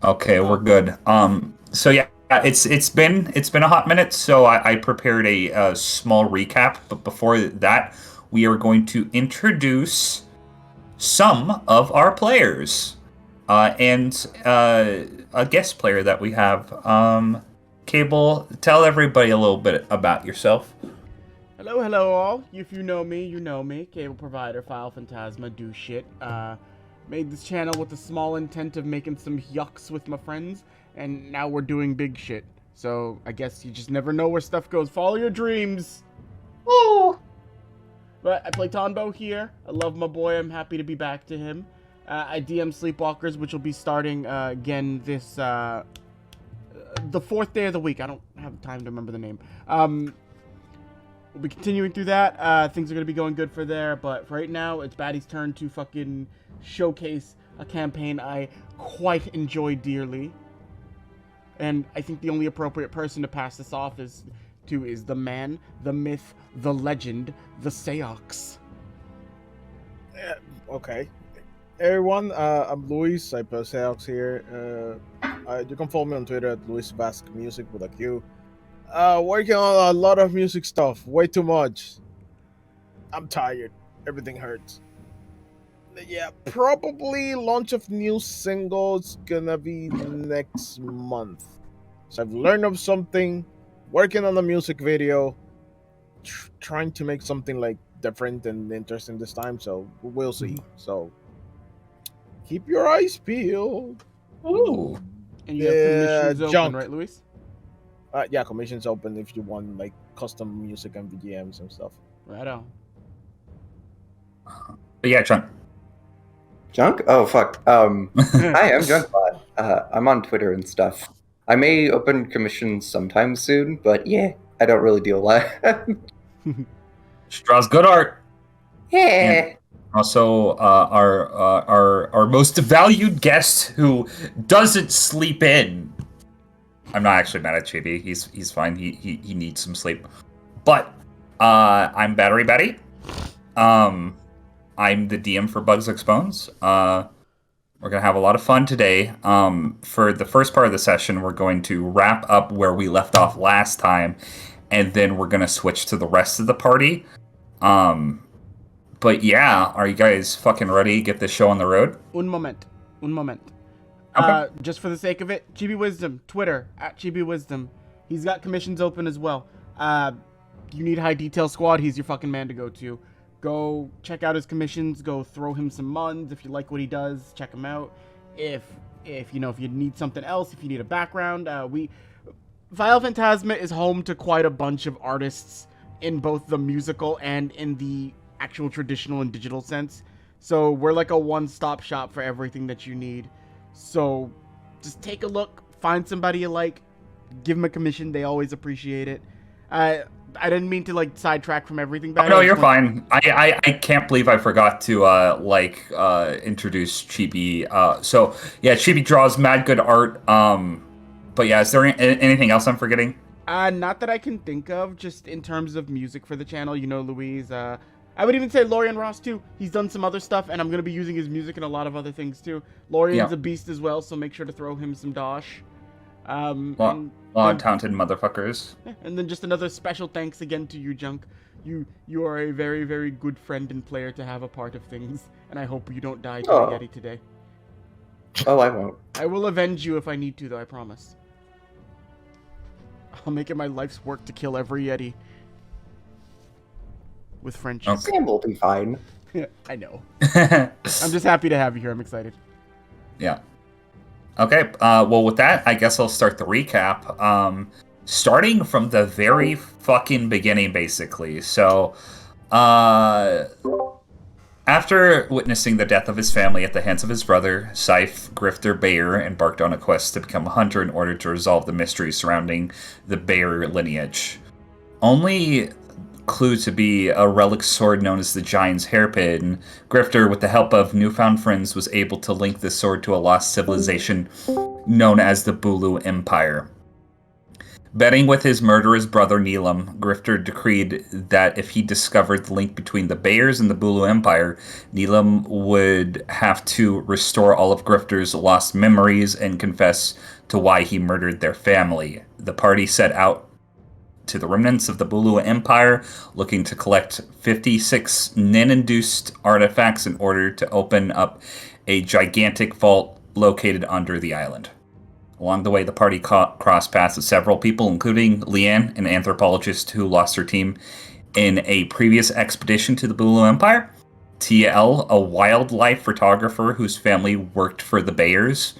Okay, we're good. So yeah, it's been a hot minute. So I prepared a small recap, but before that, we are going to introduce some of our players, and a guest player that we have. Cable, tell everybody a little bit about yourself. Hello all. If you know me, you know me. Cable provider, file Phantasma, do shit. Made this channel with the small intent of making some yucks with my friends, and now we're doing big shit. So I guess you just never know where stuff goes. Follow your dreams. Oh. But I play Tonbo here. I love my boy. I'm happy to be back to him. I DM Sleepwalkers, which will be starting again this the fourth day of the week. I don't have time to remember the name. We'll be continuing through that. Things are going to be going good for there. But for right now, it's Batty's turn to fucking showcase a campaign I quite enjoy dearly. And I think the only appropriate person to pass this off is the man, the myth, the legend, the Seox. Okay. Everyone, I'm Luis. I play Seox here. You can follow me on Twitter at Luis Vasque Music with a Q. Working on a lot of music stuff. Way too much. I'm tired. Everything hurts. Yeah, probably launch of new singles gonna be next month. So I've learned of something. Working on a music video. Trying to make something like different and interesting this time. So we'll see. So keep your eyes peeled. Ooh. And you have commissions open, junk. right, Luis? Yeah, commissions open if you want like custom music and VGMs and stuff. Right on. But yeah, Chunk. Junk? Oh, fuck. Hi, I'm Junkbot. I'm on Twitter and stuff. I may open commissions sometime soon, but yeah, I don't really do a lot. She draws good art. Yeah. And also, our most valued guest who doesn't sleep in. I'm not actually mad at Chibi. He's fine. He needs some sleep. But I'm Battery Betty. I'm the DM for Bugs Expose. We're gonna have a lot of fun today. For the first part of the session, we're going to wrap up where we left off last time, and then we're gonna switch to the rest of the party. But yeah, are you guys fucking ready to get this show on the road? Un moment. Okay. Just for the sake of it, Chibi Wisdom, Twitter, at Chibi Wisdom. He's got commissions open as well. You need High Detail Squad, he's your fucking man to go to. Go check out his commissions, go throw him some muns. If you like what he does, check him out. If you need something else, if you need a background, File Phantasma is home to quite a bunch of artists in both the musical and in the actual traditional and digital sense. So we're like a one-stop shop for everything that you need. So just take a look, find somebody you like, give them a commission. They always appreciate it. I didn't mean to like sidetrack from everything. No, you're fine. I can't believe I forgot to introduce Chibi. So yeah, Chibi draws mad good art. But yeah, is there anything else I'm forgetting? Not that I can think of. Just in terms of music for the channel, Louise. I would even say Lorian Ross too. He's done some other stuff, and I'm gonna be using his music in a lot of other things too. Lorian's a beast as well, so make sure to throw him some dosh. Talented motherfuckers. And then just another special thanks again to you, Junk. You are a very, very good friend and player to have a part of things, and I hope you don't die to a Yeti today. Oh, I won't. I will avenge you if I need to, though, I promise. I'll make it my life's work to kill every Yeti. With friendship. Okay. Sam will be fine. I know. I'm just happy to have you here. I'm excited. Yeah. Okay, well, with that, I guess I'll start the recap. Starting from the very fucking beginning, basically. So, after witnessing the death of his family at the hands of his brother, Scythe Grifter Bayer embarked on a quest to become a hunter in order to resolve the mystery surrounding the Bayer lineage. Only clue to be a relic sword known as the Giant's Hairpin, Grifter, with the help of newfound friends, was able to link the sword to a lost civilization known as the Bulu Empire. Betting with his murderous brother Neelam, Grifter decreed that if he discovered the link between the Bears and the Bulu Empire, Neelam would have to restore all of Grifter's lost memories and confess to why he murdered their family. The party set out to the remnants of the Bulu Empire, looking to collect 56 Nin-induced artifacts in order to open up a gigantic vault located under the island. Along the way, the party crossed paths with several people, including Leanne, an anthropologist who lost her team in a previous expedition to the Bulu Empire, TL, a wildlife photographer whose family worked for the Bears,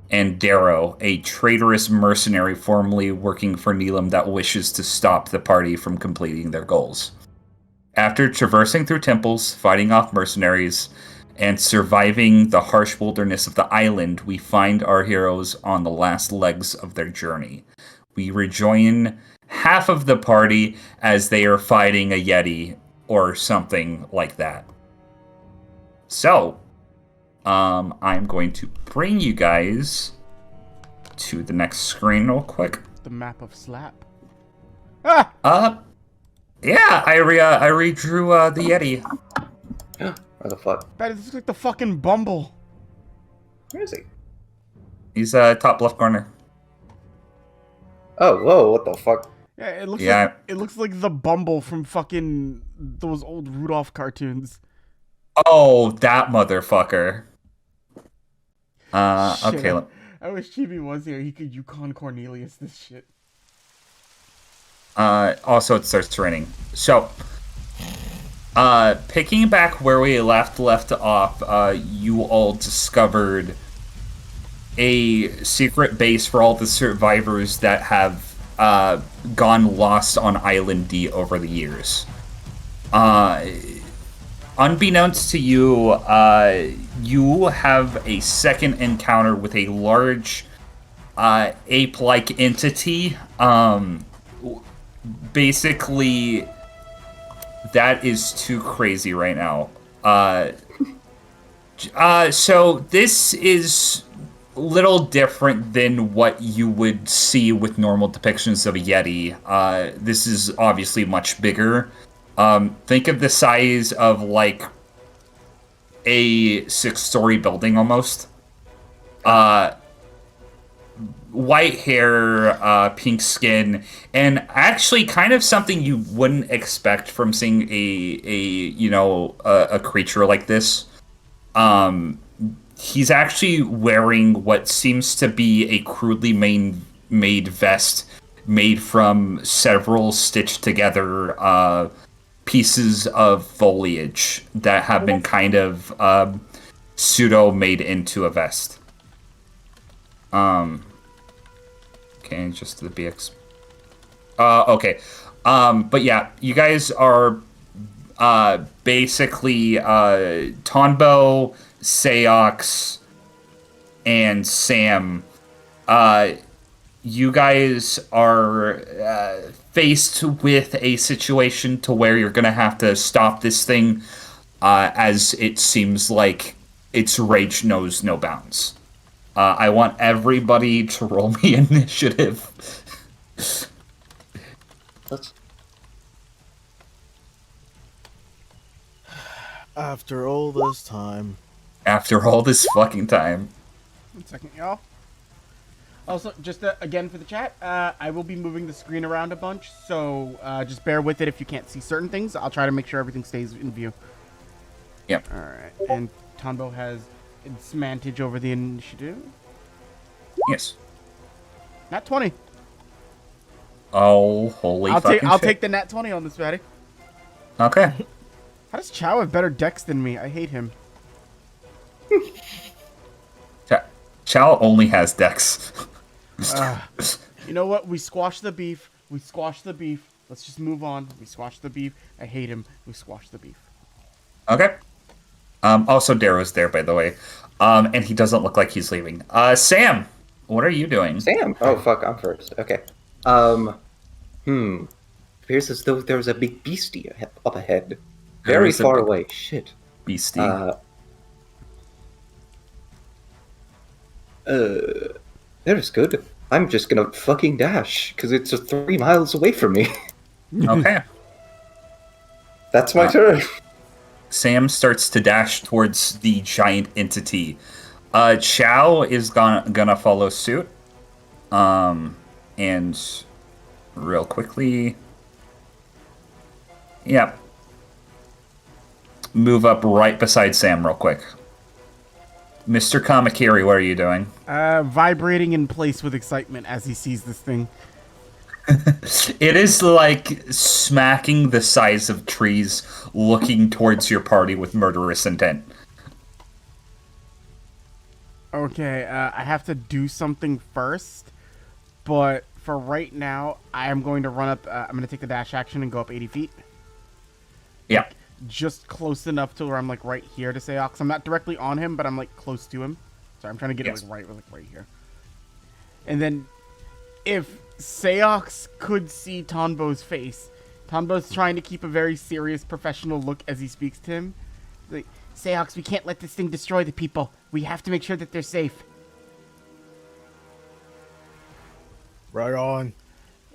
and Darrow, a traitorous mercenary formerly working for Neelam that wishes to stop the party from completing their goals. After traversing through temples, fighting off mercenaries, and surviving the harsh wilderness of the island, we find our heroes on the last legs of their journey. We rejoin half of the party as they are fighting a Yeti or something like that. So, I'm going to bring you guys to the next screen real quick. The map of Slap. Ah! Yeah, I redrew the Yeti. Where the fuck? That looks like the fucking Bumble. Where is he? He's top left corner. Oh, whoa, what the fuck? Yeah, it looks like the Bumble from fucking those old Rudolph cartoons. Oh, that motherfucker. Shit, Okay. I wish Chibi was here. He could Yukon Cornelius this shit. Also, it starts raining. So, picking back where we left off, you all discovered a secret base for all the survivors that have gone lost on Island D over the years. Unbeknownst to you, you have a second encounter with a large ape-like entity. Basically, that is too crazy right now. So this is a little different than what you would see with normal depictions of a Yeti. This is obviously much bigger. Think of the size of, like, a 6-story building, almost. White hair, pink skin, and actually kind of something you wouldn't expect from seeing a creature like this. He's actually wearing what seems to be a crudely made vest made from several stitched together pieces of foliage that have been kind of pseudo made into a vest. Okay, just the BX. Okay. But yeah, you guys are basically Tonbo, Seox, and Sam. You guys are faced with a situation to where you're gonna have to stop this thing, as it seems like its rage knows no bounds. I want everybody to roll me initiative. After all this time. After all this fucking time. 1 second, y'all. Also, just again for the chat, I will be moving the screen around a bunch, so just bear with it if you can't see certain things. I'll try to make sure everything stays in view. Yep. Alright, and Tonbo has advantage over the initiative. Yes. Nat 20. Oh, holy fucking I'll shit. take the nat 20 on this, Fatty. Okay. How does Chow have better dex than me? I hate him. Chow only has dex. You know what? We squash the beef. We squash the beef. Let's just move on. We squash the beef. I hate him. We squash the beef. Okay. Also, Darrow's there, by the way. And he doesn't look like he's leaving. Sam, what are you doing? Sam? Oh, fuck, I'm first. Okay. Appears as though there was a big beastie up ahead. Very far away. Shit. Beastie. That is good. I'm just gonna fucking dash, because it's 3 miles away from me. Okay. That's my turn. Sam starts to dash towards the giant entity. Chow is gonna follow suit. And real quickly, yeah, move up right beside Sam real quick. Mr. Kamakiri, what are you doing? Vibrating in place with excitement as he sees this thing. It is like smacking the size of trees, looking towards your party with murderous intent. Okay, I have to do something first, but for right now, I am going to run up. I'm going to take the dash action and go up 80 feet. Yeah. Just close enough to where I'm like right here to Seox. I'm not directly on him, but I'm like close to him. Sorry, I'm trying to get it like right here. And then, if Seox could see Tonbo's face, Tonbo's trying to keep a very serious, professional look as he speaks to him. Like, Seox, we can't let this thing destroy the people. We have to make sure that they're safe. Right on.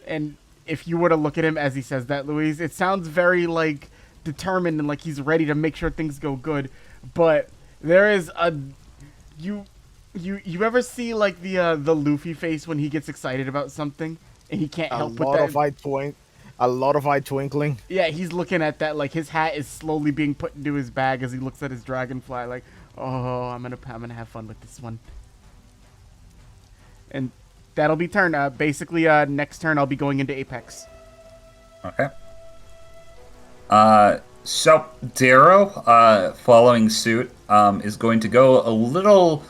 And if you were to look at him as he says that, Louise, it sounds very like determined and like he's ready to make sure things go good. But there is a you ever see like the Luffy face when he gets excited about something and he can't help with that? A lot of eye twinkling. Yeah, he's looking at that like his hat is slowly being put into his bag as he looks at his dragonfly like, oh, I'm gonna have fun with this one. And that'll be turn. Basically, next turn I'll be going into Apex. Okay. So Darrow, following suit, is going to go a little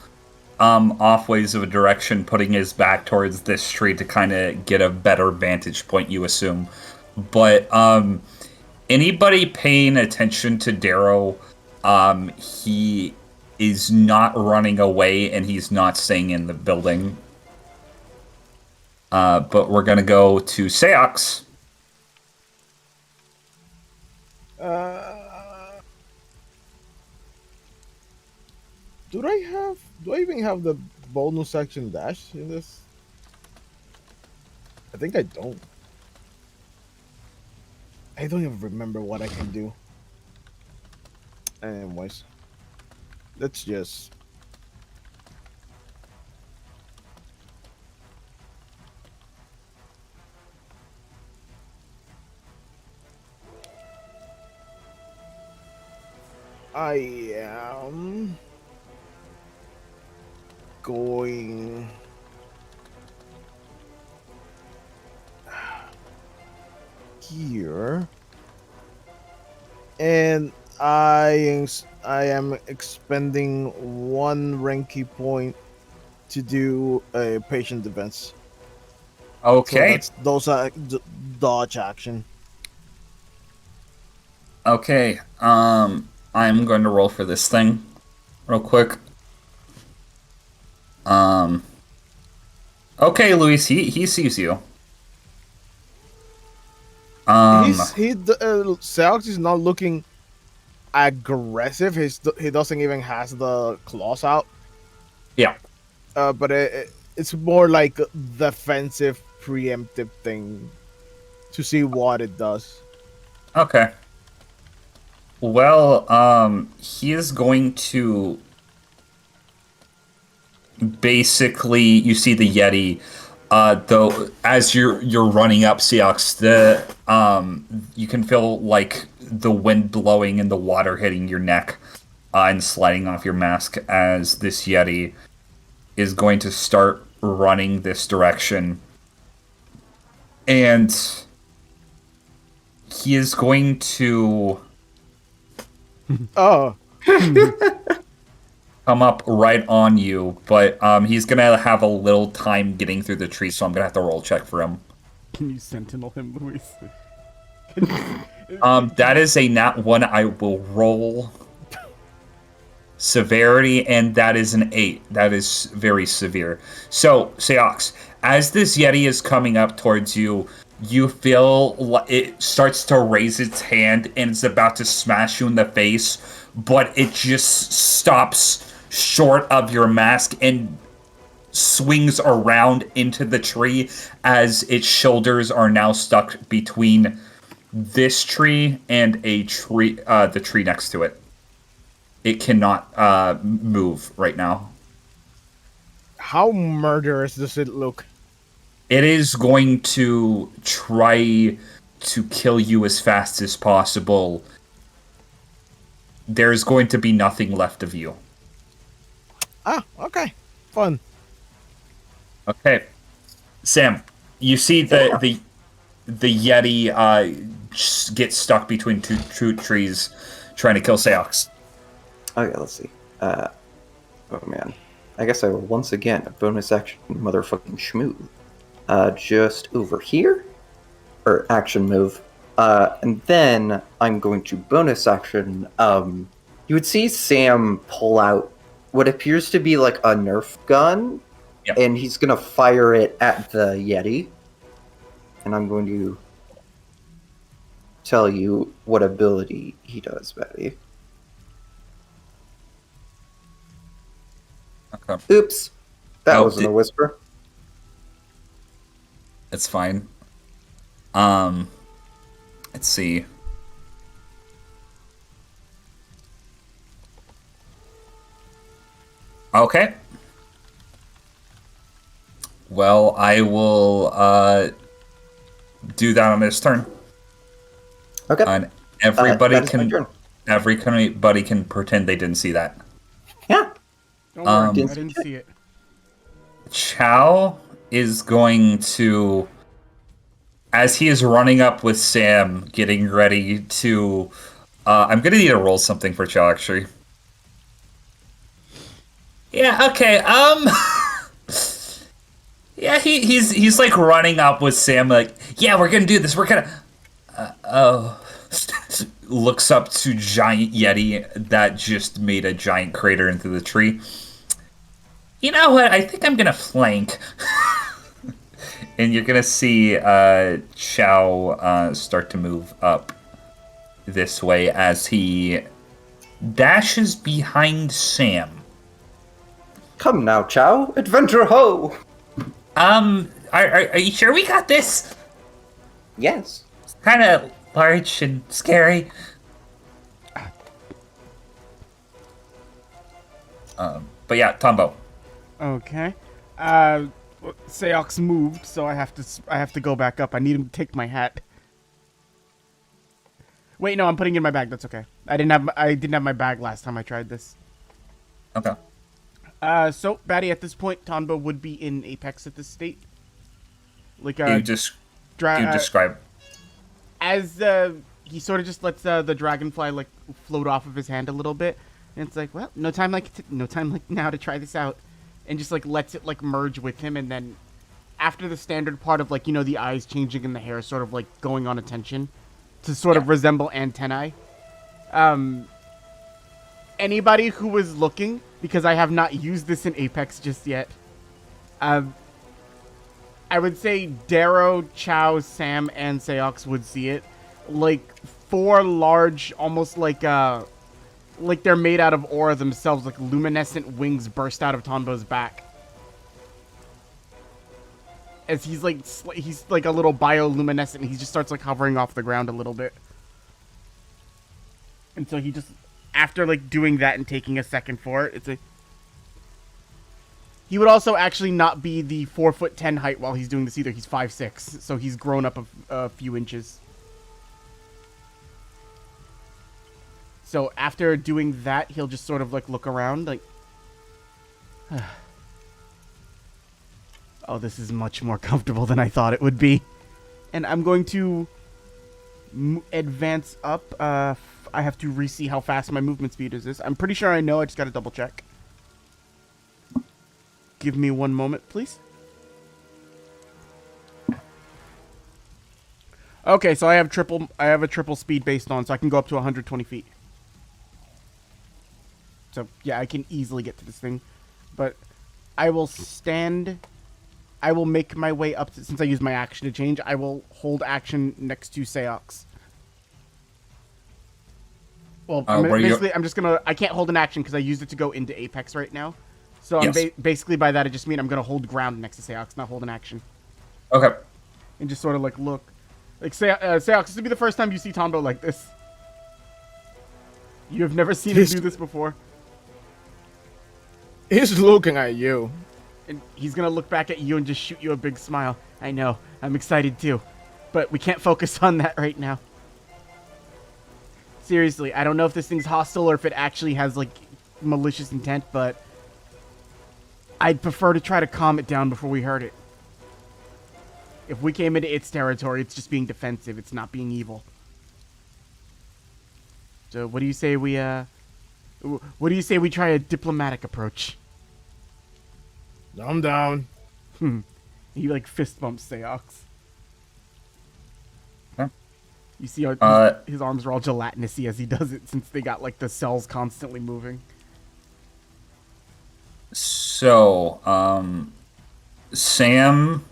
off ways of a direction, putting his back towards this tree to kind of get a better vantage point, you assume. But anybody paying attention to Darrow, he is not running away and he's not staying in the building. But we're gonna go to Seox. Do I even have the bonus action dash in this? I think I don't. I don't even remember what I can do. Anyways, let's just... I am going here, and I am expending 1 Renki point to do a patient defense. Okay. So those are dodge action. Okay. I'm going to roll for this thing real quick. Okay, Luis, he sees you. Seox is not looking aggressive. He doesn't even has the claws out. Yeah. But it's more like a defensive, preemptive thing to see what it does. Okay. Well, he is going to basically, you see the Yeti, though as you're running up, Seox, you can feel like the wind blowing and the water hitting your neck and sliding off your mask as this Yeti is going to start running this direction. And he is going to Oh. come up right on you, but he's gonna have a little time getting through the tree, so I'm gonna have to roll check for him. Can you sentinel him, Luis? That is a nat 1. I will roll severity, and that is an 8. That is very severe. So, Seox, as this Yeti is coming up towards you, you feel like it starts to raise its hand and it's about to smash you in the face, but it just stops short of your mask, and swings around into the tree as its shoulders are now stuck between this tree and a tree, the tree next to it. It cannot move right now. How murderous does it look? It is going to try to kill you as fast as possible. There's going to be nothing left of you. Ah, okay. Fun. Okay. Sam, you see the Yeti get stuck between two trees trying to kill Seox. Okay, let's see. Oh man. I guess I will once again a bonus action motherfucking schmoo. Just over here? Or action move. And then I'm going to bonus action. You would see Sam pull out what appears to be like a Nerf gun. Yep. And he's going to fire it at the Yeti. And I'm going to tell you what ability he does, Betty. Okay. Oops. That wasn't a whisper. It's fine. Let's see. Okay. Well, I will do that on this turn. Okay. And everybody that is my turn. everybody can pretend they didn't see that. Yeah. Don't worry, I didn't see it. Chow is going to, as he is running up with Sam, getting ready to. I'm gonna need to roll something for Chow, actually. Yeah. Okay. Yeah, he's like running up with Sam, like, yeah, we're gonna do this. We're gonna. Looks up to giant Yeti that just made a giant crater into the tree. You know what? I think I'm gonna flank. And you're gonna see Chow start to move up this way as he dashes behind Sam. Come now, Chow. Adventure ho! Are you sure we got this? Yes. It's kind of large and scary. But yeah, Tombo. Okay. Seox moved, so I have to go back up. I need him to take my hat. Wait, no, I'm putting it in my bag. That's okay. I didn't have my bag last time I tried this. Okay. So Batty, at this point, Tonbo would be in Apex at this state. Like You describe. As he sort of just lets the dragonfly like float off of his hand a little bit, and it's like, well, no time like now to try this out, and just like lets it like merge with him, and then after the standard part of like, you know, the eyes changing and the hair sort of like going on attention to sort of resemble antennae. Anybody who was looking, because I have not used this in Apex just yet, I would say Darrow, Chow, Sam, and Seox would see it. Like 4 large, almost like they're made out of aura themselves, like luminescent wings burst out of Tonbo's back. As he's like a little bioluminescent, and he just starts like hovering off the ground a little bit. And so he just, after like doing that and taking a second for it, he would also actually not be the 4'10" height while he's doing this either. He's 5'6", so he's grown up a few inches. So after doing that, he'll just sort of like look around, like, oh, this is much more comfortable than I thought it would be. And I'm going to advance up. I have to re-see how fast my movement speed is this. I'm pretty sure I know. I just got to double check. Give me one moment, please. Okay, so I have a triple speed based on, so I can go up to 120 feet. So yeah, I can easily get to this thing, but I will stand. I will make my way up to, since I used my action to change. I will hold action next to Seox. Well, basically, I'm just gonna. I can't hold an action because I used it to go into Apex right now. So I'm Yes. basically by that I just mean I'm gonna hold ground next to Seox, not hold an action, Okay. and just sort of like look. Like Seox, this will be the first time you see Tombo like this. You have never seen him do this before. He's looking at you. And he's gonna look back at you and just shoot you a big smile. I know, I'm excited too. But we can't focus on that right now. Seriously, I don't know if this thing's hostile or if it actually has, like, malicious intent, but I'd prefer to try to calm it down before we hurt it. If we came into its territory, it's just being defensive. It's not being evil. So what do you say we, try a diplomatic approach? I'm down. He, like, fist bumps Seox. Huh? You see how his arms are all gelatinousy as he does it, since they got, like, the cells constantly moving. So, Sam,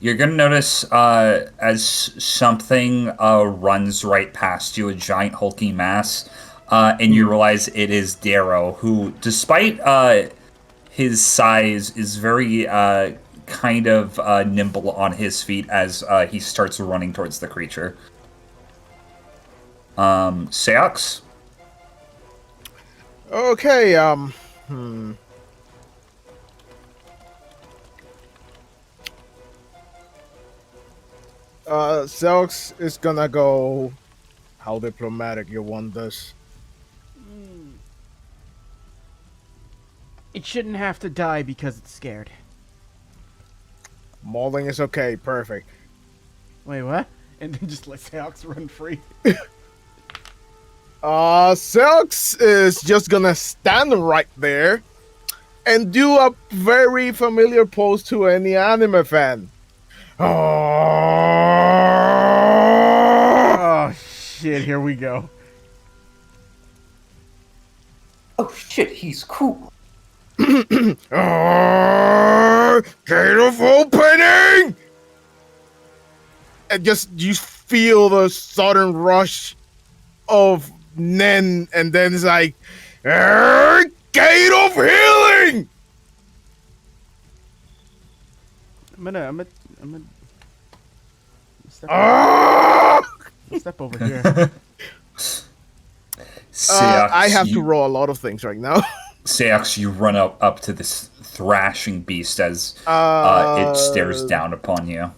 you're gonna notice as something runs right past you, a giant hulking mass, and you realize it is Darrow, who, despite his size, is very kind of nimble on his feet as he starts running towards the creature. Seox? Okay, Selks is gonna go. How diplomatic you want this? It shouldn't have to die because it's scared. Mauling is okay, perfect. Wait, what? And then just let Seox run free. Selks is just gonna stand right there and do a very familiar pose to any anime fan. Oh, shit, here we go. Oh shit, he's cool. Gate of opening! And just you feel the sudden rush of Nen, and then it's like gate of healing! I'm gonna step, step over here. Seox, I have to roll a lot of things right now. Seox, you run up to this thrashing beast as it stares down upon you.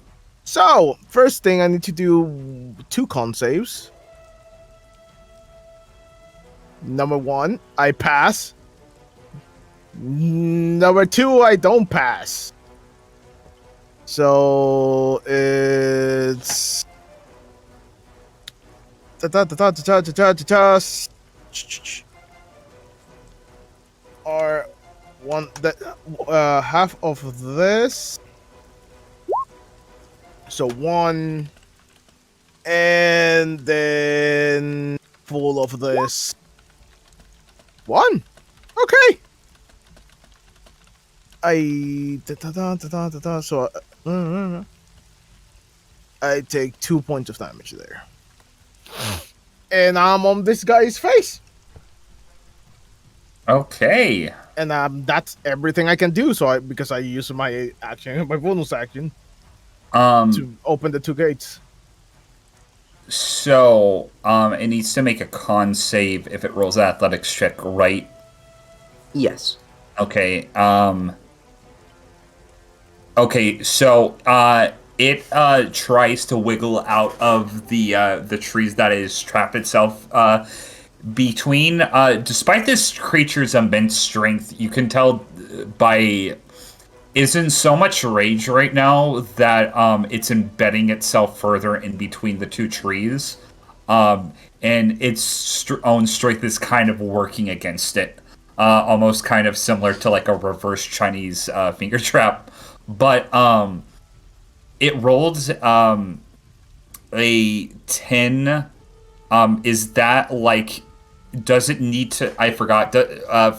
So, first thing I need to do 2 con saves. Number 1, I pass. Number 2, I don't pass. So it's or one that half of this. So 1, and then full of this. 1. Okay. So I take 2 points of damage there, and I'm on this guy's face. Okay. And that's everything I can do. So because I use my action, my bonus action, to open the 2 gates. So it needs to make a con save if it rolls an athletics check, right? Yes. Okay. Okay, so it tries to wiggle out of the trees that it has trapped itself between. Despite this creature's immense strength, you can tell by is in so much rage right now that it's embedding itself further in between the 2 trees, and its own strength is kind of working against it, almost kind of similar to like a reverse Chinese finger trap. But it rolled a 10. Is that like, does it need to, I forgot,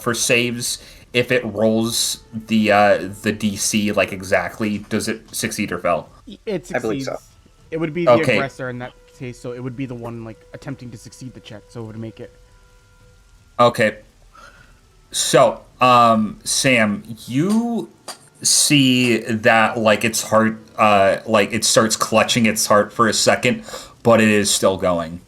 for saves, if it rolls the DC like exactly, does it succeed or fail? It succeeds. I believe so. It would be the Okay. aggressor in that case, so it would be the one like attempting to succeed the check, so it would make it. Okay. So, Sam, you see that like its heart, like it starts clutching its heart for a second, but it is still going.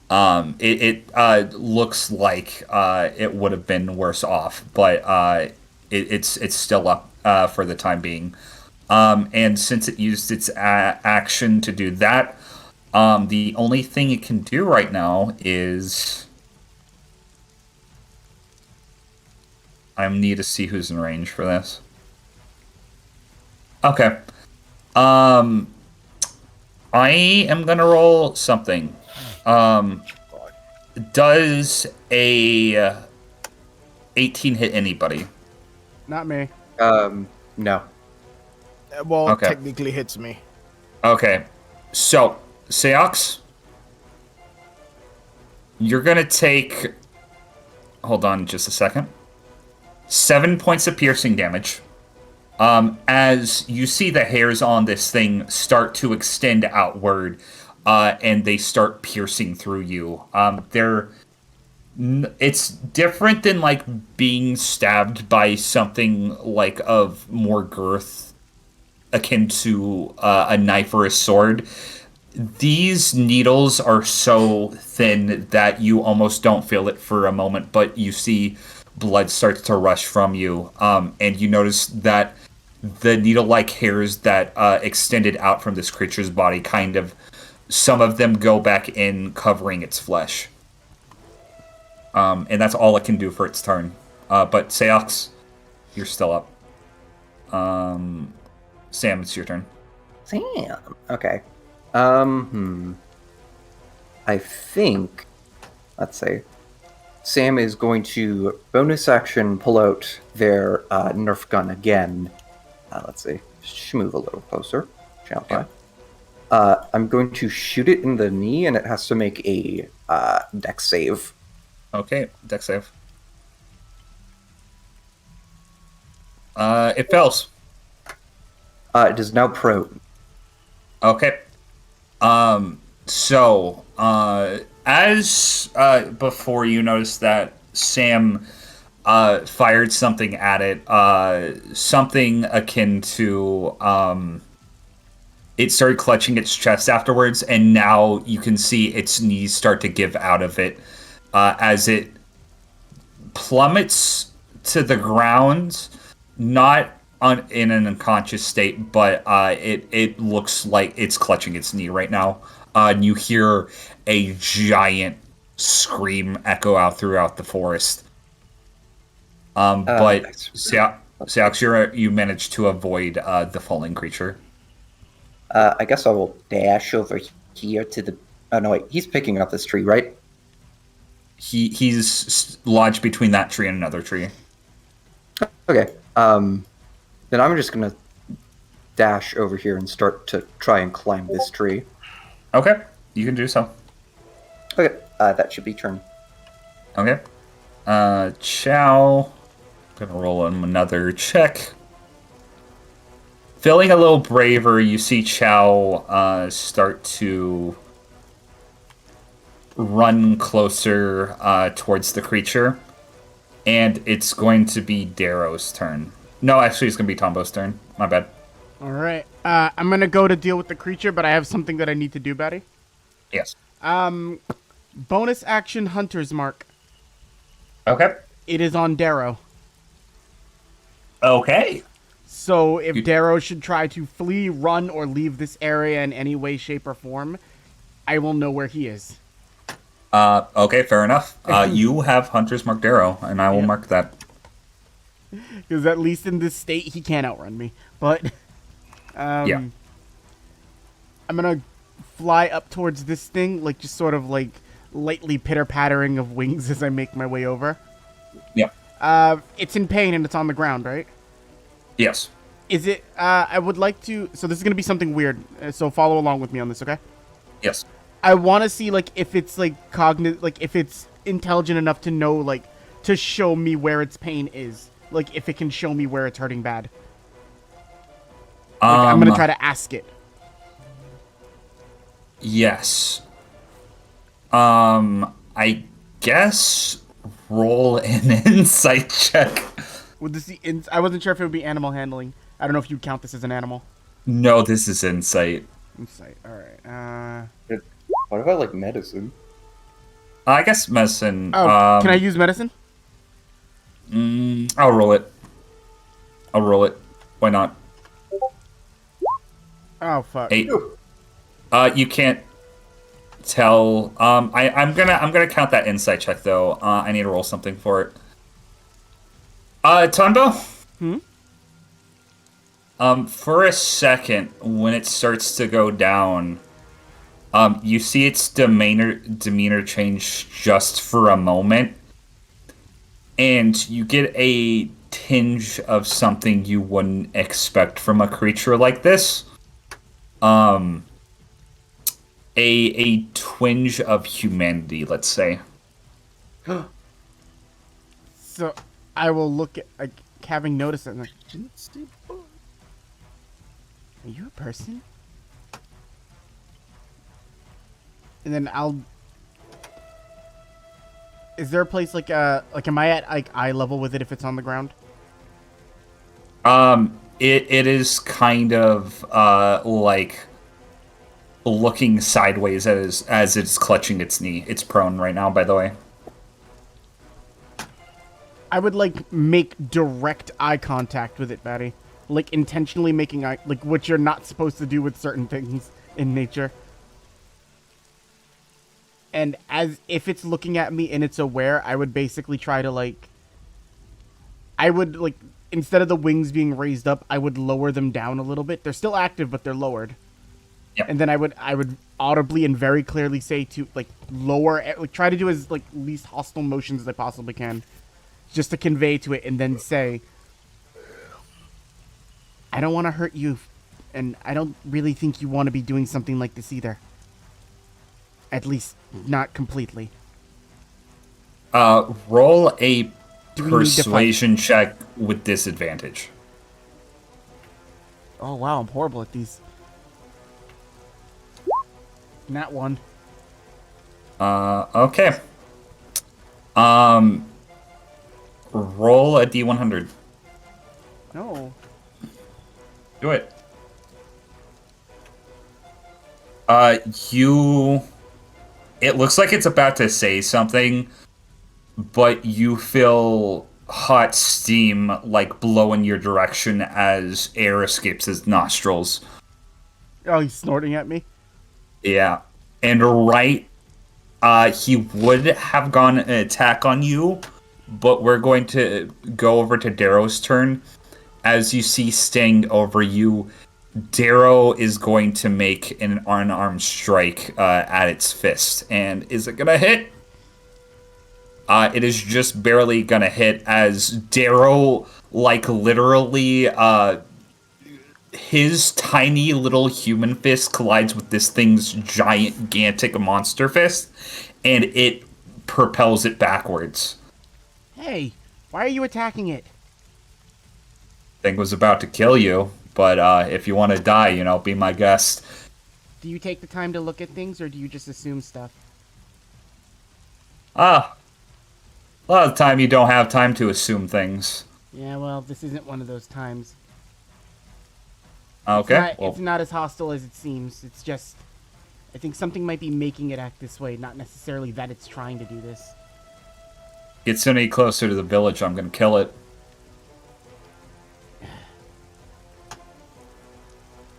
It looks like it would have been worse off, but it's still up for the time being. And since it used its action to do that, the only thing it can do right now is I need to see who's in range for this. Okay. Um, I am gonna roll something. Um, does a 18 hit anybody? Not me. No. Well, Okay. technically hits me. Okay. So, Seox, you're gonna take. Hold on just a second. 7 points of piercing damage. As you see the hairs on this thing start to extend outward, and they start piercing through you. It's different than like being stabbed by something like of more girth, akin to a knife or a sword. These needles are so thin that you almost don't feel it for a moment, but you see blood starts to rush from you, and you notice that the needle-like hairs that extended out from this creature's body kind of, some of them go back in, covering its flesh. And that's all it can do for its turn. But Seox, you're still up. Sam, it's your turn. Sam. Okay. I think, let's say, Sam is going to bonus action pull out their Nerf gun again. Let's see. Just move a little closer, shall I? Yeah. I'm going to shoot it in the knee, and it has to make a dex save. Okay, dex save. It fails. It is now prone. Okay. So, as before, you noticed that Sam fired something at it, something akin to it started clutching its chest afterwards, and now you can see its knees start to give out of it as it plummets to the ground, not in an unconscious state, but it looks like it's clutching its knee right now. And you hear a giant scream echo out throughout the forest. But Seox, you managed to avoid the falling creature. I guess I will dash over here to the... Oh, no, wait. He's picking up this tree, right? He's lodged between that tree and another tree. Okay. Then I'm just going to dash over here and start to try and climb this tree. Okay, you can do so. Okay, that should be turn. Okay. Chow. Gonna roll him another check. Feeling a little braver, you see Chow start to run closer towards the creature. And it's going to be Darrow's turn. No, actually, it's going to be Tombo's turn. My bad. All right. I'm gonna go to deal with the creature, but I have something that I need to do, Betty. Yes. Bonus action Hunter's Mark. Okay. It is on Darrow. Okay. So if Darrow should try to flee, run, or leave this area in any way, shape, or form, I will know where he is. Okay, fair enough. You have Hunter's Mark Darrow, and I will mark that. Because at least in this state, he can't outrun me. But, Yeah. I'm gonna fly up towards this thing, like just sort of like lightly pitter-pattering of wings as I make my way over. Yeah. It's in pain and it's on the ground, right? Yes. Is it, I would like to, so this is gonna be something weird, so follow along with me on this, okay? Yes. I want to see, like, if it's, like, if it's intelligent enough to know, like, to show me where its pain is. Like, if it can show me where it's hurting bad. Like, I'm gonna try to ask it. Yes. I guess roll an insight check. Would this be I wasn't sure if it would be animal handling. I don't know if you'd count this as an animal. No, this is insight. Insight. All right. What about like medicine? I guess medicine. Oh, can I use medicine? I'll roll it. Why not? Oh fuck. 8. You can't tell. I'm gonna count that insight check though. I need to roll something for it. Tonbo? For a second, when it starts to go down, you see its demeanor change just for a moment, and you get a tinge of something you wouldn't expect from a creature like this. A twinge of humanity, let's say. So I will look at like having noticed it. And like, are you a person? And then I'll. Is there a place like am I at like eye level with it if it's on the ground? It is kind of like looking sideways as it's clutching its knee. It's prone right now, by the way. I would like make direct eye contact with it, Batty. Like intentionally making eye, like what you're not supposed to do with certain things in nature. And as if it's looking at me and it's aware, I would basically try to like. I would like instead of the wings being raised up, I would lower them down a little bit. They're still active, but they're lowered. Yep. And then I would audibly and very clearly say to like lower, like try to do as like least hostile motions as I possibly can, just to convey to it, and then say, I don't want to hurt you, and I don't really think you want to be doing something like this either. At least not completely. Roll a Do we need to persuasion check with disadvantage. Oh wow, I'm horrible at these. Nat 1. Okay. Roll a D100. No. Do it. It looks like it's about to say something, but you feel hot steam like blow in your direction as air escapes his nostrils. Oh, he's snorting at me? Yeah. And he would have gone an attack on you, but we're going to go over to Darrow's turn. As you see Sting over you, Darrow is going to make an unarmed strike at its fist. And is it going to hit? It is just barely going to hit as Darrow, like, literally, his tiny little human fist collides with this thing's gigantic monster fist, and it propels it backwards. Hey, why are you attacking it? Thing was about to kill you, but if you want to die, be my guest. Do you take the time to look at things, or do you just assume stuff? A lot of the time you don't have time to assume things. Yeah, well, this isn't one of those times. Okay. It's not as hostile as it seems. It's just, I think something might be making it act this way, not necessarily that it's trying to do this. Gets any closer to the village, I'm gonna kill it.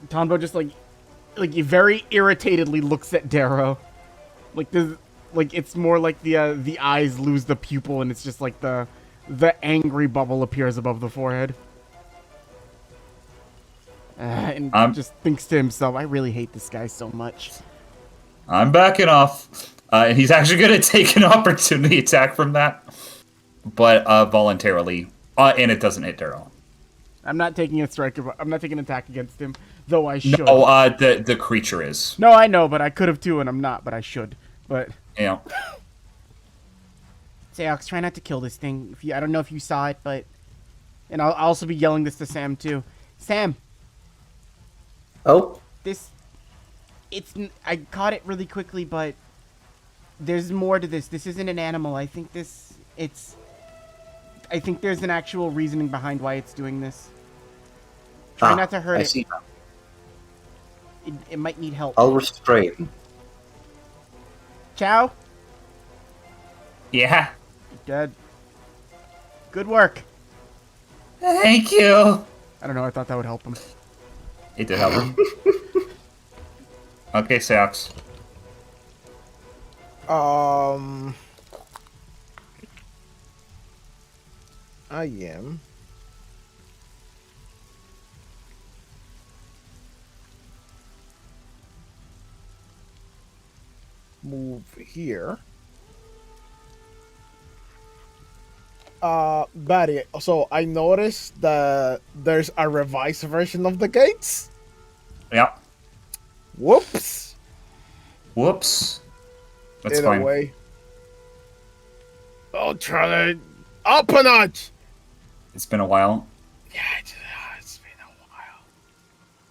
Tonbo just like he very irritatedly looks at Darrow. Like it's more like the eyes lose the pupil, and it's just like the angry bubble appears above the forehead. And just thinks to himself, I really hate this guy so much. I'm backing off. And he's actually going to take an opportunity attack from that. But voluntarily. And it doesn't hit Darrow. I'm not taking a strike. I'm not taking an attack against him, though I should. No, the creature is. No, I know, but I could have too, and I'm not, but I should. But... Yeah. Seox, try not to kill this thing. I don't know if you saw it, but... And I'll also be yelling this to Sam, too. Sam! Oh? I caught it really quickly, but there's more to this. This isn't an animal. I think this I think there's an actual reasoning behind why it's doing this. Try not to hurt I it. see. It might need help. I'll restrain. Chow? Yeah. Dead. Good work. Thank you. I don't know, I thought that would help him. It did help him. Okay, Sax. I am. Move here. Batty, so I noticed that there's a revised version of the gates. Yeah. Whoops. Whoops. That's In fine. a way. I'll try to up a notch. It's been a while. Yeah, it's been a while.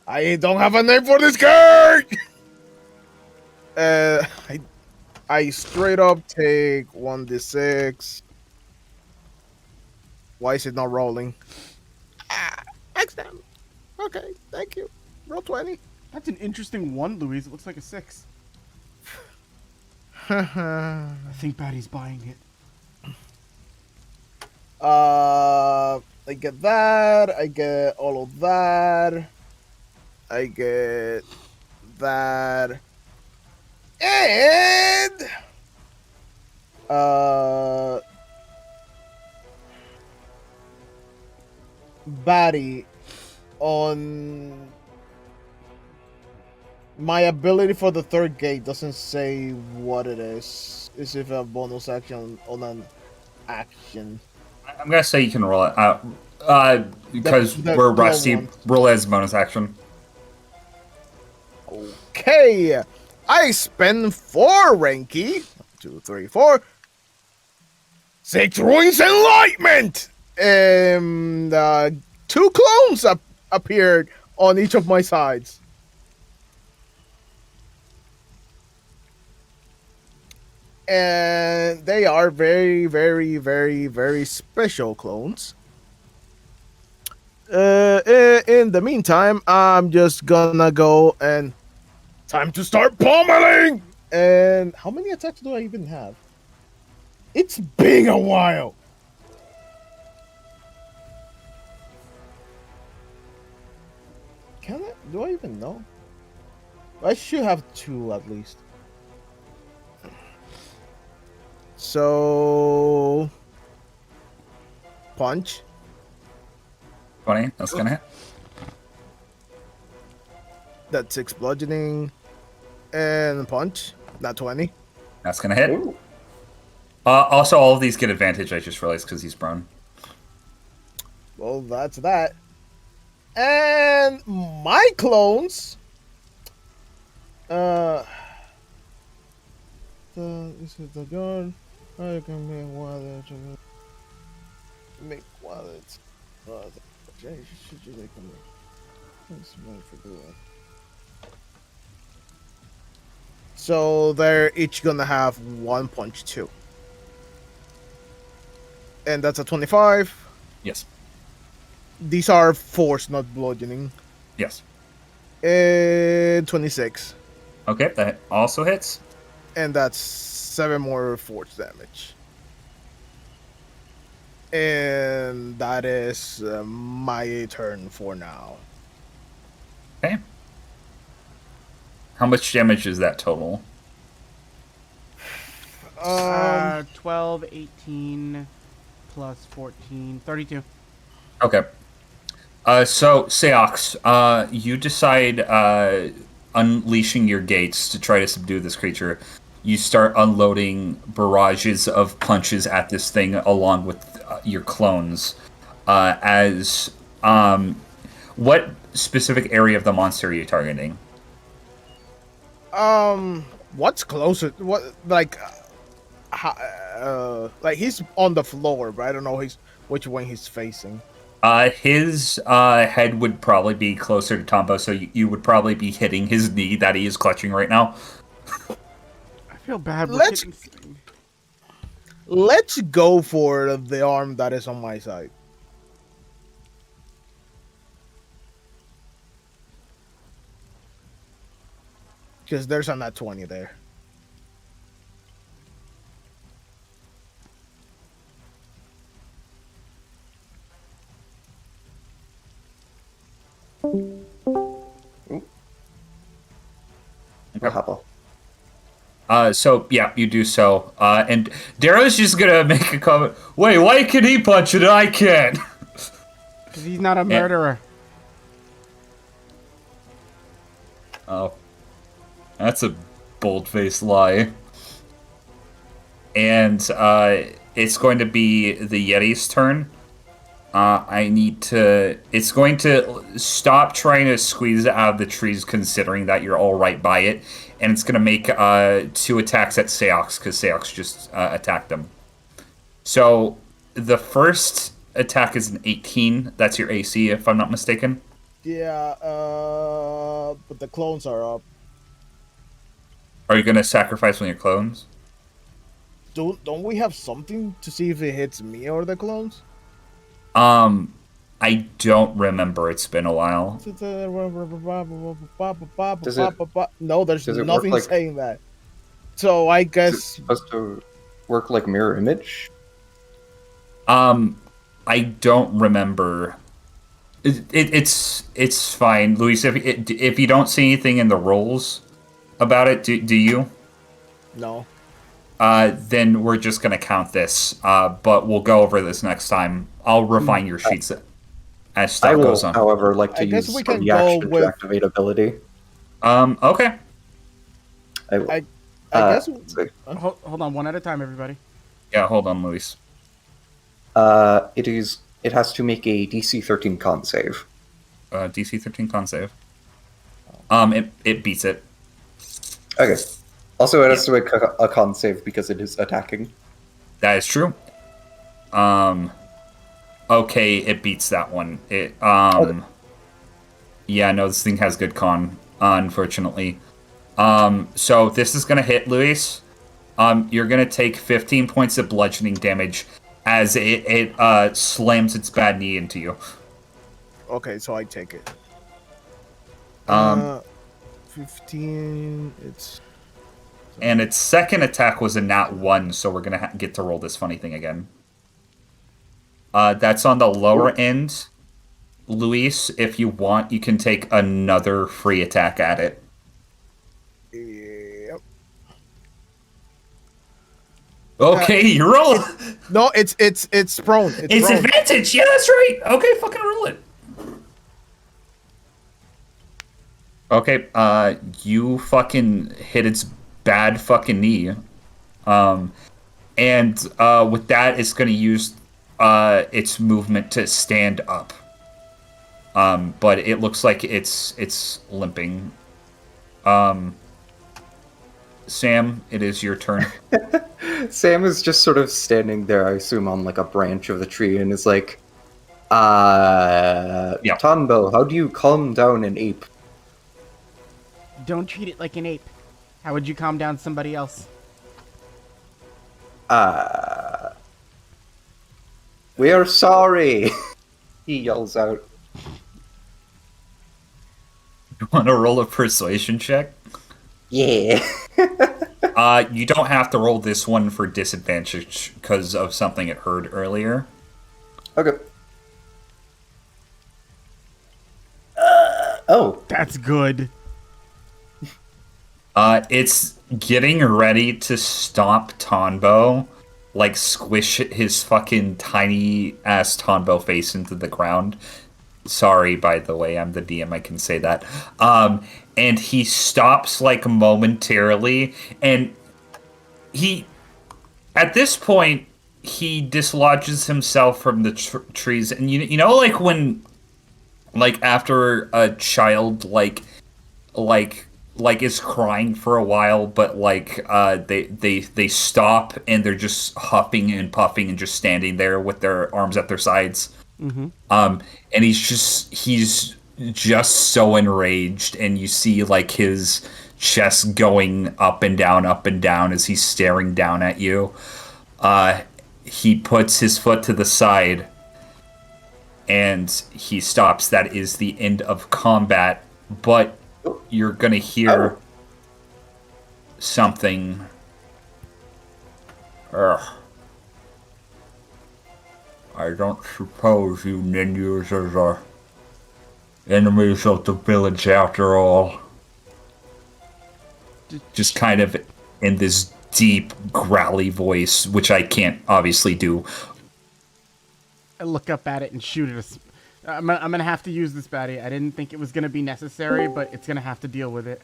I don't have a name for this card. I straight up take 1d6. Why is it not rolling? XM. Okay, thank you. Roll 20. That's an interesting one, Louise. It looks like a 6. I I think Batty's buying it. get that. I get all of that. I get that. And Batty, on my ability for the third gate doesn't say what it is. Is it a bonus action on an action? I'm gonna say you can roll it out. Because The we're clone rusty. one. Roll it as bonus action. Okay, I spend 4 Renki. 2, 3, 4. 6 ruins enlightenment. 2 clones appeared on each of my sides. And they are very, very, very, very special clones. In the meantime, I'm just gonna go and time to start pummeling. And how many attacks do I even have? It's been a while. Can I? Do I even know? I should have 2 at least. So punch. 20. That's gonna hit. That's 6 bludgeoning. And punch. Not 20. That's gonna hit. Ooh. Also, all of these get advantage. I just realized because he's prone. Well, that's that. And my clones. This is the gun. I can make wallets. Make wallets. Should you make them? Thanks for doing. So they're each gonna have 1 punch too. And that's a 25. Yes. These are force, not bludgeoning. Yes. And 26. Okay, that also hits. And that's 7 more force damage. And that is my turn for now. Okay. How much damage is that total? 12, 18, plus 14, 32. Okay. So, Seox, you decide unleashing your gates to try to subdue this creature. You start unloading barrages of punches at this thing along with your clones. What specific area of the monster are you targeting? What's closer? What like he's on the floor, but I don't know which one he's facing. His head would probably be closer to Tombo, so you would probably be hitting his knee that he is clutching right now. I feel bad. We're Let's- hitting Sting. Let's go for the arm that is on my side. Because there's a nat 20 there. Mahalo. So yeah, you do so. And Darrow's just gonna make a comment. Wait, why can he punch it and I can't? Because he's not a murderer. Oh, that's a bold-faced lie. And it's going to be the Yeti's turn. It's going to stop trying to squeeze it out of the trees, considering that you're all right by it, and it's going to make 2 attacks at Seox, because Seox just attacked them. So the first attack is an 18. That's your AC, if I'm not mistaken. Yeah, but the clones are up. Are you going to sacrifice one of your clones? Don't we have something to see if it hits me or the clones? I don't remember. It's been a while. No, there's does it work nothing like- saying that. So I Is it guess supposed to work like mirror image? I don't remember. It's fine, Luis. If you don't see anything in the rolls about it, do you? no. Then we're just gonna count this. But we'll go over this next time. I'll refine your sheets as I stuff will, goes on. however, like to I guess use we can the go action with- to activate ability. Okay. I will. I guess let's see. Hold on, one at a time, everybody. Yeah, hold on, Luis. It has to make a DC 13 con save. DC 13 con save. It beats it. Okay. Also, it has to make a con save because it is attacking. That is true. Okay, it beats that one. Yeah, no, this thing has good con, unfortunately. So this is gonna hit Luis. You're gonna take 15 points of bludgeoning damage as it slams its bad knee into you. Okay, so I take it. 15. It's And its second attack was a nat 1, so we're gonna get to roll this funny thing again. That's on the lower end. Luis, if you want, you can take another free attack at it. yep. Okay, you roll. No, it's prone. It's prone. advantage. Yeah, that's right. Okay, fucking roll it. Okay, you fucking hit its bad fucking knee. And with that, it's gonna use its movement to stand up. But it looks like it's limping. Sam, it is your turn. Sam is just sort of standing there, I assume, on like a branch of the tree, and is like, Tanbo, how do you calm down an ape? Don't treat it like an ape. How would you calm down somebody else? We are sorry! He yells out. You want to roll a persuasion check? Yeah. You don't have to roll this one for disadvantage because of something it heard earlier. Okay. Oh. That's good. It's getting ready to stomp Tonbo, like squish his fucking tiny ass Tonbo face into the ground. Sorry, by the way, I'm the DM, I can say that. And he stops like momentarily, and at this point, he dislodges himself from the trees, and you know, like when, like after a child like is crying for a while, but like they stop and they're just huffing and puffing and just standing there with their arms at their sides. Mm-hmm. And he's just so enraged, and you see like his chest going up and down as he's staring down at you. He puts his foot to the side and he stops. That is the end of combat, but you're gonna hear something. Ugh. I don't suppose you nin users are enemies of the village after all. Just kind of in this deep, growly voice, which I can't obviously do. I look up at it and shoot it. I'm gonna have to use this baddie. I didn't think it was gonna be necessary, but it's gonna have to deal with it.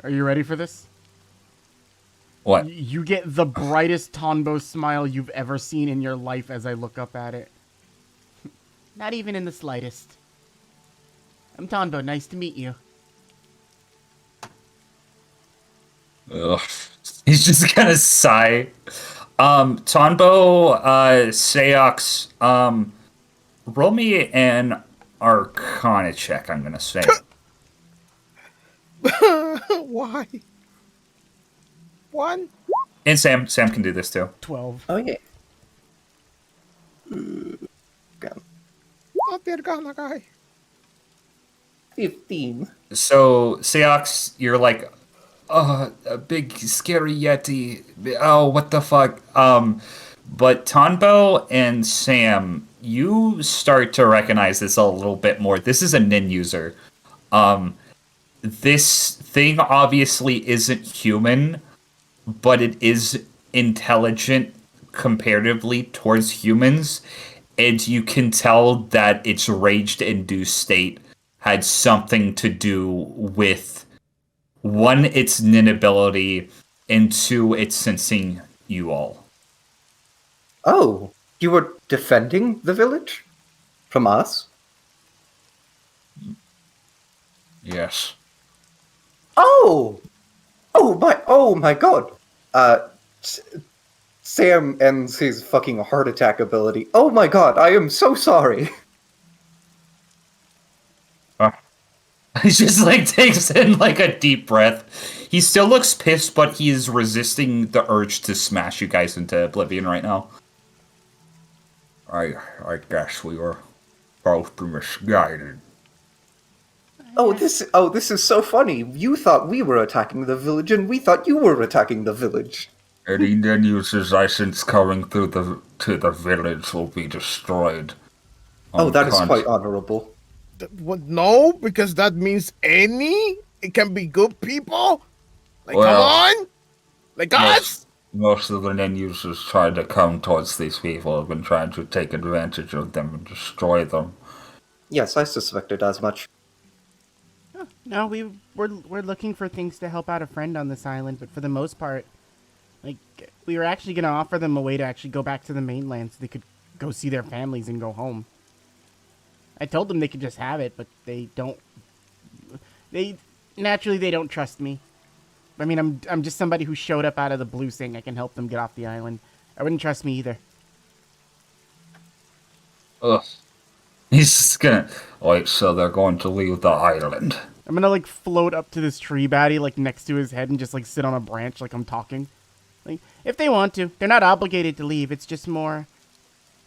Are you ready for this? What? You get the brightest Tonbo smile you've ever seen in your life as I look up at it. Not even in the slightest. I'm Tonbo. Nice to meet you. Ugh. He's just gonna sigh. Tonbo, Seox, roll me an Arcana check, I'm gonna say. Why? One? And Sam can do this too. 12. Oh yeah. Oh, dear God, like I. 15. So, Seox, you're like, a big scary yeti. Oh, what the fuck? But Tonbo and Sam, you start to recognize this a little bit more. This is a nin user. This thing obviously isn't human, but it is intelligent comparatively towards humans, and you can tell that its rage-induced state had something to do with, one, its nin ability, and two, its sensing you all. Oh, you were defending the village? From us? Yes. Oh! Oh my god! Sam ends his fucking heart attack ability. Oh my god, I am so sorry! He just like takes in like a deep breath. He still looks pissed, but he is resisting the urge to smash you guys into oblivion right now. I guess we were both misguided. Oh, this is so funny. You thought we were attacking the village, and we thought you were attacking the village. Any then uses I sense coming through to the village will be destroyed. Oh, that is quite honorable. What? No, because that means any? It can be good people? Like, Well, come on? Like us? Most of the nin users trying to come towards these people have been trying to take advantage of them and destroy them. Yes, I suspected as much. No, we're looking for things to help out a friend on this island, but for the most part, like, we were actually going to offer them a way to actually go back to the mainland so they could go see their families and go home. I told them they could just have it, but they don't. Naturally, they don't trust me. I mean, I'm just somebody who showed up out of the blue saying I can help them get off the island. I wouldn't trust me either. Ugh. He's just gonna... Wait, so they're going to leave the island. I'm gonna, like, float up to this tree baddie, like, next to his head and just, like, sit on a branch like I'm talking. Like, if they want to. They're not obligated to leave. It's just more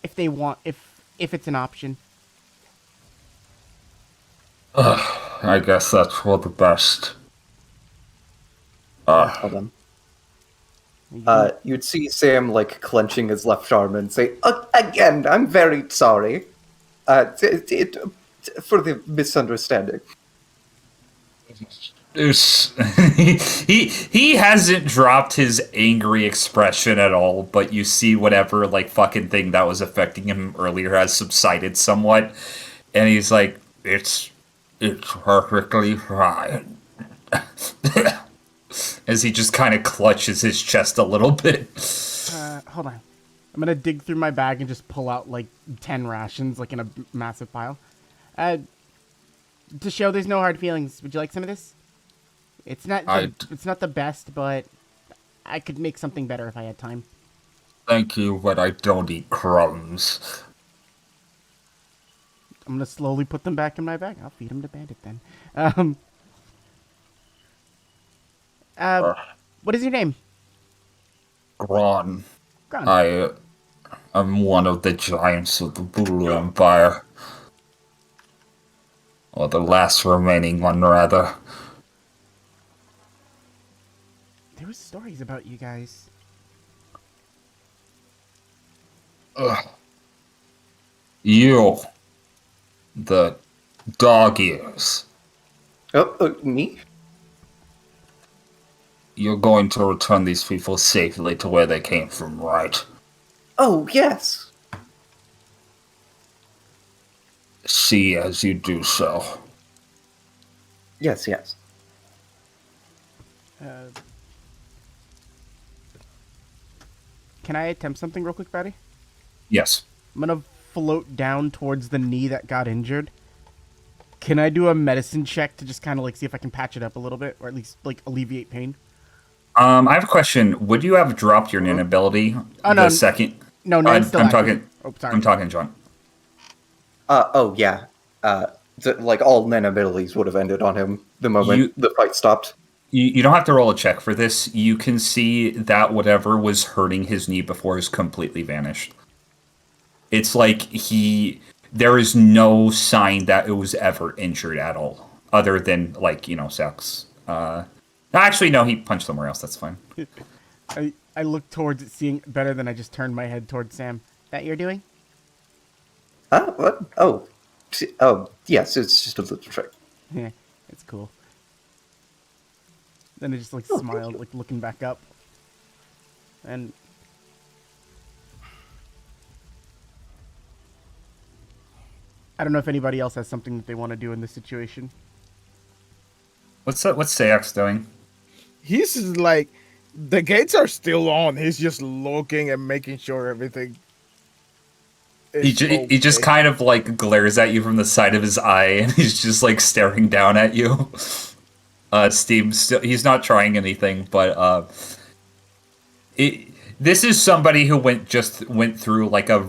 if they want, if it's an option. Ugh, I guess that's for the best. Hold on. You'd see Sam, like, clenching his left arm and say, again, I'm very sorry. For the misunderstanding. He hasn't dropped his angry expression at all, but you see whatever, like, fucking thing that was affecting him earlier has subsided somewhat, and he's like, it's perfectly fine. As he just kind of clutches his chest a little bit. Hold on. I'm gonna dig through my bag and just pull out, like, 10 rations, like, in a massive pile. To show there's no hard feelings, would you like some of this? It's not the best, but I could make something better if I had time. Thank you, but I don't eat crumbs. I'm gonna slowly put them back in my bag. I'll feed them to Bandit then. What is your name? Ron. Ground. I am one of the giants of the Blue Empire. Or the last remaining one, rather. There was stories about you guys. Ugh. You, the dog ears. Oh, me? You're going to return these people safely to where they came from, right? Oh, yes. See as you do so. Yes, yes. Can I attempt something real quick, Betty? Yes. I'm gonna float down towards the knee that got injured. Can I do a medicine check to just kind of like see if I can patch it up a little bit, or at least like alleviate pain? I have a question. Would you have dropped your nin ability Oh, the no. second? No, Nin's still I'm active. talking. Oh, sorry. I'm talking, John. Oh, yeah. Like, all Nen abilities would have ended on him the moment the fight stopped. You don't have to roll a check for this. You can see that whatever was hurting his knee before has completely vanished. It's like there is no sign that it was ever injured at all, other than, like, sex. Actually, no, he punched somewhere else. That's fine. I look towards it, seeing better than I just turned my head towards Sam. That you're doing? Huh? What? Oh, yes, it's just a little trick. Yeah, it's cool. Then I just like Oh, smiled, like looking back up. And I don't know if anybody else has something that they want to do in this situation. What's Sayax doing? He's just like, the gates are still on. He's just looking and making sure everything. He just kind of like glares at you from the side of his eye, and he's just like staring down at you. Steve, he's not trying anything, but this is somebody who went through like a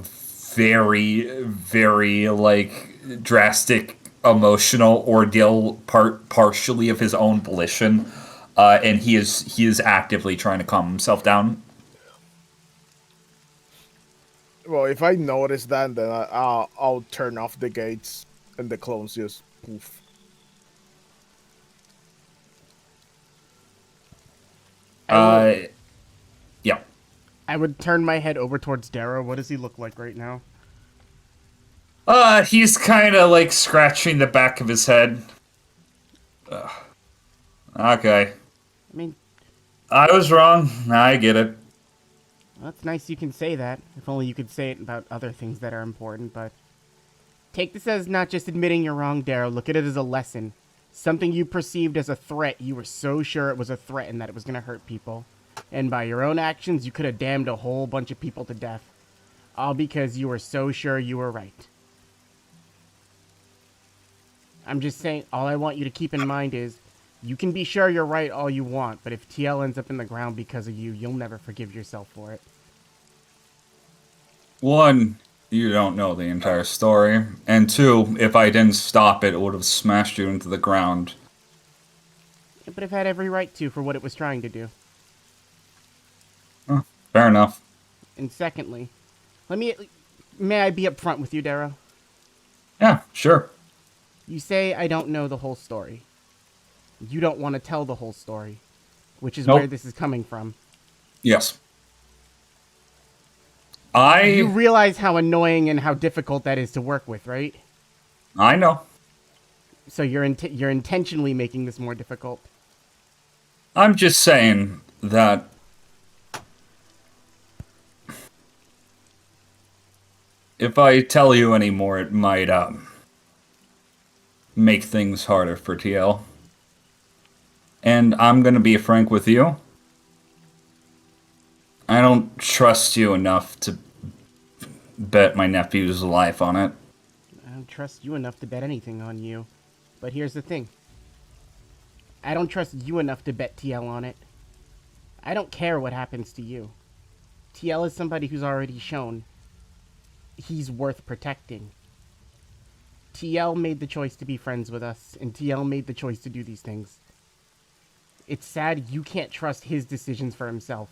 very, very like drastic emotional ordeal, partially of his own volition, and he is actively trying to calm himself down. Well, if I notice that, then I'll turn off the gates and the clones just poof. Yeah. I would turn my head over towards Darrow. What does he look like right now? He's kind of like scratching the back of his head. Okay. I mean, I was wrong. I get it. well, it's nice you can say that. If only you could say it about other things that are important, but... Take this as not just admitting you're wrong, Darrow. Look at it as a lesson. Something you perceived as a threat. You were so sure it was a threat and that it was going to hurt people. And by your own actions, you could have damned a whole bunch of people to death. All because you were so sure you were right. I'm just saying, all I want you to keep in mind is, you can be sure you're right all you want, but if TL ends up in the ground because of you, you'll never forgive yourself for it. One, you don't know the entire story. And two, if I didn't stop it, it would have smashed you into the ground. It would have had every right to for what it was trying to do. Fair enough. And secondly, may I be upfront with you, Darrow? Yeah, sure. You say I don't know the whole story. You don't want to tell the whole story, which is Nope. where this is coming from. Yes. You realize how annoying and how difficult that is to work with, right? I know. So you're intentionally making this more difficult. I'm just saying that if I tell you any more, it might make things harder for TL. And I'm gonna be frank with you. I don't trust you enough to bet my nephew's life on it. I don't trust you enough to bet anything on you. But here's the thing. I don't trust you enough to bet TL on it. I don't care what happens to you. TL is somebody who's already shown he's worth protecting. TL made the choice to be friends with us, and TL made the choice to do these things. It's sad you can't trust his decisions for himself.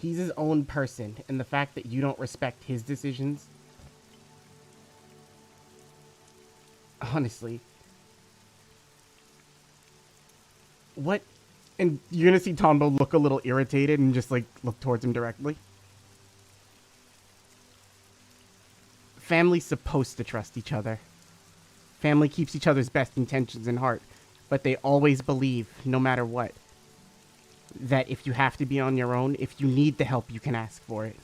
He's his own person, and the fact that you don't respect his decisions, honestly, what? And you're gonna see Tombo look a little irritated and just, like, look towards him directly. Family's supposed to trust each other. Family keeps each other's best intentions in heart, but they always believe, no matter what, that if you have to be on your own, if you need the help, you can ask for it.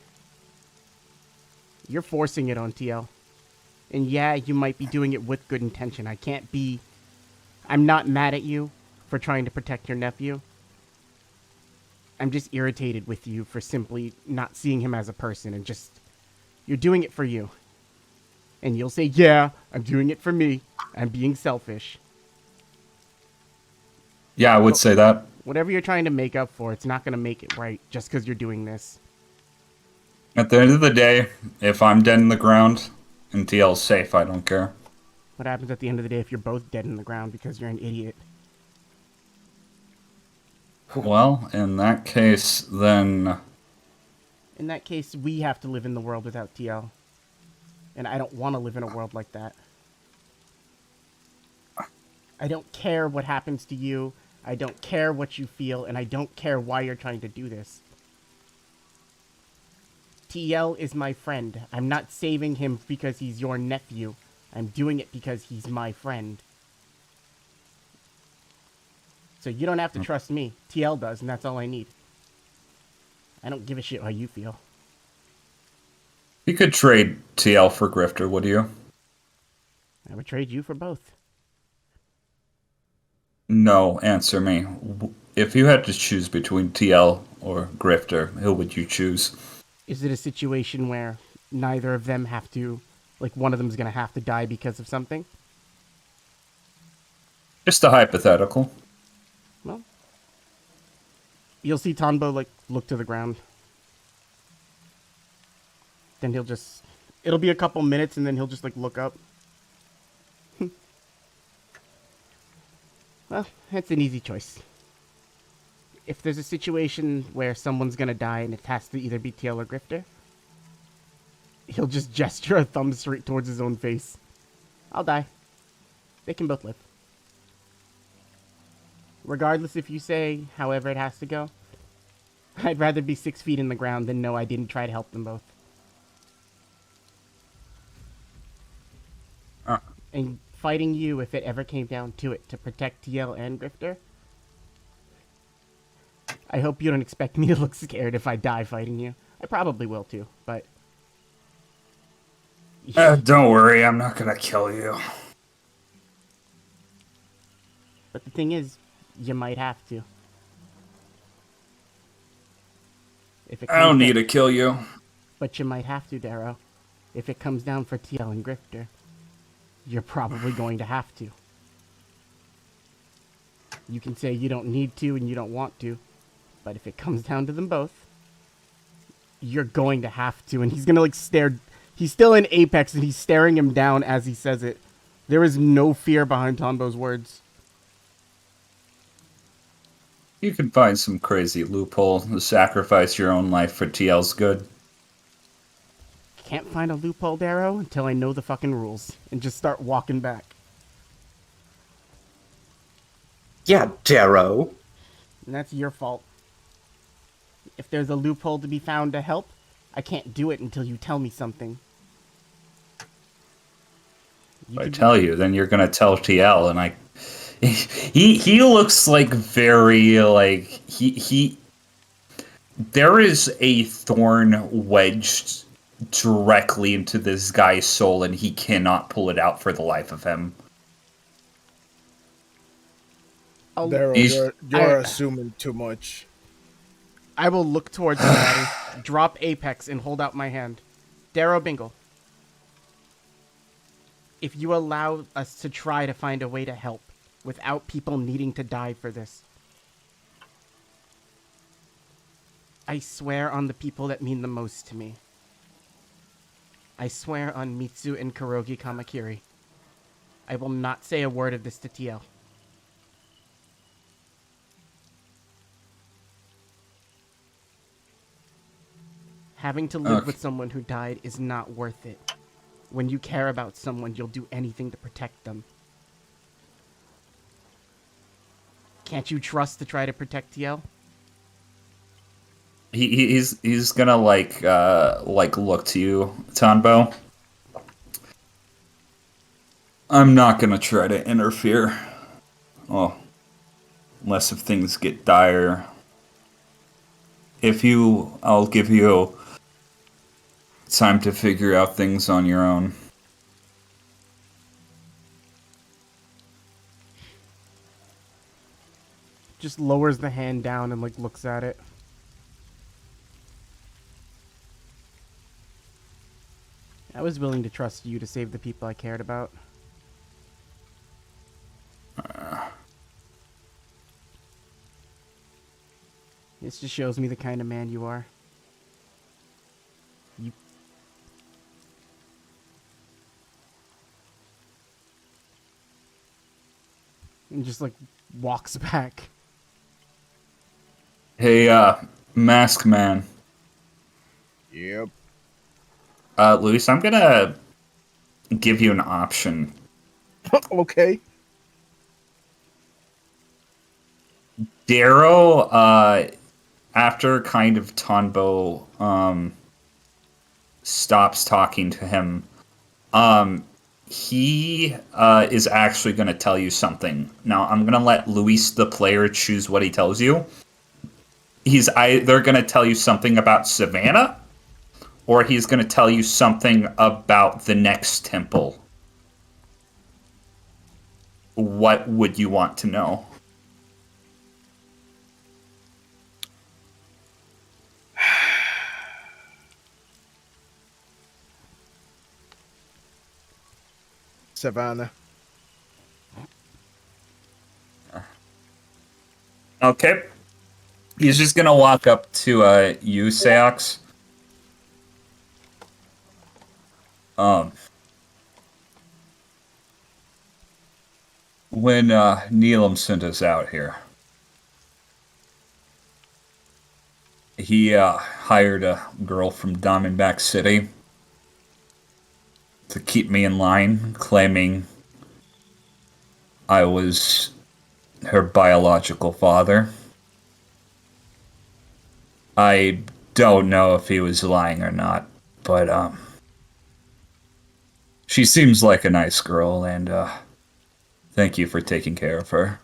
You're forcing it on TL. And yeah, you might be doing it with good intention. I'm not mad at you for trying to protect your nephew. I'm just irritated with you for simply not seeing him as a person and just, you're doing it for you. And you'll say, yeah, I'm doing it for me. I'm being selfish. Yeah, I would say that. Whatever you're trying to make up for, it's not going to make it right just because you're doing this. At the end of the day, if I'm dead in the ground and TL's safe, I don't care. What happens at the end of the day if you're both dead in the ground because you're an idiot? Well, in that case, then... In that case, we have to live in the world without TL. And I don't want to live in a world like that. I don't care what happens to you. I don't care what you feel, and I don't care why you're trying to do this. TL is my friend. I'm not saving him because he's your nephew. I'm doing it because he's my friend. So you don't have to trust me. TL does, and that's all I need. I don't give a shit how you feel. You could trade TL for Grifter, would you? I would trade you for both. No, answer me. If you had to choose between TL or Grifter, who would you choose? Is it a situation where neither of them have to, like, one of them's gonna have to die because of something? Just a hypothetical. Well, you'll see Tonbo, like, look to the ground. Then it'll be a couple minutes, and then he'll just, like, look up. Well, that's an easy choice. If there's a situation where someone's gonna die and it has to either be TL or Grifter, he'll just gesture a thumb straight towards his own face. I'll die. They can both live. Regardless if you say however it has to go, I'd rather be 6 feet in the ground than know I didn't try to help them both. And fighting you, if it ever came down to it, to protect TL and Grifter, I hope you don't expect me to look scared if I die fighting you. I probably will too, but... Don't worry, I'm not gonna kill you. But the thing is, you might have to. If it I don't comes need down- to kill you. But you might have to, Darrow. If it comes down for TL and Grifter, you're probably going to have to. You can say you don't need to and you don't want to, but if it comes down to them both, you're going to have to. And he's gonna, like, stare. He's still in Apex and he's staring him down as he says it. There is no fear behind Tombo's words. You can find some crazy loophole to sacrifice your own life for TL's good. Can't find a loophole, Darrow, until I know the fucking rules. And just start walking back. Yeah, Darrow. And that's your fault. If there's a loophole to be found to help, I can't do it until you tell me something. If I tell you, then you're gonna tell TL, and I... He looks like very, like... He... There is a thorn wedged directly into this guy's soul, and he cannot pull it out for the life of him. Daryl, you're assuming too much. I will look towards somebody, drop Apex, and hold out my hand. Darrow Bingle, if you allow us to try to find a way to help without people needing to die for this, I swear on the people that mean the most to me. I swear on Mitsu and Kurogi Kamakiri. I will not say a word of this to TL. Having to live with someone who died is not worth it. When you care about someone, you'll do anything to protect them. Can't you trust to try to protect Tiel? He's gonna like look to you, Tanbo. I'm not gonna try to interfere. Well, unless if things get dire. I'll give you time to figure out things on your own. Just lowers the hand down and like looks at it. I was willing to trust you to save the people I cared about. This just shows me the kind of man you are. You... And just like walks back. Hey, Mask Man. Yep. Luis, I'm gonna give you an option. Okay. Darrow, after kind of Tonbo stops talking to him, he is actually going to tell you something. Now, I'm going to let Luis, the player, choose what he tells you. He's either going to tell you something about Savannah, or he's going to tell you something about the next temple. What would you want to know? Savannah. Okay. He's just gonna walk up to you, Seox. When Neelam sent us out here, he hired a girl from Diamondback City to keep me in line, claiming I was her biological father. I don't know if he was lying or not, but she seems like a nice girl, and thank you for taking care of her.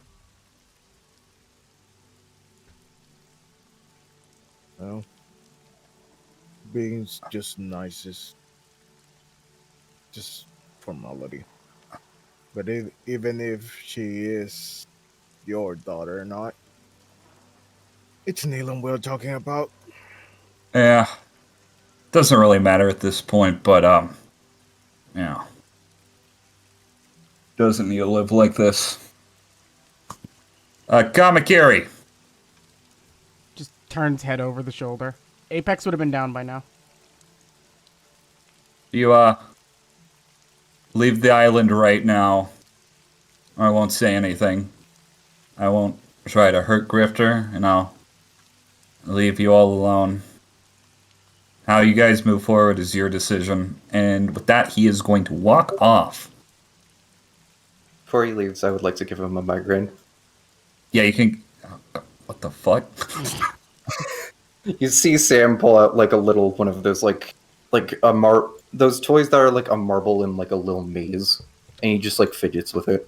Well, being just nice is just formality. But even if she is your daughter or not, it's Neelam we're talking about. Yeah, doesn't really matter at this point, but yeah. Doesn't need to live like this. Kamakiri. Just turns head over the shoulder. Apex would have been down by now. You leave the island right now. I won't say anything. I won't try to hurt Grifter, and I'll leave you all alone. How you guys move forward is your decision. And with that, he is going to walk off. Before he leaves, I would like to give him a migraine. Yeah, you can... What the fuck? You see Sam pull out like a little one of those like those toys that are like a marble in like a little maze, and he just like fidgets with it.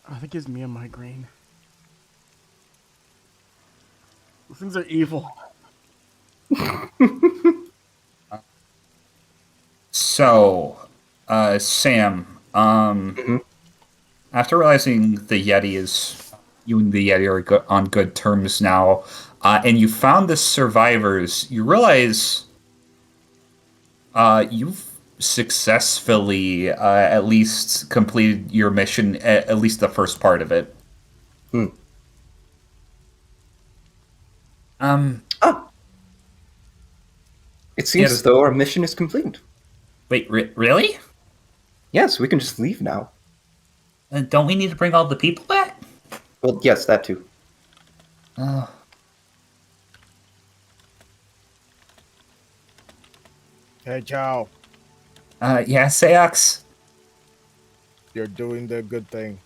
Oh, that gives me a migraine. Those things are evil. So, Sam, after realizing the Yeti you and the Yeti are on good terms now, and you found the survivors, you realize you've successfully at least completed your mission, at least the first part of it. It seems as though our mission is complete. Wait, really? Yes, we can just leave now. Don't we need to bring all the people back? Well, yes, that too. Hey, Chow. Yeah, Seox. You're doing the good thing.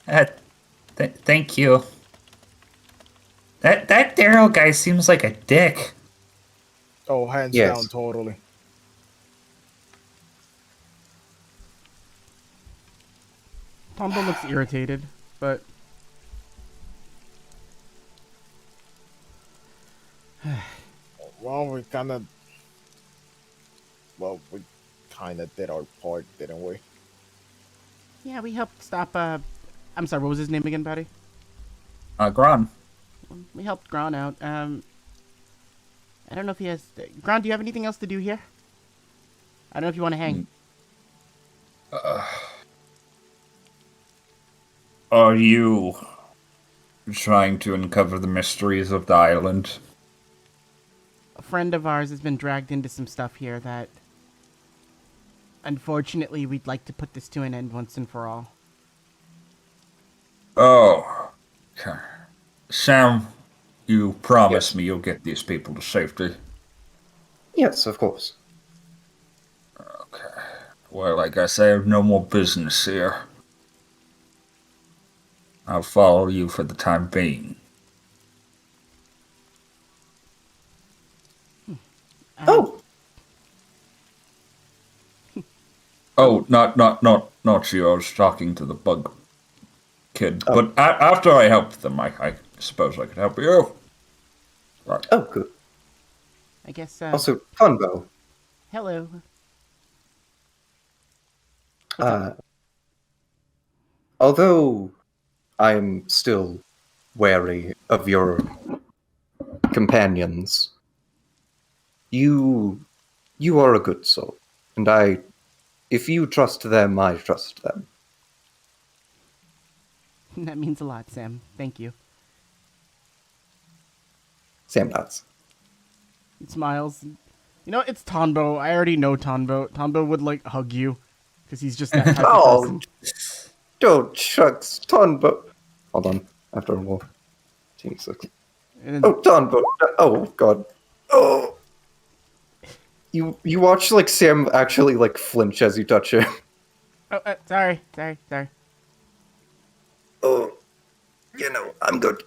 Uh, thank you. That Daryl guy seems like a dick. Oh, hands down, Yes. totally. Tombo looks irritated, but Well, we kind of did our part, didn't we? yeah, we helped stop. I'm sorry, what was his name again, buddy? Gron. We helped Gron out. I don't know if he has. Gron, do you have anything else to do here? I don't know if you want to hang. Are you trying to uncover the mysteries of the island? A friend of ours has been dragged into some stuff here that, unfortunately, we'd like to put this to an end once and for all. Oh, okay. Sam, you promised me you'll get these people to safety. Yes, of course. Okay. Well, I guess I have no more business here. I'll follow you for the time being. Oh, Oh, not you. I was talking to the bug kid. Oh. But after I helped them, I suppose I could help you. Right. oh, good. I guess. Also, Funbo. Hello. Although I'm still wary of your companions, you are a good soul, and if you trust them, I trust them. That means a lot, Sam. Thank you. Sam nods. He smiles. You know, it's Tonbo. I already know Tonbo. Tonbo would, like, hug you. Because he's just that type of Oh, person. don't shucks, Tonbo. Hold on, after a while. 26. And then, Oh, Tonbo. Oh, God. Oh. You watch, like, Sam actually, like, flinch as you touch him. sorry. Oh, I'm good.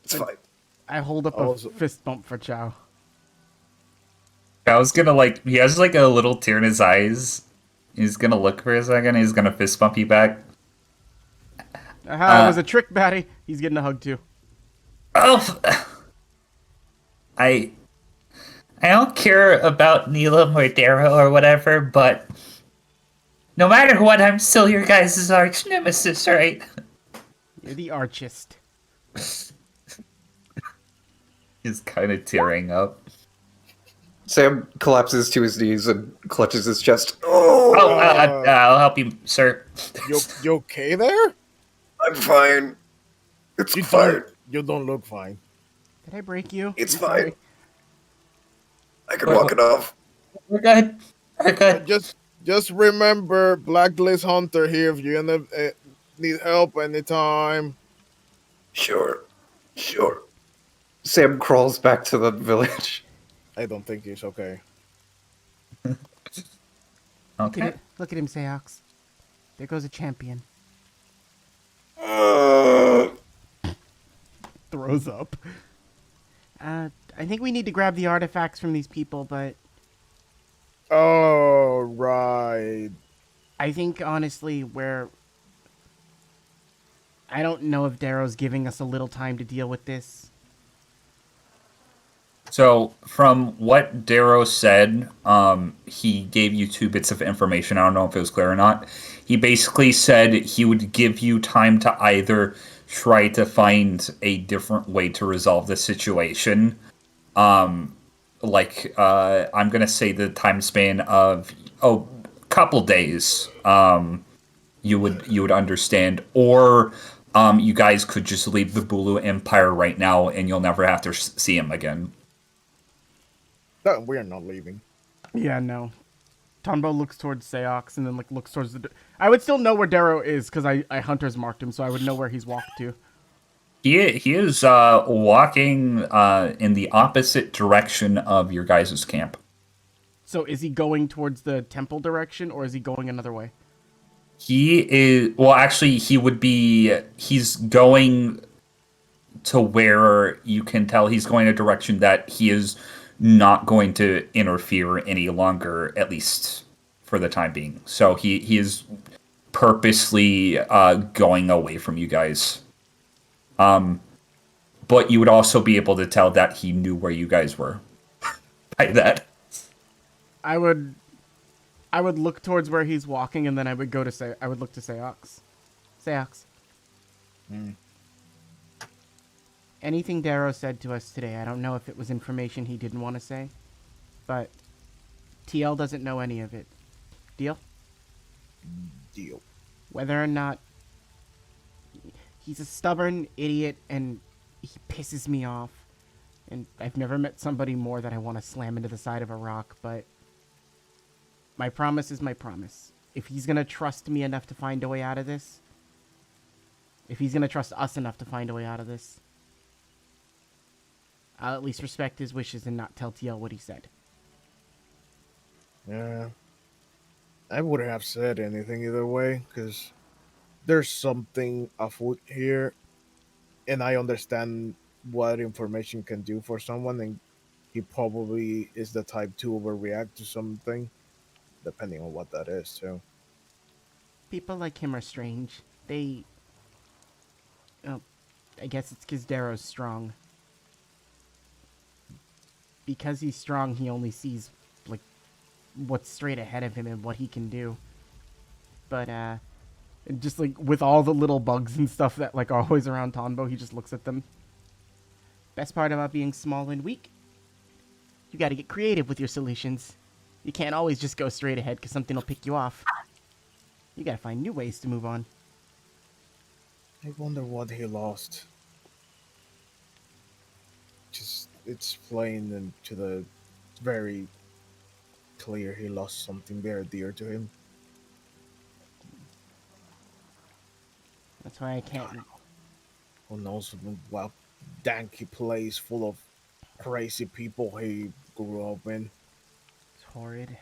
It's fine. I hold up a fist bump for Chow. I was gonna he has like a little tear in his eyes. He's gonna look for a second. He's gonna fist bump you back. Aha, it was a trick, Batty. He's getting a hug too. Oh, I don't care about Neelam or Darrow or whatever, but no matter what, I'm still your guys' arch nemesis, right? You're the archist. He's kind of tearing up. Sam collapses to his knees and clutches his chest. Oh, I'll help you, sir. You okay there? I'm fine. It's You fine. You don't look fine. Did I break you? It's I'm fine. sorry. I can walk it off. We're good. We're good. Just remember, Blacklist Hunter here if you end up need help anytime. Sure. Sam crawls back to the village. I don't think he's okay. Okay. Look at him, Seox. There goes a champion. Throws up. I think we need to grab the artifacts from these people, but Oh, right. I think honestly I don't know if Darrow's giving us a little time to deal with this. So, from what Darrow said, he gave you 2 bits of information. I don't know if it was clear or not. He basically said he would give you time to either try to find a different way to resolve the situation. I'm going to say the time span of, couple days, you would understand. Or you guys could just leave the Bulu Empire right now and you'll never have to see him again. No, we're not leaving. Yeah, no. Tonbo looks towards Seox and then looks towards the. I would still know where Darrow is because I hunters marked him, so I would know where he's walked to. He is walking in the opposite direction of your guys' camp. So is he going towards the temple direction, or is he going another way? He is, well, actually, he's going to where you can tell he's going a direction that he is not going to interfere any longer, at least for the time being. So he is purposely going away from you guys. But you would also be able to tell that he knew where you guys were by that. I would look towards where he's walking, and then I would look to Seox. Seox. Anything Darrow said to us today, I don't know if it was information he didn't want to say, but TL doesn't know any of it. Deal? Deal. Whether or not he's a stubborn idiot and he pisses me off, and I've never met somebody more that I want to slam into the side of a rock, but my promise is my promise. If he's going to trust me enough to find a way out of this, if he's going to trust us enough to find a way out of this, I'll at least respect his wishes and not tell TL what he said. Yeah. I wouldn't have said anything either way, because there's something afoot here, and I understand what information can do for someone, and he probably is the type to overreact to something, depending on what that is, too. People like him are strange. They... Oh, I guess it's because Darrow's strong. Because he's strong, he only sees, like, what's straight ahead of him and what he can do. But, just, like, with all the little bugs and stuff that, like, are always around Tonbo, he just looks at them. Best part about being small and weak? You gotta get creative with your solutions. You can't always just go straight ahead because something will pick you off. You gotta find new ways to move on. I wonder what he lost. Just, it's plain and to the very clear he lost something very dear to him. That's why I can't... Who knows what danky place full of crazy people he grew up in. It's horrid.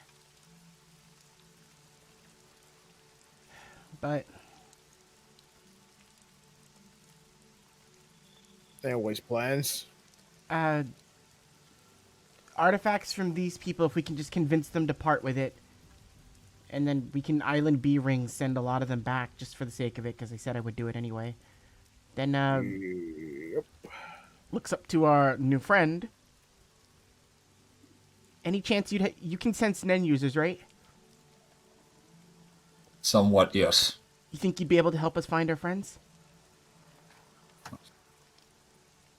But... Anyways, plans? Artifacts from these people, if we can just convince them to part with it. And then we can Island B rings, send a lot of them back just for the sake of it, because I said I would do it anyway. Then, Yep. looks up to our new friend. Any chance you can sense Nen users, right? Somewhat, yes. You think you'd be able to help us find our friends?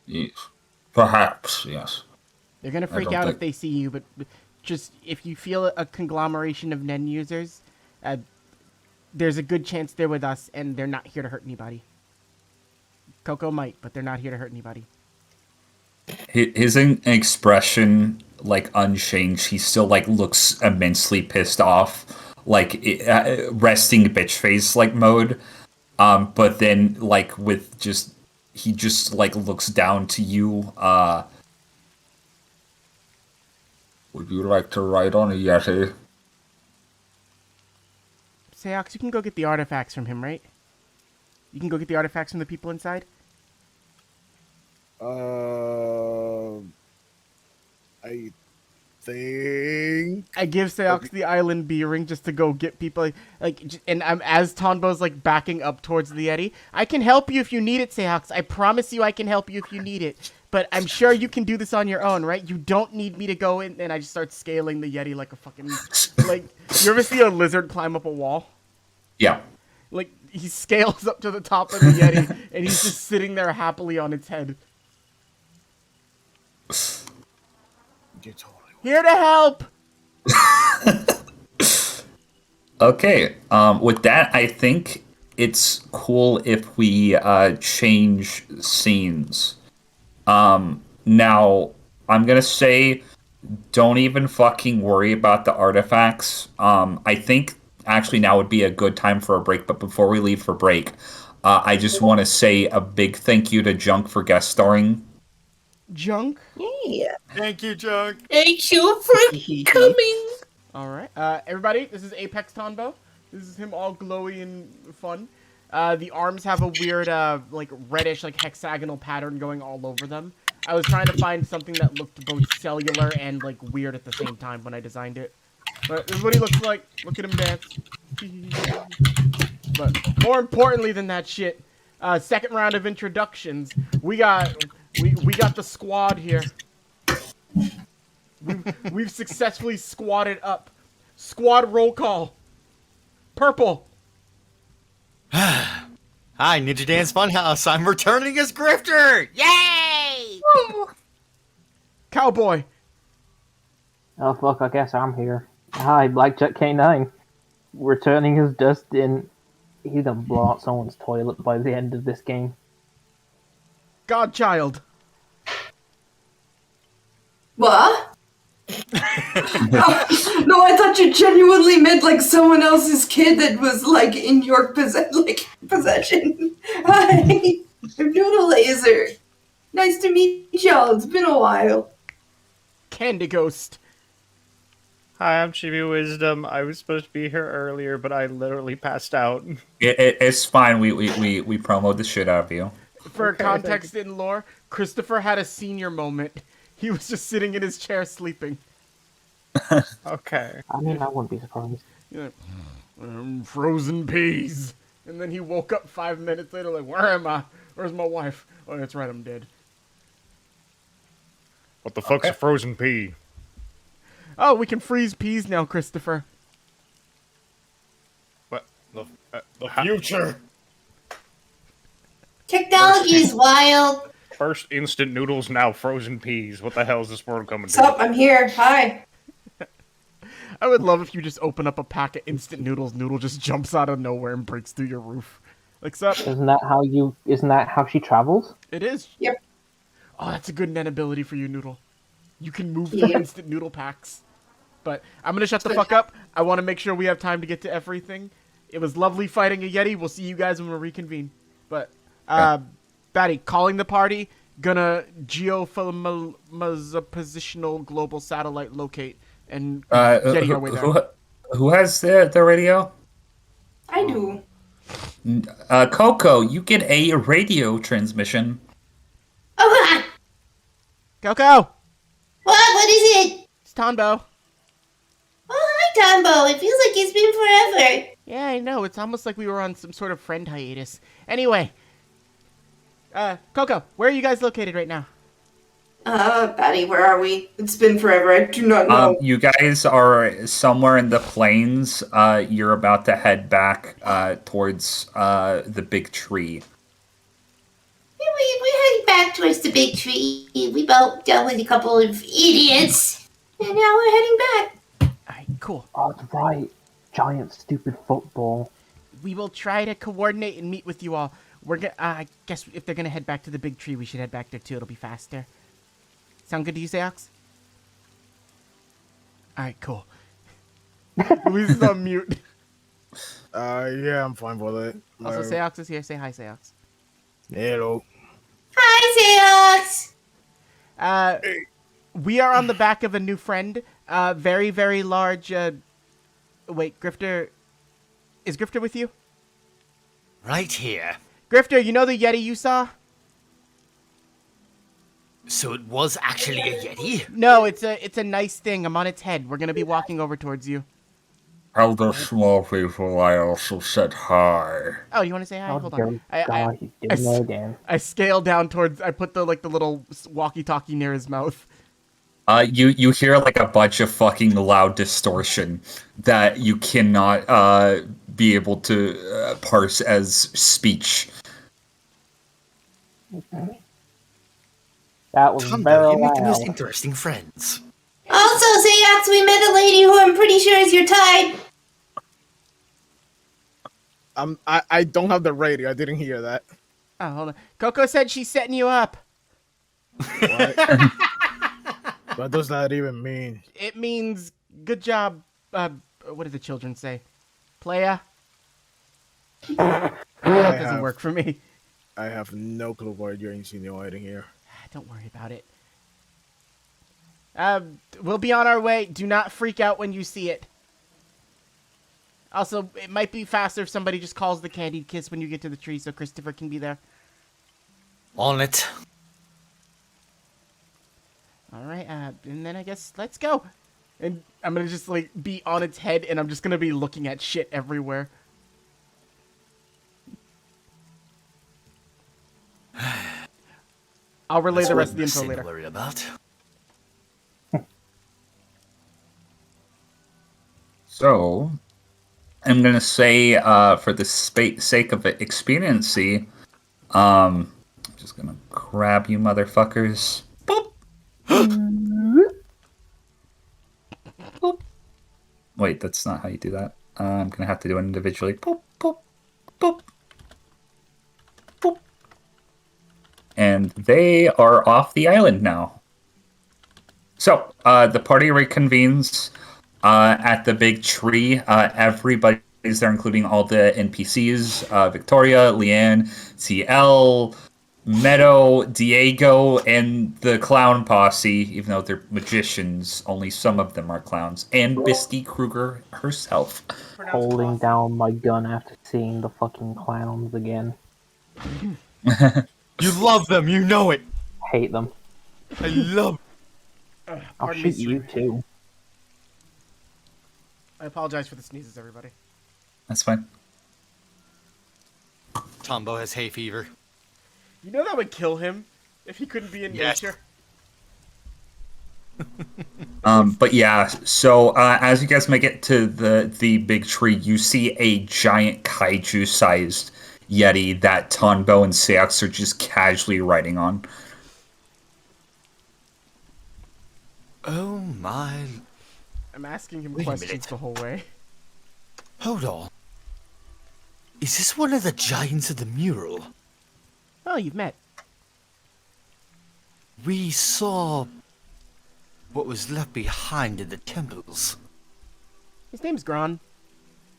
Yes. Perhaps, yes. They're gonna freak out if they see you, but just if you feel a conglomeration of Nen users, there's a good chance they're with us and they're not here to hurt anybody. Coco might, but they're not here to hurt anybody. His expression, like, unchanged. He still, like, looks immensely pissed off, like, resting bitch face, like, mode. But then, like, with just... He just, like, looks down to you. Would you like to ride on a Yeti? Seox, you can go get the artifacts from him, right? You can go get the artifacts from the people inside? I think... I give Seox the Island B ring just to go get people, and I'm as Tonbo's, like, backing up towards the Yeti. I can help you if you need it, Seox. I promise you I can help you if you need it. But I'm sure you can do this on your own, right? You don't need me to go in, and I just start scaling the Yeti like a fucking... Like, you ever see a lizard climb up a wall? Yeah. Like, he scales up to the top of the Yeti, and he's just sitting there happily on its head. You're totally... Here to help! Okay, with that, I think it's cool if we change scenes. Now, I'm gonna say, don't even fucking worry about the artifacts. I think actually now would be a good time for a break, but before we leave for break, I just want to say a big thank you to Junk for guest starring Junk. Yeah. Thank you, Junk. Thank you for coming. All right. Everybody, this is Apex Tonbo. This is him all glowy and fun. The arms have a weird, like, reddish, like, hexagonal pattern going all over them. I was trying to find something that looked both cellular and, like, weird at the same time when I designed it. But this is what he looks like. Look at him dance. But more importantly than that shit, second round of introductions. We got the squad here. We've successfully squatted up. Squad roll call. Purple. Hi, Ninja Dance Funhouse. I'm returning as Grifter. Yay! Cowboy. Oh fuck, I guess I'm here. Hi, Blackjack K9. Returning his Dustin. He's gonna blow out someone's toilet by the end of this game. Godchild. What? No, I thought you genuinely meant like someone else's kid that was like in your possession. Hi, I'm Noodle Laser. Nice to meet y'all. It's been a while. Candy Ghost. Hi, I'm Chibi Wisdom. I was supposed to be here earlier, but I literally passed out. It's fine. We promoted the shit out of you. For context and lore, Christopher had a senior moment. He was just sitting in his chair sleeping. Okay. I mean, I wouldn't be surprised. Frozen peas. And then he woke up 5 minutes later like, where am I? Where's my wife? Oh, that's right, I'm dead. What the fuck's a frozen pea? Oh, we can freeze peas now, Christopher. What? The future! Technology is wild. First instant noodles, now frozen peas. What the hell is this world coming What's up? I'm here. Hi. I would love if you just open up a pack of instant noodles. Noodle just jumps out of nowhere and breaks through your roof. Like, sup? Isn't that how she travels? It is. Yep. Oh, that's a good net ability for you, Noodle. You can move the instant noodle packs. But I'm going to shut the fuck up. I want to make sure we have time to get to everything. It was lovely fighting a Yeti. We'll see you guys when we reconvene. But, Batty, calling the party. Gonna geopositional global satellite locate and getting our way there. Who has the radio? I do. Coco, you get a radio transmission. Oh, hi. Coco! What is it? It's Tonbo. Oh, hi, Tombo. It feels like it's been forever. Yeah, I know. It's almost like we were on some sort of friend hiatus. Anyway. Coco, where are you guys located right now? Batty, where are we? It's been forever. I do not know. You guys are somewhere in the plains. You're about to head back towards the big tree. We're heading back towards the big tree. We both dealt with a couple of idiots. And now we're heading back. Alright, cool. Oh, that's right. Giant stupid football. We will try to coordinate and meet with you all. We're gonna, I guess if they're gonna head back to the big tree, we should head back there too. It'll be faster. Sound good to you, Seox? Alright, cool. Luis is on mute. Yeah, I'm fine with it. Also, Seox is here. Say hi, Seox. Hello. Hi, Seox. We are on the back of a new friend. Very, very large, wait, Grifter... Is Grifter with you? Right here. Grifter, you know the Yeti you saw? So it was actually a Yeti? No, it's a nice thing. I'm on its head. We're gonna be walking over towards you. Tell the small people I also said hi. Oh, you want to say hi? Oh, Hold on. God, he's doing it again. I scale down towards. I put the little walkie-talkie near his mouth. You hear like a bunch of fucking loud distortion that you cannot be able to parse as speech. That was Tumbo, very you make the most loud. interesting friends. Also, Seox, we met a lady who I'm pretty sure is your type. I don't have the radio. I didn't hear that. Oh, hold on. Coco said she's setting you up. What? What does that even mean? It means good job. What do the children say? Playa? That doesn't work for me. I have no clue what you're insinuating here. Don't worry about it. We'll be on our way. Do not freak out when you see it. Also, it might be faster if somebody just calls the Candied Kiss when you get to the tree so Christopher can be there. On it. Alright, and then I guess let's go. And I'm gonna just, like, be on its head, and I'm just gonna be looking at shit everywhere. I'll relay the rest of the info later. Worry about. So, I'm gonna say, for the sake of expediency, I'm just gonna grab you motherfuckers. Boop. Boop. Wait, that's not how you do that. I'm gonna have to do it individually. Boop, boop, boop, boop. And they are off the island now. So, the party reconvenes at the big tree. Everybody's there, including all the NPCs. Victoria, Leanne, CL, Meadow, Diego, and the clown posse, even though they're magicians, only some of them are clowns. And Bisky Kruger herself. Holding down my gun after seeing the fucking clowns again. You love them, you know it. Hate them. I love. I'll shoot you too. I apologize for the sneezes, everybody. That's fine. Tombo has hay fever. You know that would kill him if he couldn't be in nature? But yeah, so as you guys make it to the big tree, you see a giant kaiju-sized Yeti that Tonbo and Seox are just casually riding on. Oh my. I'm asking him Wait a questions minute. the whole way. Hold on. Is this one of the giants of the mural? Oh, you've met. We saw what was left behind in the temples. His name's Gron.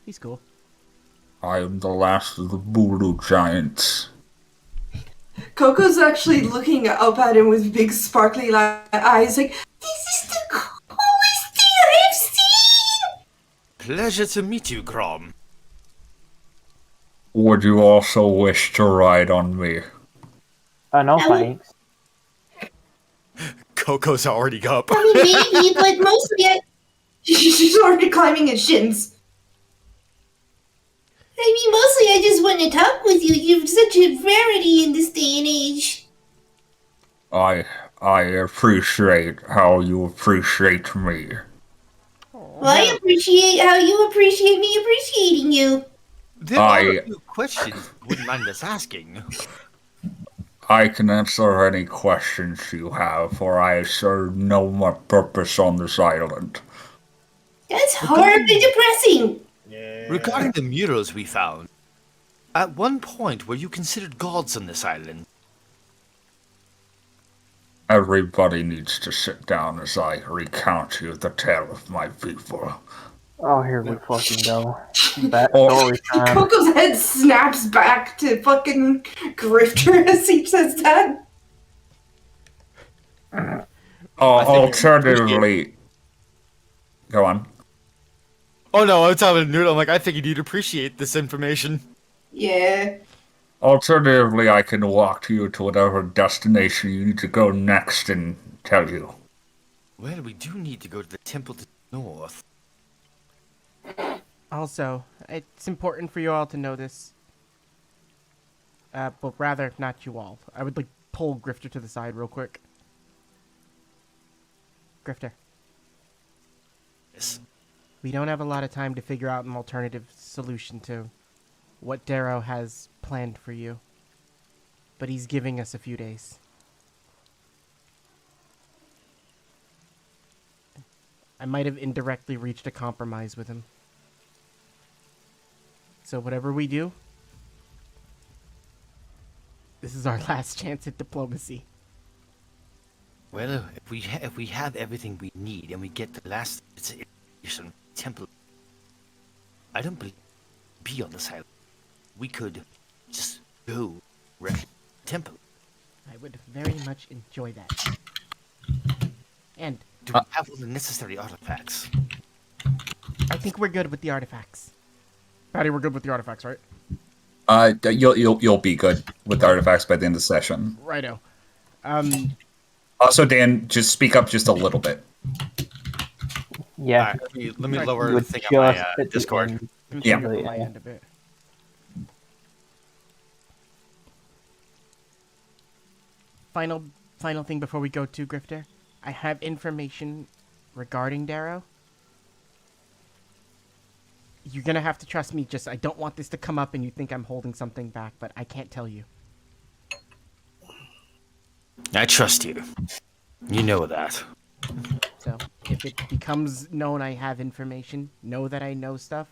He's cool. I am the last of the voodoo giants. Coco's actually looking up at him with big sparkly eyes, like, this is the coolest thing I've seen! Pleasure to meet you, Grom. Would you also wish to ride on me? No thanks. Coco's already up. I mean, maybe, but mostly she's already climbing his shins. I mean, mostly I just want to talk with you. You're such a rarity in this day and age. I appreciate how you appreciate me. Well, I appreciate how you appreciate me appreciating you. There are a few questions. Wouldn't mind us asking. I can answer any questions you have, for I serve no more purpose on this island. That's horribly depressing. Regarding the murals we found, at one point were you considered gods on this island? Everybody needs to sit down as I recount you the tale of my people. Oh, here we fucking go. Backstory time. Coco's head snaps back to fucking Grifter as he says that. Alternatively... Go on. Oh no, I was telling Nerd, I'm like, I think you'd appreciate this information. Yeah. Alternatively, I can walk you to whatever destination you need to go next and tell you. Well, we do need to go to the temple to the north. Also, it's important for you all to know this. But rather, not you all. I would, like, pull Grifter to the side real quick. Grifter. Yes. We don't have a lot of time to figure out an alternative solution to what Darrow has planned for you. But he's giving us a few days. I might have indirectly reached a compromise with him. So whatever we do, this is our last chance at diplomacy. Well, if we have everything we need and we get the last temple, I don't believe be on this island. We could just go wreck the temple. I would very much enjoy that. And Do we have all the necessary artifacts? I think we're good with the artifacts. Patty, we're good with the artifacts, right? You'll be good with the artifacts by the end of the session. Righto. Also, Dan, just speak up just a little bit. Yeah. Alright, let me lower You the would thing on my just hit the Discord. end. Yeah. Really, Yeah. end a bit. Final thing before we go to Grifter. I have information regarding Darrow. You're gonna have to trust me. Just I don't want this to come up and you think I'm holding something back, but I can't tell you. I trust you. You know that. So if it becomes known I have information, know that I know stuff.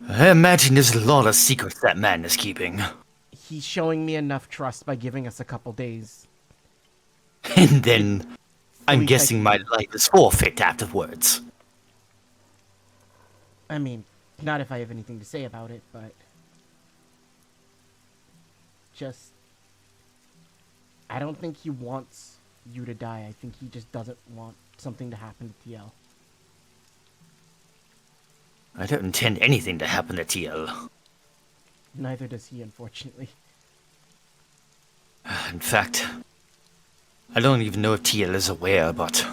I imagine there's a lot of secrets that man is keeping. He's showing me enough trust by giving us a couple days. And then I'm least I guessing can my do. life is forfeit afterwards. I mean, not if I have anything to say about it, but just I don't think he wants you to die. I think he just doesn't want something to happen to TL. I don't intend anything to happen to TL. Neither does he, unfortunately. In fact, I don't even know if TL is aware, but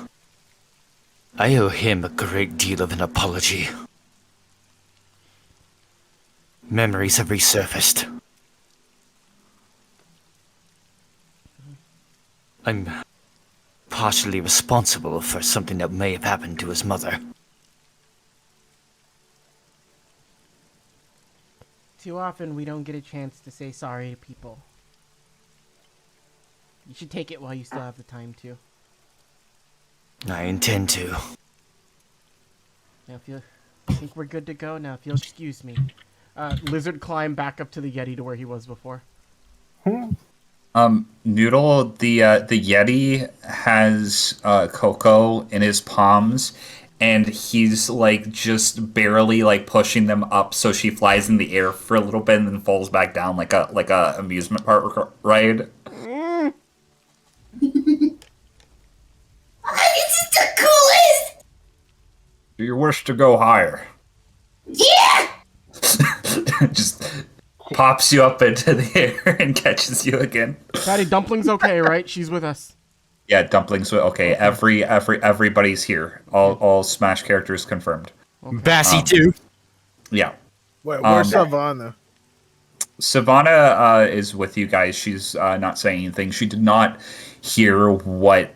I owe him a great deal of an apology. Memories have resurfaced. I'm partially responsible for something that may have happened to his mother. Too often we don't get a chance to say sorry to people. You should take it while you still have the time to. I intend to. Now, I think we're good to go now. If you'll excuse me. Lizard climb back up to the Yeti to where he was before. Noodle, the Yeti has Coco in his palms, and he's like just barely like pushing them up, so she flies in the air for a little bit and then falls back down like a amusement park ride. This is the coolest! Do you wish to go higher? Yeah! Just pops you up into the air and catches you again. Patty, Dumpling's okay, right? She's with us. Yeah, dumplings. Okay, everybody's here. All Smash characters confirmed. Bassy too. Yeah. Wait, where's Savannah? Savannah is with you guys. She's not saying anything. She did not hear what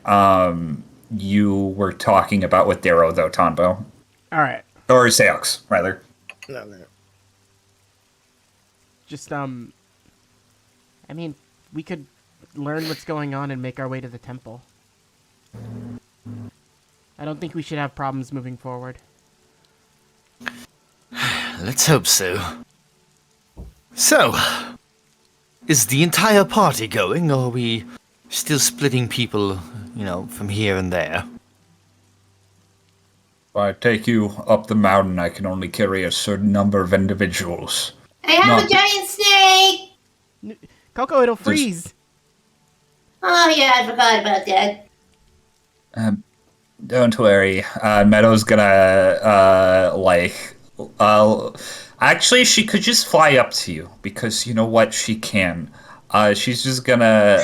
you were talking about with Darrow, though, Tonbo. All right. Or Seox, rather. No, no. Just, I mean, we could learn what's going on and make our way to the temple. I don't think we should have problems moving forward. Let's hope so. So, is the entire party going, or are we still splitting people, from here and there? If I take you up the mountain, I can only carry a certain number of individuals. I have a giant snake! Coco, it'll freeze! Oh yeah, I forgot about that. Don't worry. Meadow's gonna, actually, she could just fly up to you, because you know what? She can. She's just gonna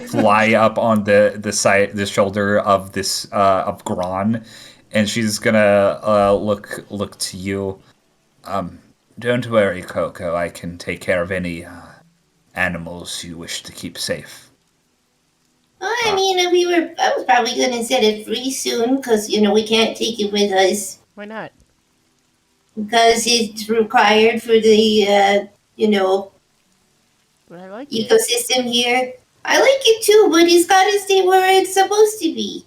fly up on the shoulder of this of Gron, and she's gonna look to you. Don't worry, Coco. I can take care of any animals you wish to keep safe. Oh, I mean, I was probably gonna set it free soon, because, we can't take it with us. Why not? Because it's required for the, But I like it. ecosystem here. I like it too, but it's gotta stay where it's supposed to be.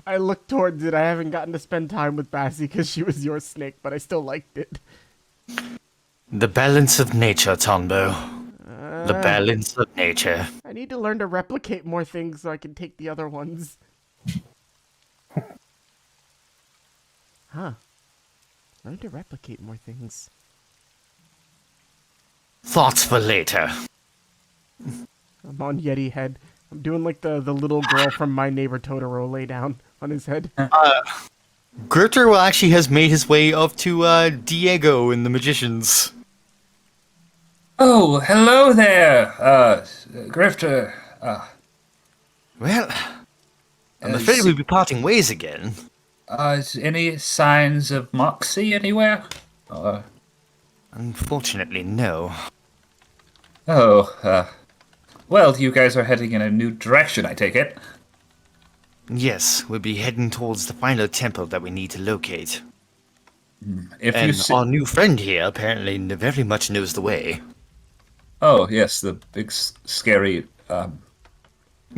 I looked towards it. I haven't gotten to spend time with Bassie because she was your snake, but I still liked it. The balance of nature, Tombo. The balance of nature. I need to learn to replicate more things so I can take the other ones. Huh. Learn to replicate more things. Thoughts for later. on Yeti head. I'm doing like the little girl from My Neighbor Totoro lay down on his head. Gertrude will actually has made his way up to Diego and the magicians. Oh, hello there, Grifter. Well, I'm afraid we'll be parting ways again. Is any signs of Moxie anywhere? Unfortunately, no. Oh, well, you guys are heading in a new direction, I take it. Yes, we'll be heading towards the final temple that we need to locate. If And you see... our new friend here apparently very much knows the way. Oh, yes, the big, scary,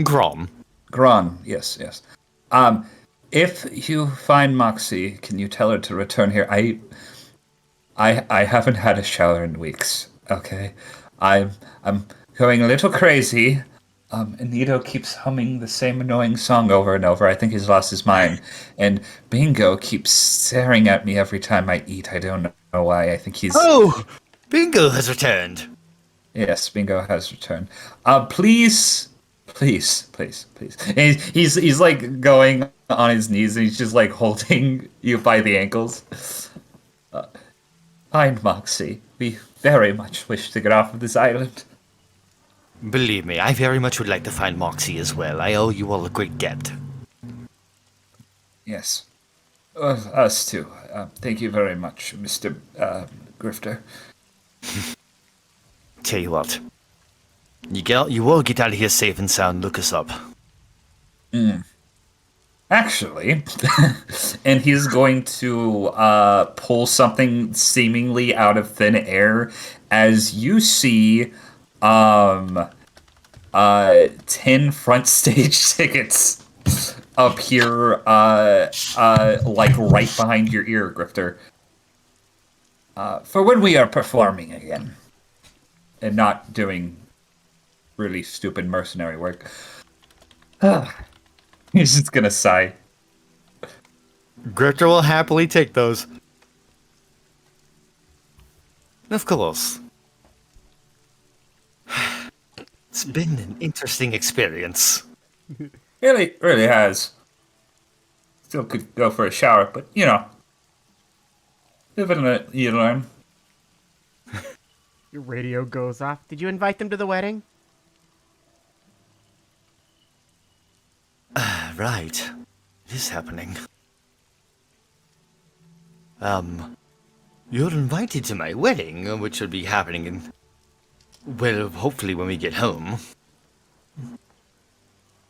Grom. Gron, yes. If you find Moxie, can you tell her to return here? I haven't had a shower in weeks, okay? I'm going a little crazy. Anito keeps humming the same annoying song over and over. I think he's lost his mind. And Bingo keeps staring at me every time I eat. I don't know why. I think he's... Oh! Bingo has returned! Yes, Bingo has returned. Please. And he's like going on his knees and he's just like holding you by the ankles. Find Moxie. We very much wish to get off of this island. Believe me, I very much would like to find Moxie as well. I owe you all a great debt. Yes. Us too. Thank you very much, Mr. Grifter. Tell you what. You all get out of here safe and sound. Look us up. Actually, and he's going to pull something seemingly out of thin air as you see 10 front stage tickets appear like right behind your ear, Grifter. For when we are performing again and not doing really stupid mercenary work. He's just gonna sigh. Grifter will happily take those. Of course. It's been an interesting experience. Really has. Still could go for a shower, but you know. Live and you learn. Your radio goes off. Did you invite them to the wedding? Right. It is happening. You're invited to my wedding, which will be happening in... Well, hopefully when we get home.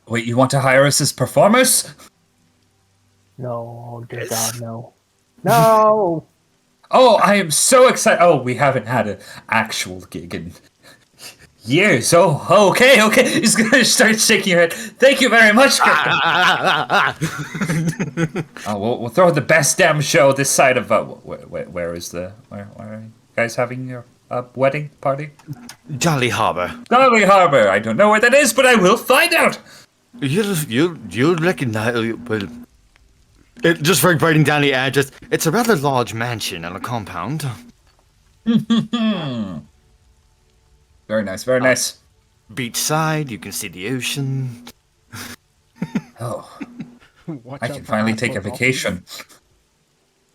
Wait, you want to hire us as performers? No, dear God, no. No! Oh, I am so excited. Oh, we haven't had an actual gig in years. Oh, okay. He's gonna start shaking your head. Thank you very much. We'll throw the best damn show this side of where are you guys having your wedding party? Jolly Harbor. Jolly Harbor. I don't know where that is, but I will find out. You'll recognize. Well, just writing down the address. It's a rather large mansion on a compound. Very nice. Beachside, you can see the ocean. Oh, Watch I out can for finally asshole take a dolphins. vacation.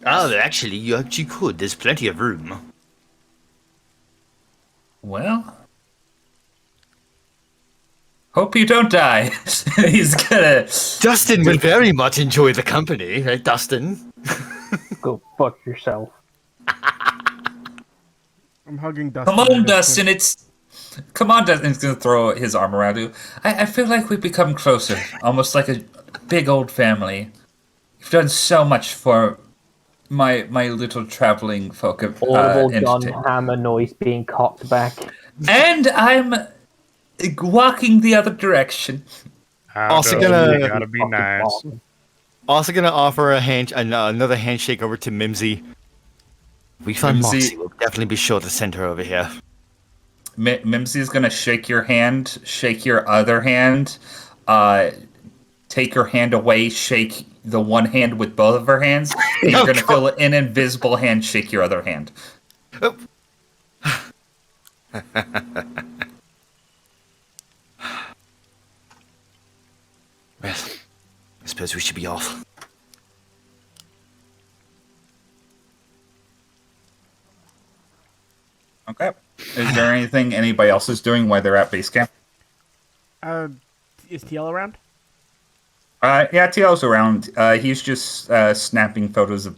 Oh, actually, you actually could. There's plenty of room. Well, hope you don't die. He's gonna... Dustin will very much enjoy the company, right, Dustin? Go fuck yourself. I'm hugging Dustin. Come on, Dustin, Come on, Dustin. He's gonna throw his arm around you. I feel like we've become closer. Almost like a big old family. You've done so much for my little traveling folk of Audible John entertainment. Hammer noise being cocked back. And I'm walking the other direction. Also gonna- You gotta be nice. Also gonna offer another handshake over to Mimsy. We find Mimsy- Moxie. We'll definitely be sure to send her over here. Mimsy's gonna shake your hand, shake your other hand, take your hand away, shake the one hand with both of her hands, and you're gonna feel an invisible hand shake your other hand. says we should be off. Okay. Is there anything anybody else is doing while they're at base camp? Is TL around? Yeah, TL's around. He's just snapping photos of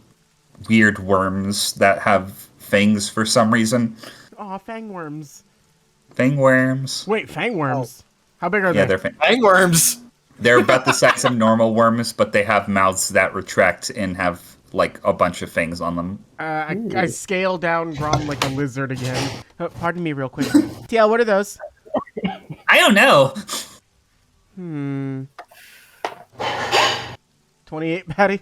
weird worms that have fangs for some reason. Aw, fangworms. Fangworms. Wait, fangworms? How big are Yeah, they? they're Hangworms! They're about the size of normal worms, but they have mouths that retract and have like a bunch of fangs on them. I scale down Grom like a lizard again. Pardon me real quick. TL, what are those? I don't know. 28, Patty?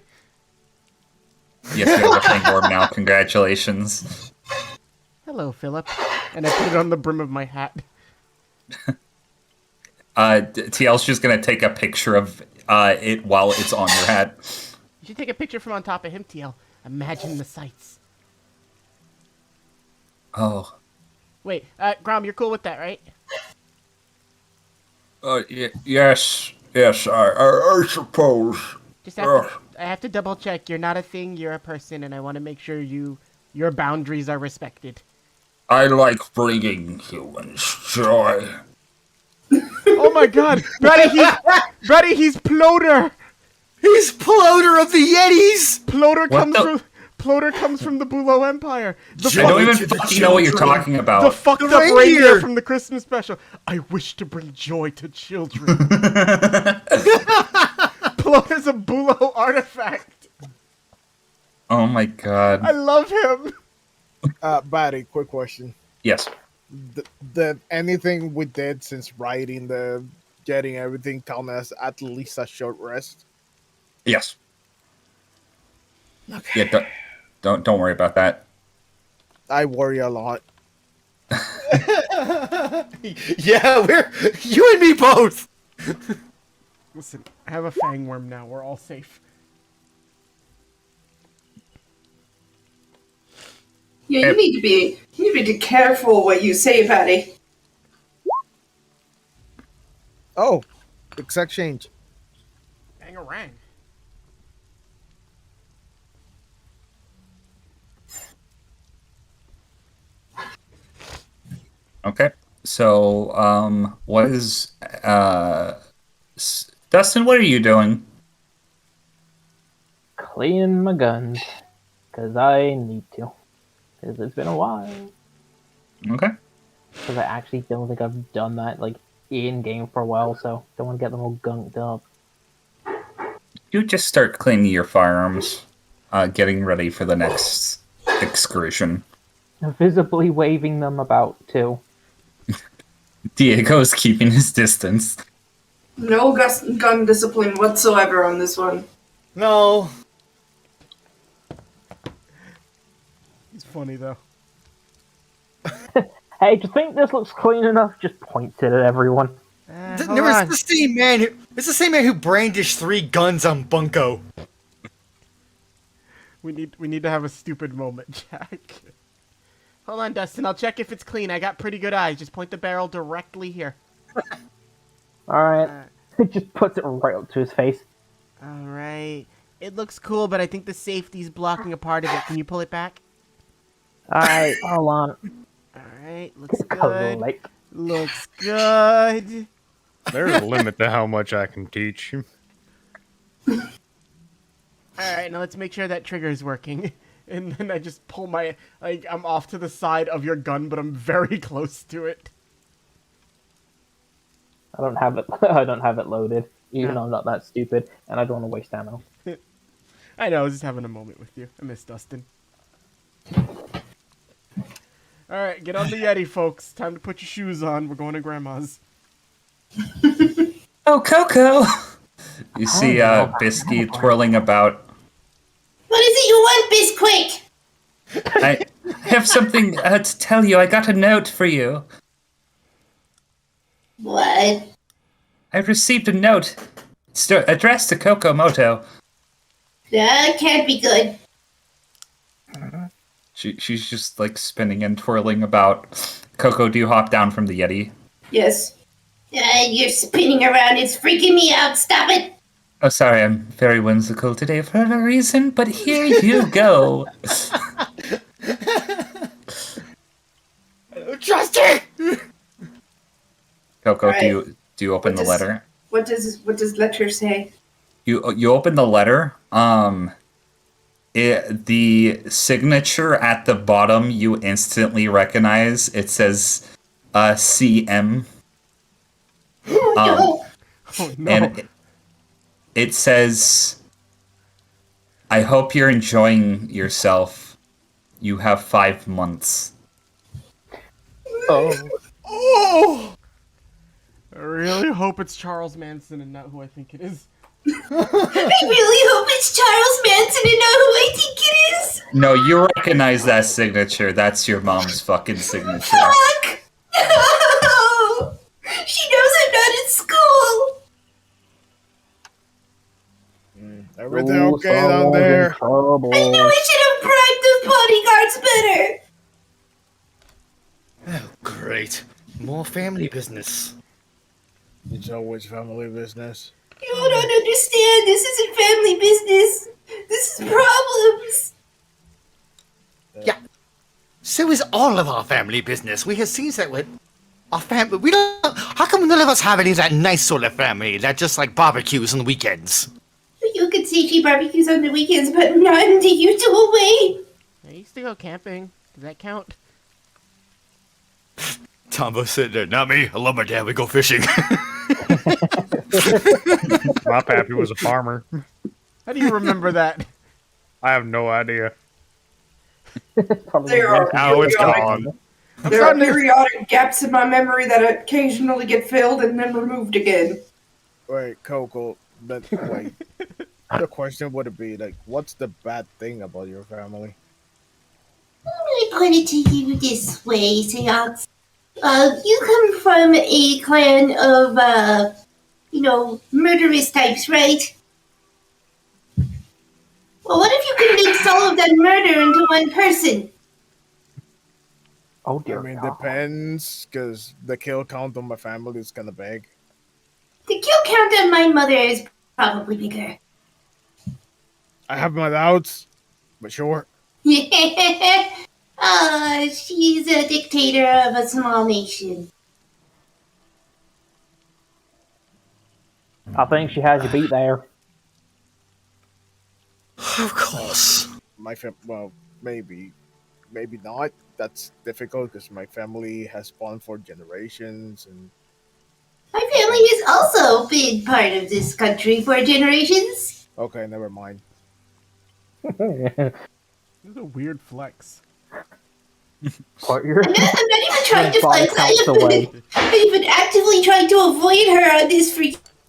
Yes, you have a fangworm now. Congratulations. Hello, Philip. And I put it on the brim of my hat. TL's just gonna take a picture of it while it's on your hat. You should take a picture from on top of him, TL. Imagine the sights. Oh. Wait, Grom, you're cool with that, right? Yes, I suppose. I have to double check. You're not a thing, you're a person, and I want to make sure your boundaries are respected. I like bringing humans joy. Oh my god! Brady, he's Ploder! He's Ploder of the Yetis! Ploder comes from the Bulo Empire. I don't even fucking know what you're talking about. The fucked up reindeer from the Christmas special. I wish to bring joy to children. Ploder's a Bulo artifact. Oh my god. I love him. Batty, quick question. Yes. Did anything we did since getting everything count as at least a short rest? Yes. Okay. Yeah, don't worry about that. I worry a lot. Yeah, you and me both! Listen, I have a fangworm now. We're all safe. Yeah, you need to be careful what you say, Patty. Oh, exact change. Bangarang. Okay. So, what is Dustin, what are you doing? Cleaning my guns. Because I need to. Because it's been a while. Okay. Because I actually don't think I've done that, like, in-game for a while, so don't want to get them all gunked up. You just start cleaning your firearms, getting ready for the next excursion. Visibly waving them about, too. Diego's keeping his distance. No gun discipline whatsoever on this one. No. He's funny, though. Hey, do you think this looks clean enough? Just points it at everyone. It's the same man who brandished 3 guns on Bunko. We need to have a stupid moment, Jack. Hold on, Dustin. I'll check if it's clean. I got pretty good eyes. Just point the barrel directly here. Alright. It just puts it right up to his face. Alright. It looks cool, but I think the safety's blocking a part of it. Can you pull it back? Alright, hold on. Alright, looks Go, good. like, Looks good. There's a limit to how much I can teach. Alright, now let's make sure that trigger's working. And then I just pull my... Like, I'm off to the side of your gun, but I'm very close to it. I don't have it loaded, even though I'm not that stupid, and I don't want to waste ammo. I know, I was just having a moment with you. I miss Dustin. Alright, get on the Yeti, folks. Time to put your shoes on. We're going to Grandma's. Oh, Coco! You see Bisky twirling about. What is it you want, Bisquick? I have something to tell you. I got a note for you. What? I received a note addressed to Kokomoto. That can't be good. She's just like spinning and twirling about. Coco, do you hop down from the Yeti? Yes. You're spinning around. It's freaking me out. Stop it. Oh, sorry, I'm very whimsical today for no reason, but here you go. Trusty! Coco, Right. do you open the letter? What does letter say? You open the letter. The signature at the bottom you instantly recognize. It says CM. Oh no. And it says, I hope you're enjoying yourself. You have 5 months. Oh! I really hope it's Charles Manson and not who I think it is. I really hope it's Charles Manson and not who I think it is. No, you recognize that signature. That's your mom's fucking signature. Fuck! No! She knows I'm not in school. Everything okay down there? Trouble. I know I should have bribed the bodyguards better. Oh, great. More family business. It's always family business. You don't understand. This isn't family business. This is problems. Yeah. So is all of our family business. We have seen that with our family. We don't. How come none of us have any of that nice sort of family that just like barbecues on the weekends? You could say she barbecues on the weekends, but not in the usual way. I used to go camping. Does that count? Tombo said, not me. I love my dad. We go fishing. My pappy was a farmer. How do you remember that? I have no idea. There are Now it's gone. There are periodic gaps in my memory that occasionally get filled and then removed again. Wait, Coco, but wait. The question would be like, what's the bad thing about your family? I put it to you this way, Seance. You come from a clan of, murderous types, right? Well, what if you could mix all of that murder into one person? Oh I dear mean, God. depends, because the kill count on my family is kind of big. The kill count on my mother is probably bigger. I have my doubts, but sure. She's a dictator of a small nation. I think she has you beat there. Of course. Well, maybe not. That's difficult because my family has spawned for generations, and My family has also been part of this country for generations. okay, never mind. This is a weird flex. What you're I'm not even trying to Five flex. counts away. I've been actively trying to avoid her on this for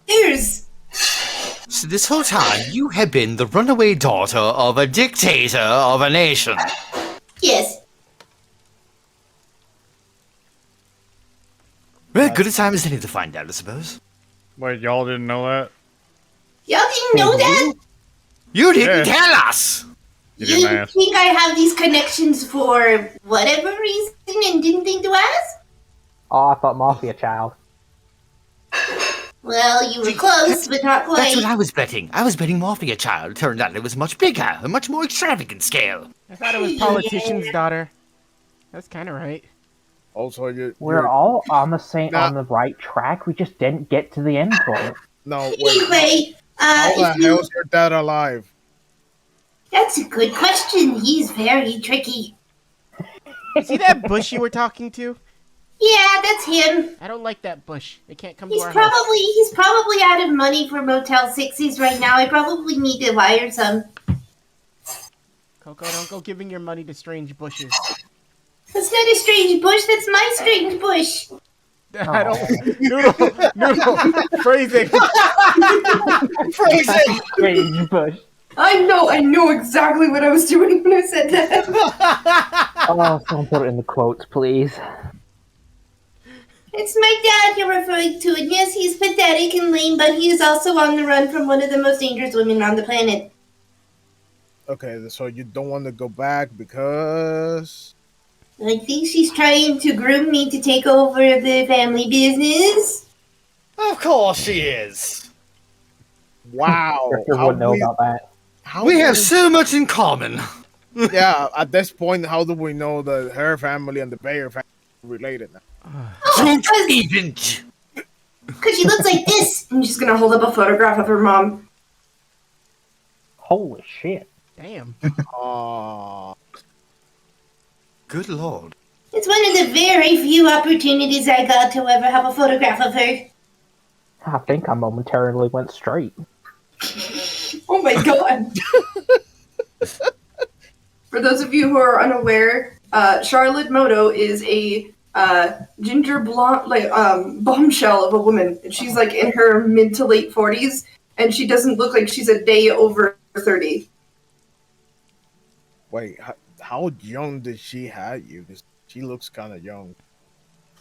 years. So this whole time, you have been the runaway daughter of a dictator of a nation. Yes. Well, good a time as any to find out, I suppose. Wait, y'all didn't know that? Y'all didn't know that? You didn't Yeah. tell us! You You didn't ask. think I have these connections for whatever reason and didn't think to ask? Oh, I thought Mafia child. Well, you were close, but not That's quite. what I was betting. I was betting Mafia Child. Turned out it was much bigger, a much more extravagant scale. I thought it was politician's daughter. That's kind of right. Also, We're all on on the right track. We just didn't get to the end point. no wait. Anyway, How the if you- hell's your dad alive? that's a good question. He's very tricky. You see that bush you were talking to? Yeah, that's him. I don't like that bush. It can't come He's to our house. probably out of money for Motel 6s right now. I probably need to hire some. Coco, don't go giving your money to strange bushes. That's not a strange bush. That's my strange bush. I don't. Noodle. Phrasing. Phrasing! Strange bush. I know exactly what I was doing when I said that. Oh, someone put it in the quotes, please. It's my dad you're referring to, and yes, he's pathetic and lame, but he is also on the run from one of the most dangerous women on the planet. Okay, so you don't want to go back because I think she's trying to groom me to take over the family business. Of course she is. Wow. Drifter wouldn't know about that. How We do have so much in common. Yeah, at this point, how do we know that her family and the Bayer family are related now? Don't even. Because she looks like this. I'm just gonna hold up a photograph of her mom. Holy shit. Damn. Aw. Good lord. It's one of the very few opportunities I got to ever have a photograph of her. I think I momentarily went straight. Oh my god. For those of you who are unaware, Charlotte Moto is a ginger blonde, like bombshell of a woman. And she's like in her mid to late 40s, and she doesn't look like she's a day over 30. Wait, how young did she have you? 'Cause she looks kind of young.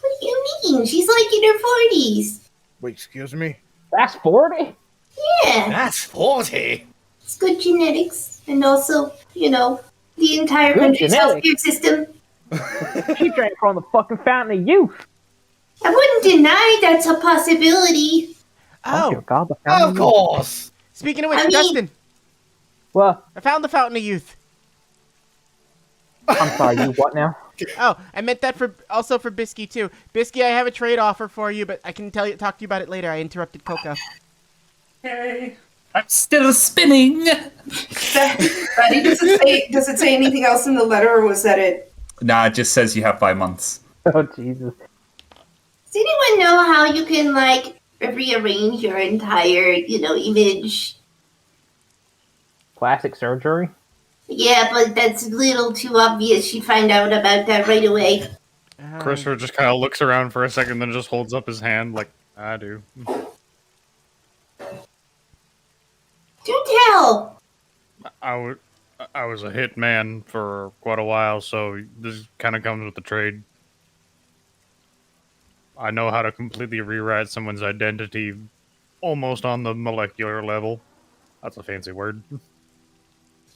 What do you mean? She's like in her 40s. Wait, excuse me? That's 40? Yeah. That's 40. It's good genetics. And also, you know, the entire Good country's genetics. healthcare system. She drank from the fucking fountain of youth. I wouldn't deny that's a possibility. Oh, Oh, dear God, the fountain Of of youth. course. speaking of which, I mean- Dustin, Well, I found the Fountain of Youth. I'm sorry, you what now? Oh, I meant that also for Bisky too. Bisky, I have a trade offer for you, but I can talk to you about it later. I interrupted Coco. Hey, I'm still spinning. Betty, does it say anything else in the letter, or was that it? Nah, it just says you have 5 months. Oh, Jesus. Does anyone know how you can, like, rearrange your entire, image? Plastic surgery? Yeah, but that's a little too obvious. She'd find out about that right away. Christopher just kind of looks around for a second, then just holds up his hand like, I do. Do tell! I was a hit man for quite a while, so this kind of comes with the trade. I know how to completely rewrite someone's identity almost on the molecular level. That's a fancy word.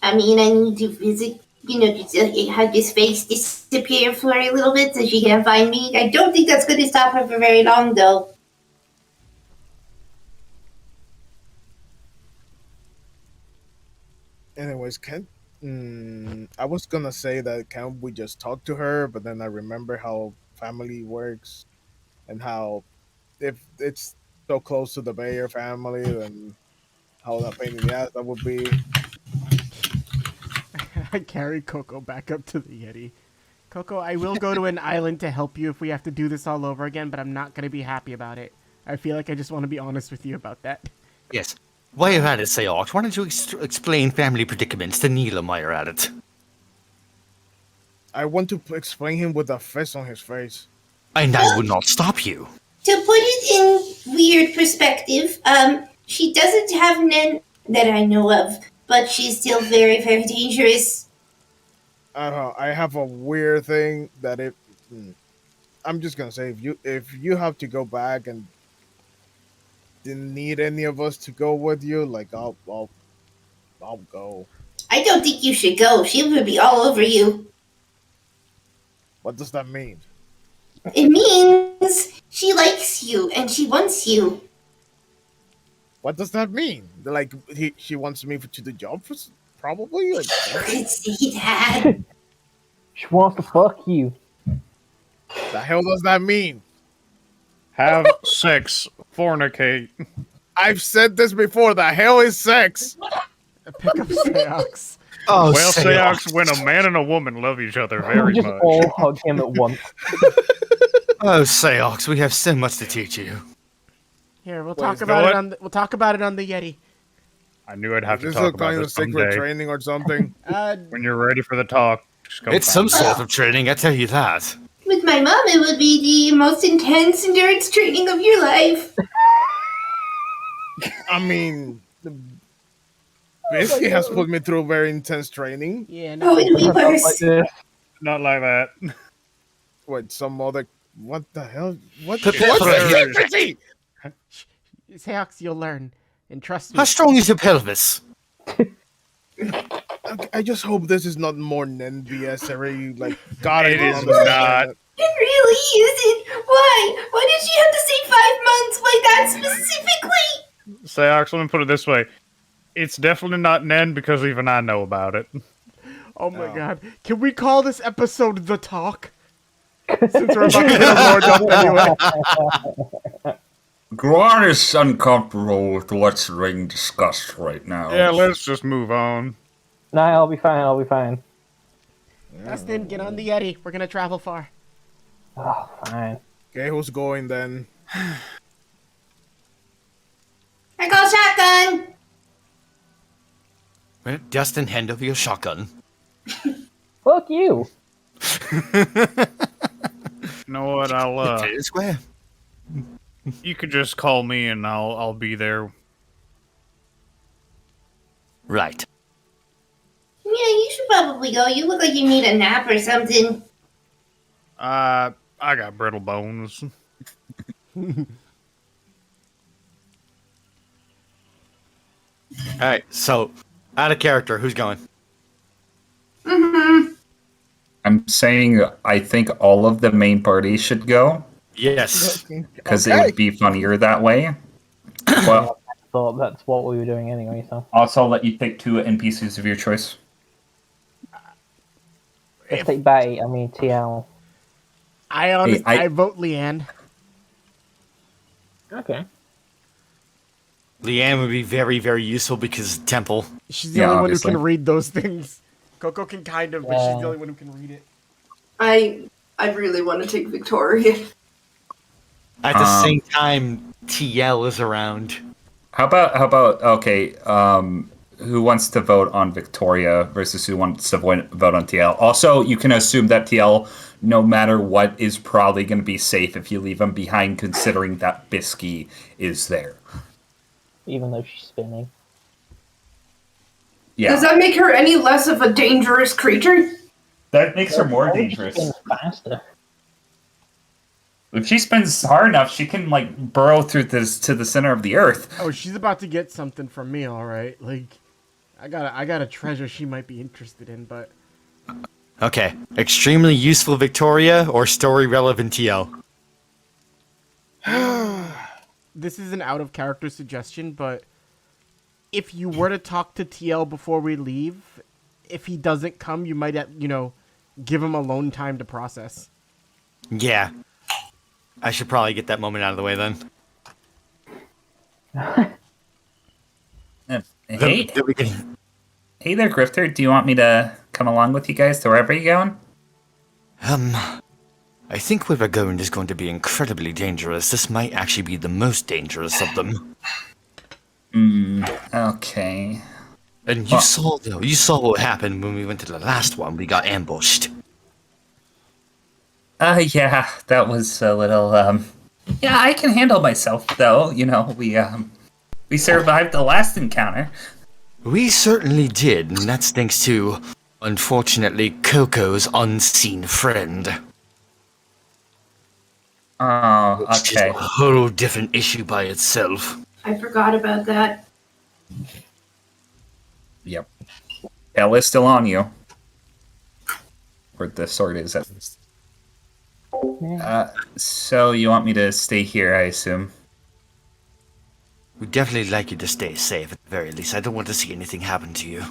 I mean, I need to just have his face disappear for a little bit so she can't find me. I don't think that's going to stop her for very long, though. Anyways, I was gonna say that can't we just talk to her, but then I remember how family works and how if it's so close to the Bayer family, then how that pain in the ass that would be. I carry Coco back up to the Yeti. Coco, I will go to an island to help you if we have to do this all over again, but I'm not going to be happy about it. I feel like I just want to be honest with you about that. Yes. While you're at it, Seox, why don't you explain family predicaments to Neelam while you're at it? I want to explain him with a fist on his face. And I would not stop you. To put it in weird perspective, she doesn't have none that I know of, but she's still very, very dangerous. I have a weird thing that I'm just gonna say if you have to go back and didn't need any of us to go with you, like I'll go. I don't think you should go. She would be all over you. What does that mean? It means she likes you and she wants you. What does that mean? Like she wants me to the job for probably. Like, You could say that. She wants to fuck you. the hell does that mean? Have sex, fornicate. I've said this before. The hell is sex? Pick up Seox. Oh, Well, Seox. Seox, when a man and a woman love each other We very just much. all hug him at once. Oh, Seox, we have so much to teach you. Here, we'll Wait, talk is about that it what? on the, we'll talk about it on the Yeti. I knew I'd have to This is talk a about kind of this secret someday. training or something. When you're ready for the talk, just come It's find some me. sort of training, I tell you that. With my mom, it would be the most intense endurance training of your life. I mean, Bisky has put me through very intense training. Yeah, Oh, no. it'd be Like worse. this. Not like that. What some other? What the hell? What? Prepare for What's it. Bisky? Seox, you'll learn. And trust me. How strong is your pelvis? I just hope this is not more NBSary. Like, God, It I is don't understand not. it. It really isn't. Why? Why did she have to say 5 months? Why that specifically? Seox, let me put it this way. It's definitely not Nen because even I know about it. Oh my god. Can we call this episode The Talk? Since we're about to hit a lord up anyway. Gruan is uncomfortable with what's being discussed right now. Yeah, let's just move on. No, I'll be fine. I'll be fine. Dustin, get on the Yeti. We're gonna travel far. Oh, fine. Okay, who's going then? I call shotgun. Well, Dustin, hand over your shotgun. Fuck you. You know what? Fair and square. You could just call me and I'll be there. Right. Yeah, you should probably go. You look like you need a nap or something. I got brittle bones. Alright, so, out of character, who's going? Mm-hmm. I'm saying I think all of the main party should go Yes. because it would be funnier that way. Well, I thought that's what we were doing anyway, so. also, I'll let you pick 2 NPCs of your choice. Let's take Batty, I mean TL. I vote Leanne. Okay. Leanne would be very, very useful because Temple. She's the Yeah, only obviously. one who can read those things. Coco can kind of, but she's the only one who can read it. I really want to take Victoria. At the same time, TL is around. How about okay? Who wants to vote on Victoria versus who wants to vote on TL? Also, you can assume that TL, no matter what, is probably going to be safe if you leave him behind, considering that Bisky is there. Even though she's spinning. Yeah, Does that make her any less of a dangerous creature? that makes her more Why would she dangerous. spin faster? If she spins hard enough, she can like burrow through this to the center of the earth. Oh, she's about to get something from me, all right. Like, I got a treasure she might be interested in, but Okay. Extremely useful Victoria or story relevant TL? this is an out of character suggestion. But if you were to talk to TL before we leave, if he doesn't come, you might, give him alone time to process. Yeah. I should probably get that moment out of the way then. Hey, Then we can- hey there, Grifter. Do you want me to come along with you guys to wherever you're going? I think where we're going is going to be incredibly dangerous. This might actually be the most dangerous of them. Okay. And you saw what happened when we went to the last one. We got ambushed. Yeah, that was a little, Yeah, I can handle myself, though. We survived the last encounter. We certainly did, and that's thanks to, unfortunately, Coco's unseen friend. Oh, Which is okay. a whole different issue by itself. I forgot about that. Yep. L is still on you. Or the sword is, at least. So you want me to stay here, I assume? We'd definitely like you to stay safe, at the very least. I don't want to see anything happen to you.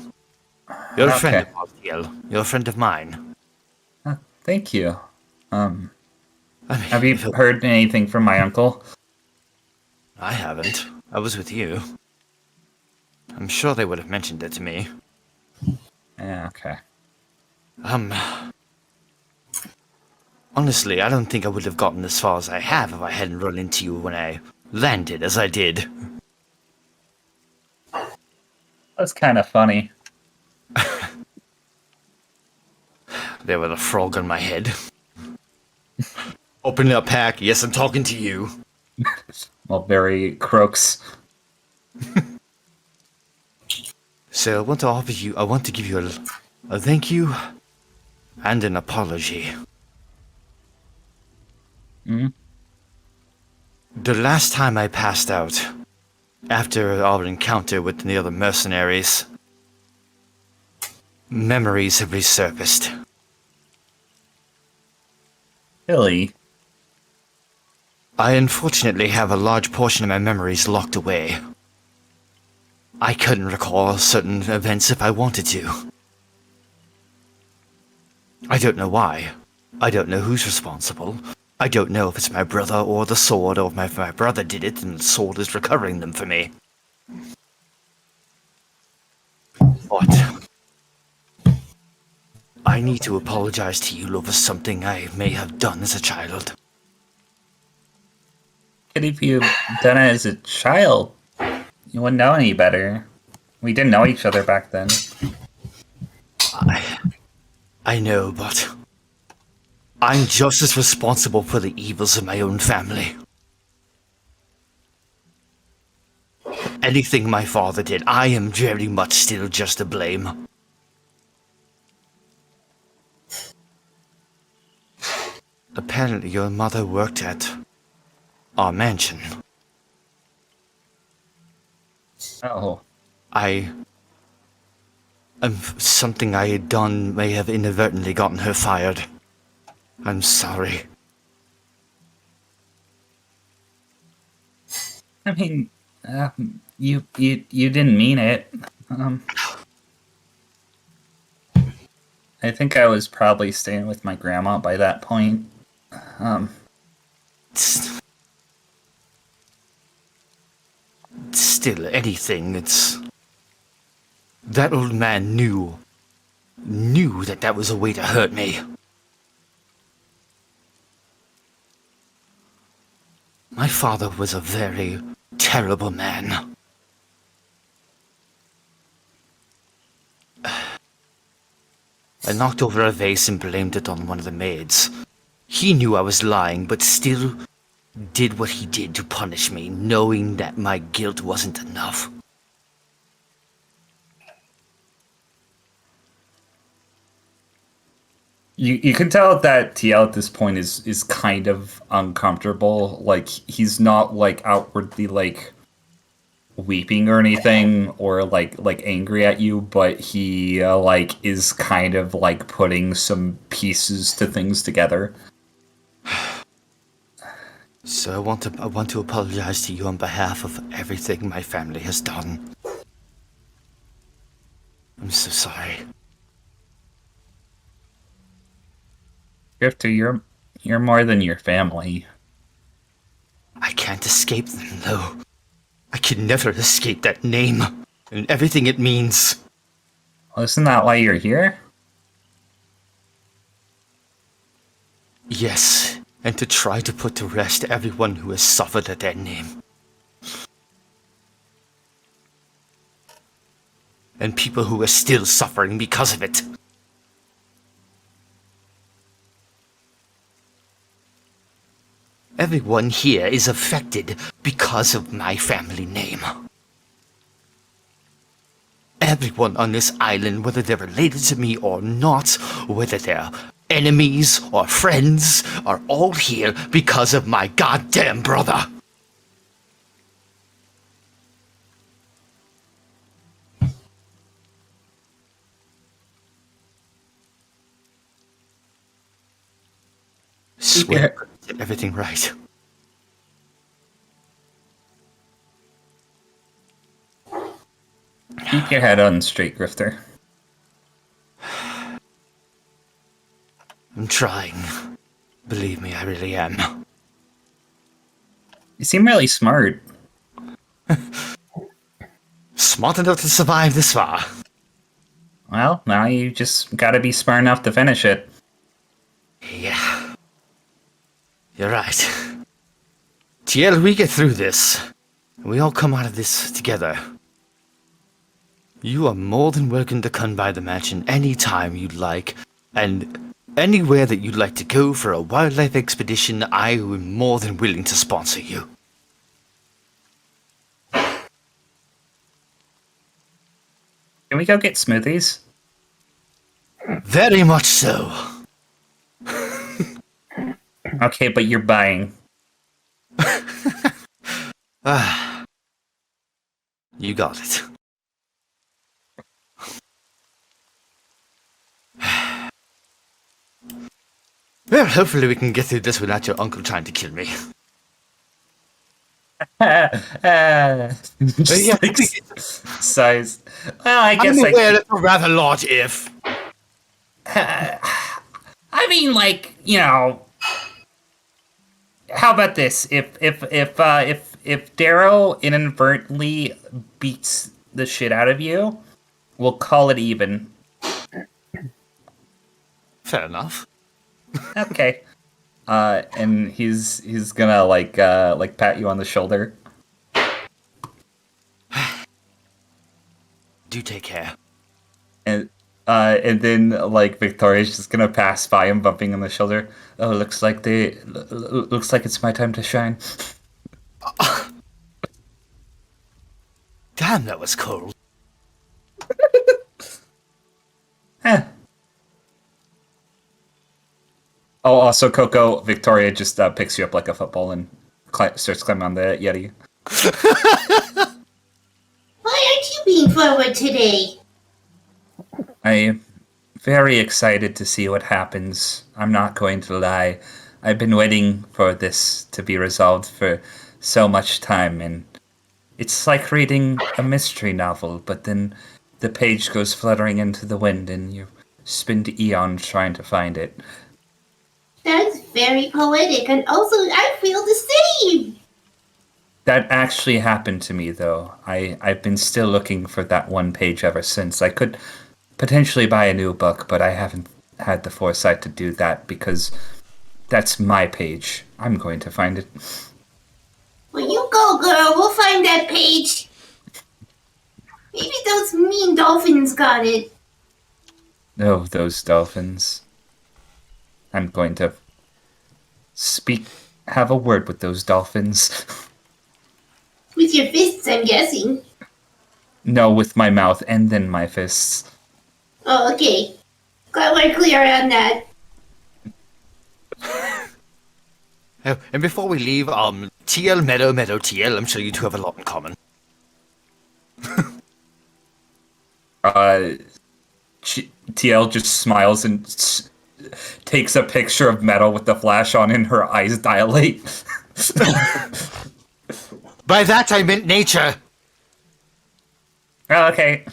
You're a friend of ours, Yel. You're a friend of mine. Thank you. I mean, Have you heard anything from my uncle? I haven't. I was with you. I'm sure they would have mentioned it to me. Yeah, okay. Honestly, I don't think I would have gotten as far as I have if I hadn't run into you when I landed as I did. That's kind of funny. There was a frog on my head. Open up, pack. Yes, I'm talking to you. Mulberry croaks. So I want to give you a thank you and an apology. The last time I passed out, after our encounter with the other mercenaries, memories have resurfaced. Billy. I unfortunately have a large portion of my memories locked away. I couldn't recall certain events if I wanted to. I don't know why. I don't know who's responsible. I don't know if it's my brother or the sword, or if my brother did it and the sword is recovering them for me. But I need to apologize to you over something I may have done as a child. And if you done it as a child, you wouldn't know any better. We didn't know each other back then. I know, but I'm just as responsible for the evils of my own family. Anything my father did, I am very much still just to blame. Apparently your mother worked at our mansion. Oh. Something I had done may have inadvertently gotten her fired. I'm sorry. I mean, you didn't mean it. I think I was probably staying with my grandma by that point. Still, anything, it's... That old man knew that was a way to hurt me. My father was a very terrible man. I knocked over a vase and blamed it on one of the maids. He knew I was lying, but still did what he did to punish me, knowing that my guilt wasn't enough. You can tell that TL at this point is kind of uncomfortable. Like, he's not like outwardly like weeping or anything, or like angry at you, but he like is kind of like putting some pieces to things together. So I want to apologize to you on behalf of everything my family has done. I'm so sorry. Grifter, you're more than your family. I can't escape them, though. I can never escape that name and everything it means. Well, isn't that why you're here? Yes, and to try to put to rest everyone who has suffered at that name. And people who are still suffering because of it. Everyone here is affected because of my family name. Everyone on this island, whether they're related to me or not, whether they're enemies or friends, are all here because of my goddamn brother. Swear I did everything right. Keep your head on straight, Grifter. I'm trying. Believe me, I really am. You seem really smart. Smart enough to survive this far. Well, now you just gotta be smart enough to finish it. Yeah. You're right. TL, we get through this. We all come out of this together. You are more than welcome to come by the mansion anytime you'd like, and anywhere that you'd like to go for a wildlife expedition, I am more than willing to sponsor you. Can we go get smoothies? Very much so. Okay, but you're buying. You got it. Well, hopefully we can get through this without your uncle trying to kill me. Just Yeah, like sighs. Well, I I'm guess aware it's a rather large if. I mean, like, how about this? If Darrow inadvertently beats the shit out of you, we'll call it even. Fair enough. Okay. And he's gonna like pat you on the shoulder. Do take care. And then like Victoria's just gonna pass by him, bumping on the shoulder. Oh, looks like it's my time to shine. Damn, that was cold. Eh. Oh, also, Coco, Victoria just picks you up like a football and starts climbing on the Yeti. Why aren't you being forward today? I'm very excited to see what happens. I'm not going to lie. I've been waiting for this to be resolved for so much time, and it's like reading a mystery novel, but then the page goes fluttering into the wind, and you spend eons trying to find it. That's very poetic, and also I feel the same. That actually happened to me, though. I've been still looking for that one page ever since. I could potentially buy a new book, but I haven't had the foresight to do that because that's my page. I'm going to find it. Well, you go, girl. We'll find that page. Maybe those mean dolphins got it. Oh, those dolphins. I'm going to have a word with those dolphins. With your fists, I'm guessing. No, with my mouth and then my fists. Oh, okay. Glad we're clear on that. Oh, and before we leave, TL, Meadow, TL, I'm sure you two have a lot in common. TL just smiles and takes a picture of Metal with the flash on and her eyes dilate. By that I meant nature! Oh, okay.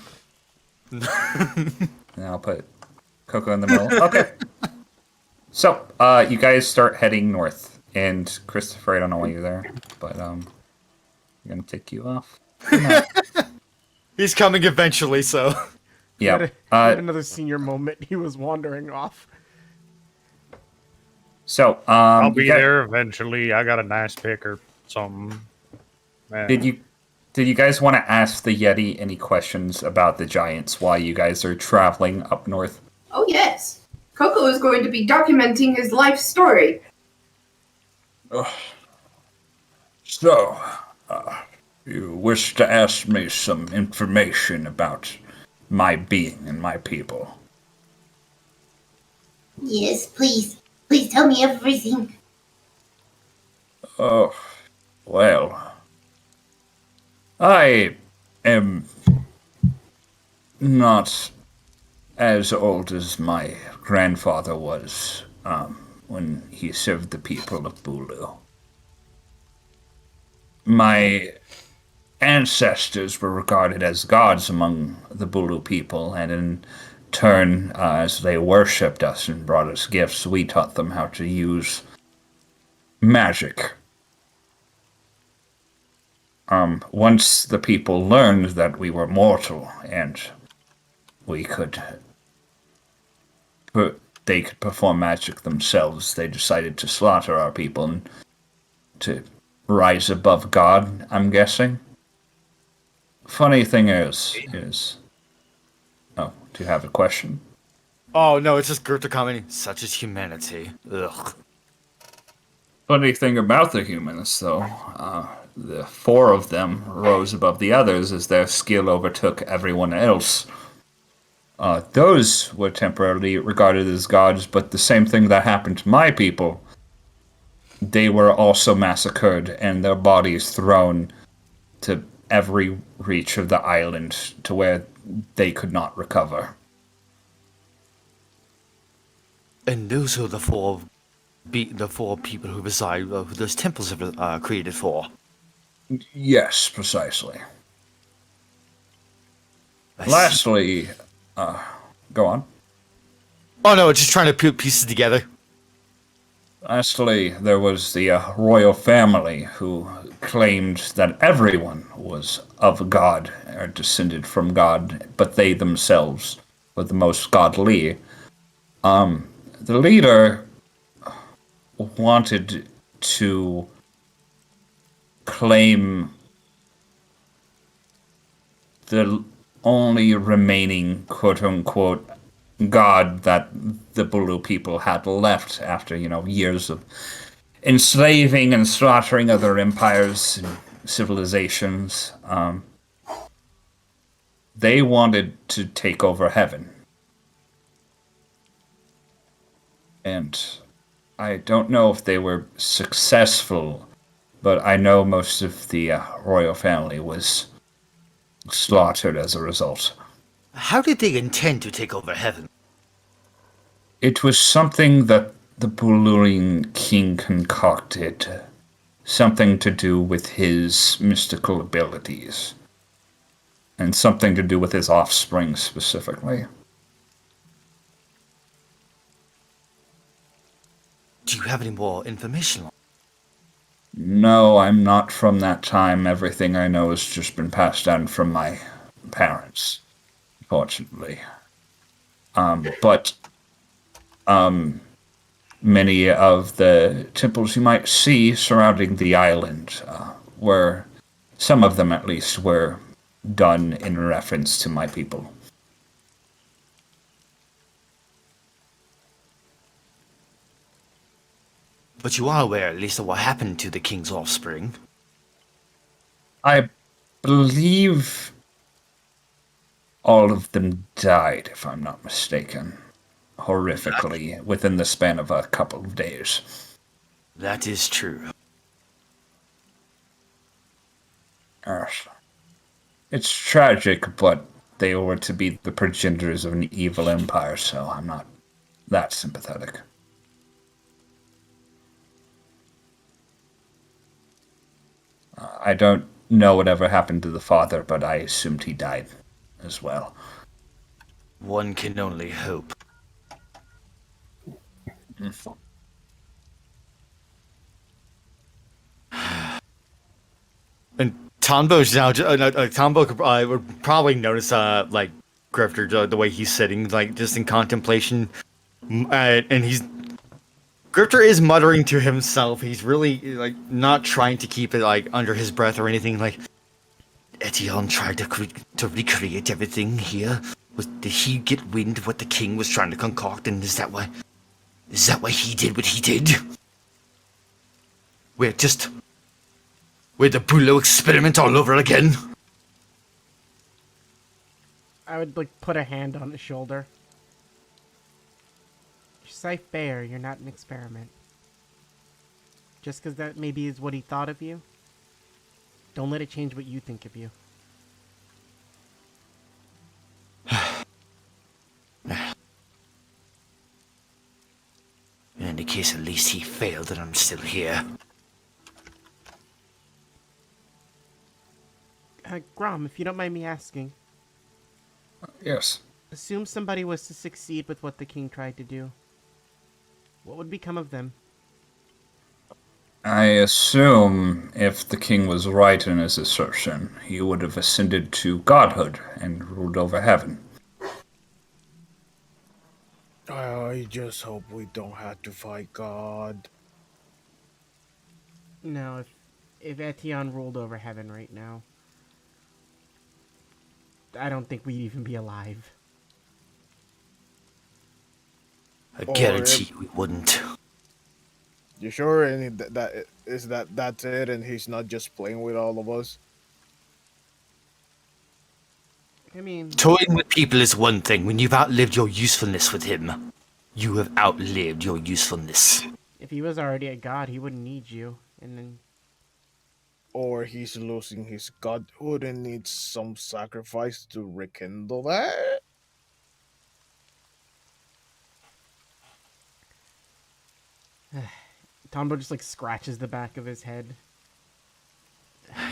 And I'll put Coco in the middle. Okay. So, you guys start heading north. And Christopher, I don't know why you're there, but I'm gonna take you off. He's coming eventually, so... Yeah. He had another senior moment. He was wandering off. So, I'll be there eventually. I got a nice pick or something. Did you guys want to ask the Yeti any questions about the giants while you guys are traveling up north? Oh, yes. Coco is going to be documenting his life story. So, you wish to ask me some information about my being and my people? Yes, please. Please tell me everything. Oh, well, I am not as old as my grandfather was when he served the people of Bulu. My ancestors were regarded as gods among the Bulu people, and in turn, as they worshipped us and brought us gifts, we taught them how to use magic. Once the people learned that we were mortal and they could perform magic themselves, they decided to slaughter our people and to rise above God, I'm guessing. Funny thing is... Oh, do you have a question? Oh, no, it's just Gertrude commenting, such is humanity. Ugh. Funny thing about the humans, though, the four of them rose above the others as their skill overtook everyone else. Those were temporarily regarded as gods, but the same thing that happened to my people, they were also massacred and their bodies thrown to every reach of the island to where they could not recover. And those are the four people who reside, who those temples are created for. Yes, precisely. I see. Lastly, go on. Oh no, just trying to put pieces together. Lastly, there was the royal family who claimed that everyone was of God or descended from God, but they themselves were the most godly. The leader wanted to claim the only remaining quote unquote God that the Bulu people had left after, years of enslaving and slaughtering other empires and civilizations. They wanted to take over heaven. And I don't know if they were successful, but I know most of the royal family was slaughtered as a result. How did they intend to take over heaven? It was something that the Bululian king concocted. Something to do with his mystical abilities. And something to do with his offspring specifically. Do you have any more information on? No, I'm not from that time. Everything I know has just been passed down from my parents, fortunately. But many of the temples you might see surrounding the island were, some of them at least, were done in reference to my people. But you are aware, at least, of what happened to the king's offspring. I believe all of them died, if I'm not mistaken, horrifically, within the span of a couple of days. That is true. Yes. It's tragic, but they were to be the progenitors of an evil empire, so I'm not that sympathetic. I don't know whatever happened to the father, but I assumed he died as well. One can only hope. And Tombo's now. Tombo would probably notice, like Grifter, the way he's sitting, like just in contemplation, and he's. Grifter is muttering to himself. He's really like not trying to keep it like under his breath or anything. Like Etienne tried to recreate everything here. Did he get wind of what the king was trying to concoct, and is that why he did what he did? We're the Bulo experiment all over again. I would like put a hand on his shoulder. You're safe bear, you're not an experiment. Just because that maybe is what he thought of you, don't let it change what you think of you. In any case, at least he failed and I'm still here. Grom, if you don't mind me asking. Yes. Assume somebody was to succeed with what the king tried to do. What would become of them? I assume if the king was right in his assertion, he would have ascended to godhood and ruled over heaven. I just hope we don't have to fight God. No, if Etienne ruled over heaven right now, I don't think we'd even be alive. I guarantee we wouldn't. You sure? And that's it, and he's not just playing with all of us. I mean, Toying with people is one thing. When you've outlived your usefulness with him, you have outlived your usefulness. if he was already a god, he wouldn't need you. And then, Or he's losing his godhood and needs some sacrifice to rekindle that. Tombo just like scratches the back of his head.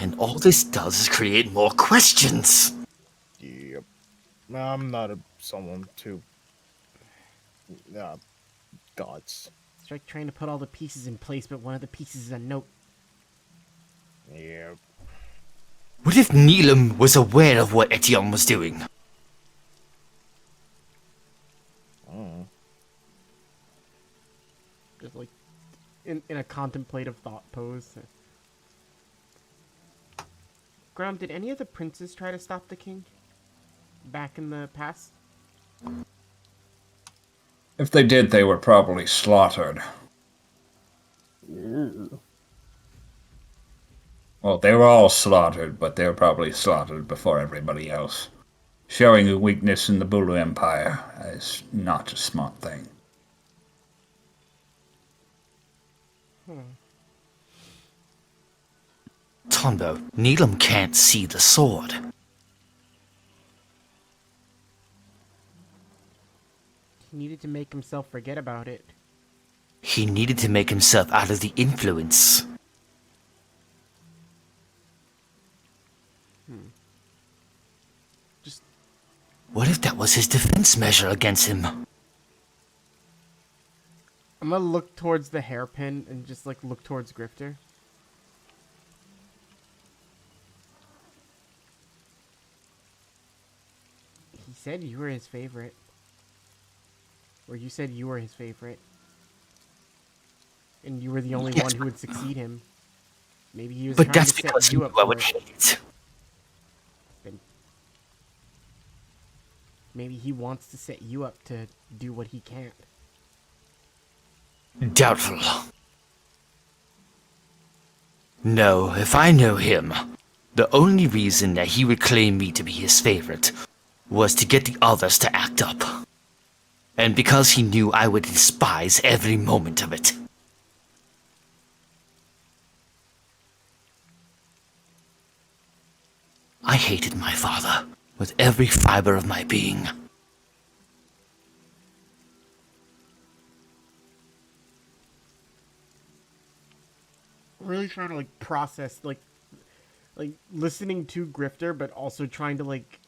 And all this does is create more questions. Yep. I'm not someone to. Gods. It's like trying to put all the pieces in place, but one of the pieces is a note. Yep. What if Neelam was aware of what Etienne was doing? Just like in a contemplative thought pose. Grom, did any of the princes try to stop the king? Back in the past? If they did, they were probably slaughtered. Ew. Well, they were all slaughtered, but they were probably slaughtered before everybody else. Showing a weakness in the Bulu Empire is not a smart thing. Tombo, Neelam can't see the sword. He needed to make himself forget about it. He needed to make himself out of the influence. Just What if that was his defense measure against him? I'm gonna look towards the hairpin and just like look towards Grifter. He said you were his favorite. Or you said you were his favorite. And you were the only Yes, one who would succeed him. Maybe he was But trying that's to because set he you knew up I for would it. hate it. Maybe he wants to set you up to do what he can't. Doubtful. No, if I know him, the only reason that he would claim me to be his favorite was to get the others to act up. And because he knew I would despise every moment of it. I hated my father with every fiber of my being. Really trying to like process like listening to Grifter, but also trying to like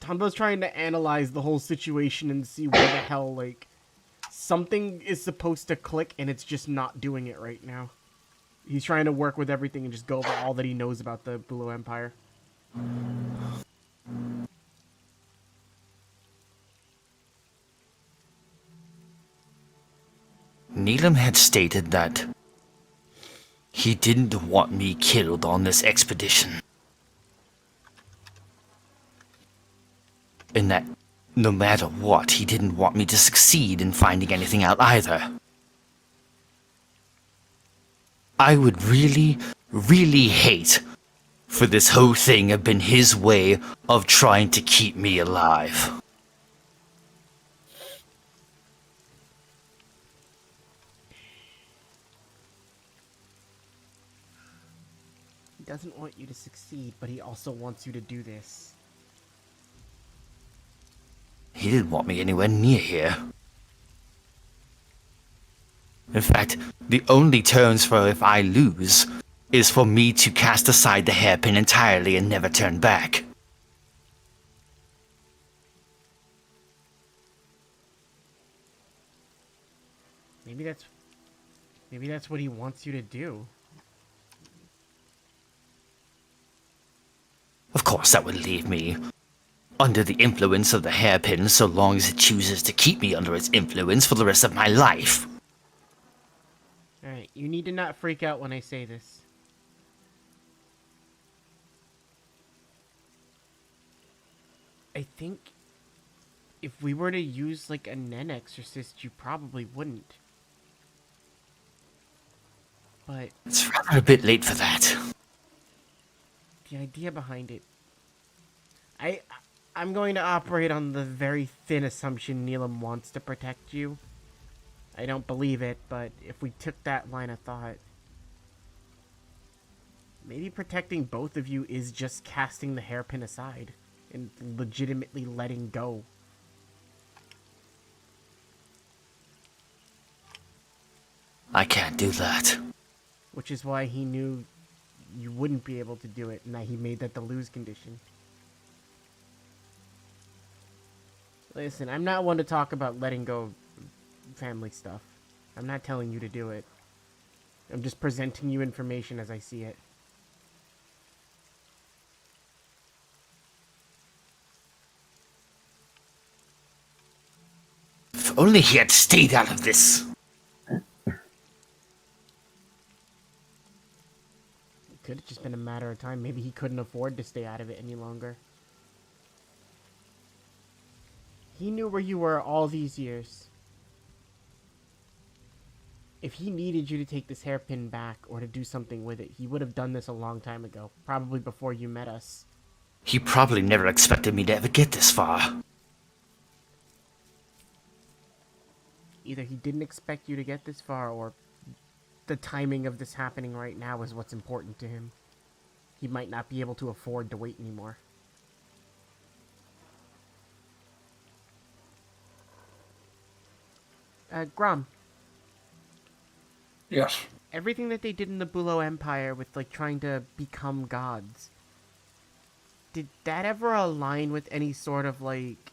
Tombo's trying to analyze the whole situation and see where the hell like something is supposed to click and it's just not doing it right now. He's trying to work with everything and just go over all that he knows about the Bulu Empire. Neelam had stated that he didn't want me killed on this expedition. And that no matter what, he didn't want me to succeed in finding anything out either. I would really, really hate for this whole thing have been his way of trying to keep me alive. He doesn't want you to succeed, but he also wants you to do this. He didn't want me anywhere near here. In fact, the only terms for if I lose is for me to cast aside the hairpin entirely and never turn back. Maybe that's what he wants you to do. Of course, that would leave me under the influence of the hairpin so long as it chooses to keep me under its influence for the rest of my life. Alright, you need to not freak out when I say this. I think if we were to use like a Nen exorcist, you probably wouldn't. But It's rather a bit late for that. the idea behind it, I'm going to operate on the very thin assumption Neelam wants to protect you. I don't believe it, but if we took that line of thought, maybe protecting both of you is just casting the hairpin aside and legitimately letting go. I can't do that. Which is why he knew you wouldn't be able to do it, and that he made that the lose condition. Listen, I'm not one to talk about letting go of family stuff. I'm not telling you to do it. I'm just presenting you information as I see it. If only he had stayed out of this. It could have just been a matter of time. Maybe he couldn't afford to stay out of it any longer. He knew where you were all these years. If he needed you to take this hairpin back or to do something with it, he would have done this a long time ago. Probably before you met us. He probably never expected me to ever get this far. Either he didn't expect you to get this far, or the timing of this happening right now is what's important to him. He might not be able to afford to wait anymore. Grom. Yes. Everything that they did in the Bulo Empire with, like, trying to become gods, did that ever align with any sort of, like,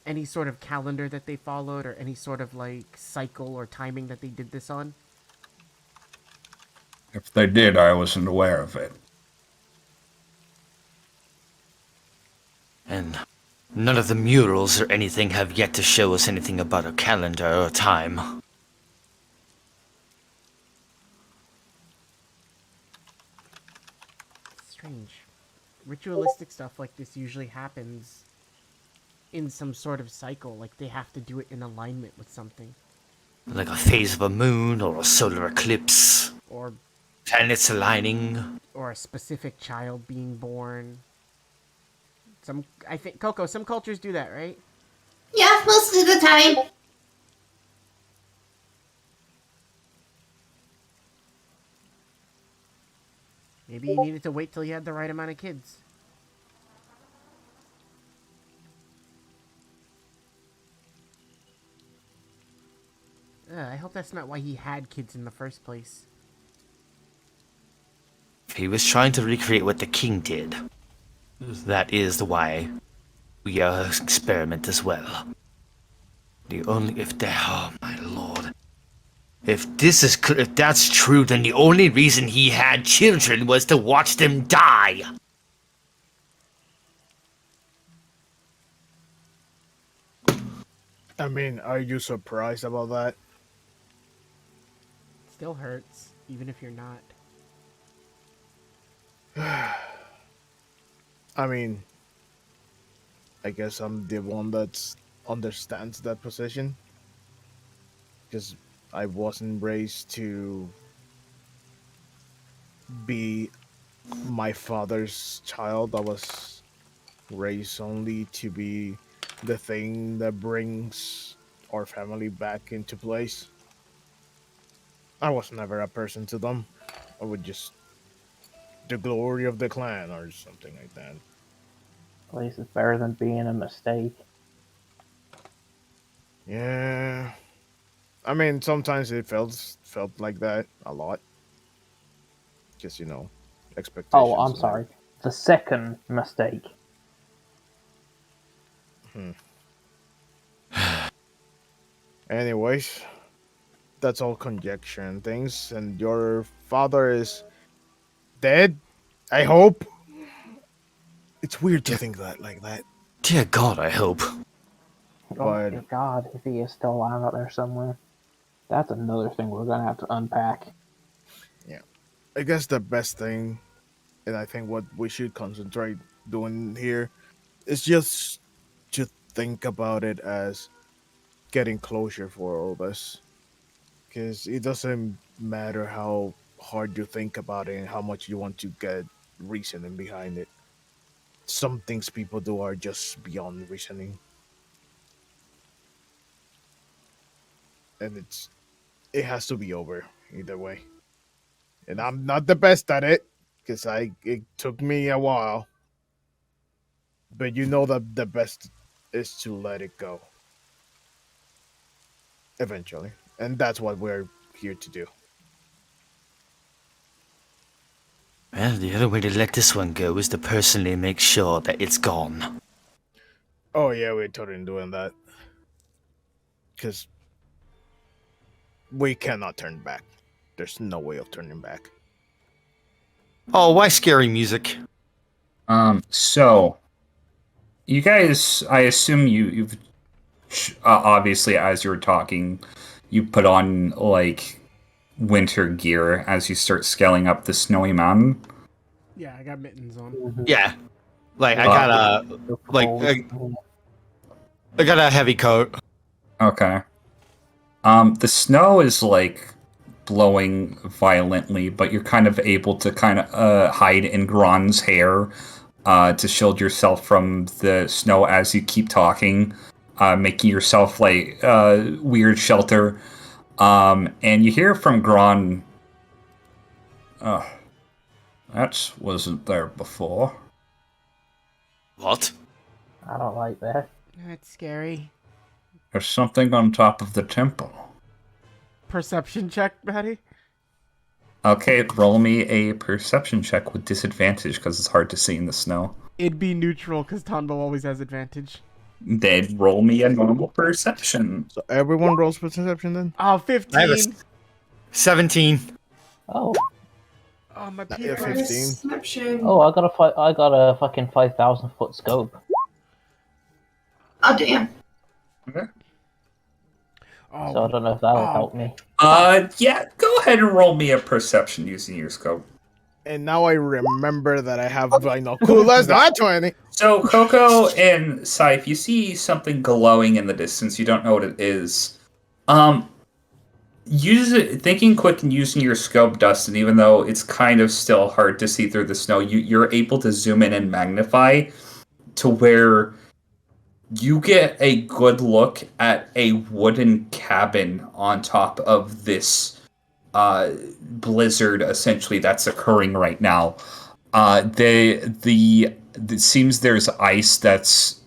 any sort of calendar that they followed, or any sort of, like, cycle or timing that they did this on? If they did, I wasn't aware of it. And none of the murals or anything have yet to show us anything about a calendar or time. Strange. Ritualistic stuff like this usually happens in some sort of cycle, like they have to do it in alignment with something. Like a phase of a moon or a solar eclipse. Or planets aligning. Or a specific child being born. I think, Coco, some cultures do that, right? Yeah, most of the time. Maybe you needed to wait till you had the right amount of kids. I hope that's not why he had kids in the first place. He was trying to recreate what the king did. That is why we are an experiment as well. Oh my lord. If that's true, then the only reason he had children was to watch them die. I mean, are you surprised about that? Still hurts, even if you're not. I mean, I guess I'm the one that understands that position. Because I wasn't raised to be my father's child. I was raised only to be the thing that brings our family back into place. I was never a person to them. I would just the glory of the clan or something like that. At least it's better than being a mistake. Yeah. I mean, sometimes it felt like that a lot. Just, expectations. Oh, I'm sorry. The second mistake. Anyways, that's all conjecture and things. And your father is dead, I hope. It's weird to think that like that. Dear God, I hope. Oh, dear God, if he is still alive out there somewhere. That's another thing we're going to have to unpack. Yeah. I guess the best thing, and I think what we should concentrate doing here, is just to think about it as getting closure for all this. Because it doesn't matter how hard you think about it and how much you want to get reasoning behind it. Some things people do are just beyond reasoning. And it has to be over either way. And I'm not the best at it, because it took me a while. But you know that the best is to let it go. Eventually. And that's what we're here to do. Well, the other way to let this one go is to personally make sure that it's gone. Oh yeah, we're totally doing that. Because we cannot turn back. There's no way of turning back. Oh, why scary music? So you guys, I assume you've obviously as you were talking, you put on like winter gear as you start scaling up the snowy mountain. Yeah, I got mittens on. Yeah. Like, I got I got a heavy coat. Okay. The snow is like blowing violently, but you're kind of able to kind of hide in Gron's hair to shield yourself from the snow as you keep talking, making yourself like weird shelter. And you hear from Gron, that wasn't there before. What? I don't like that. That's scary. There's something on top of the temple. Perception check, Patty? Okay, roll me a perception check with disadvantage because it's hard to see in the snow. It'd be neutral because Tonbo always has advantage. Then roll me a normal perception. So everyone rolls perception then? Oh, 15. 17. Oh, Oh, my Yeah, peeper. 15. Perception. oh, I got a fucking 5,000-foot scope. Oh, damn. Okay. Oh, So I don't know if that'll help me. Yeah, go ahead and roll me a perception using your scope. And now I remember that I have binoculars, not 20. So, Coco and Scythe, you see something glowing in the distance. You don't know what it is. Use it, thinking quick and using your scope, Dustin, even though it's kind of still hard to see through the snow, you're able to zoom in and magnify to where you get a good look at a wooden cabin on top of this blizzard, essentially, that's occurring right now. It seems there's ice that's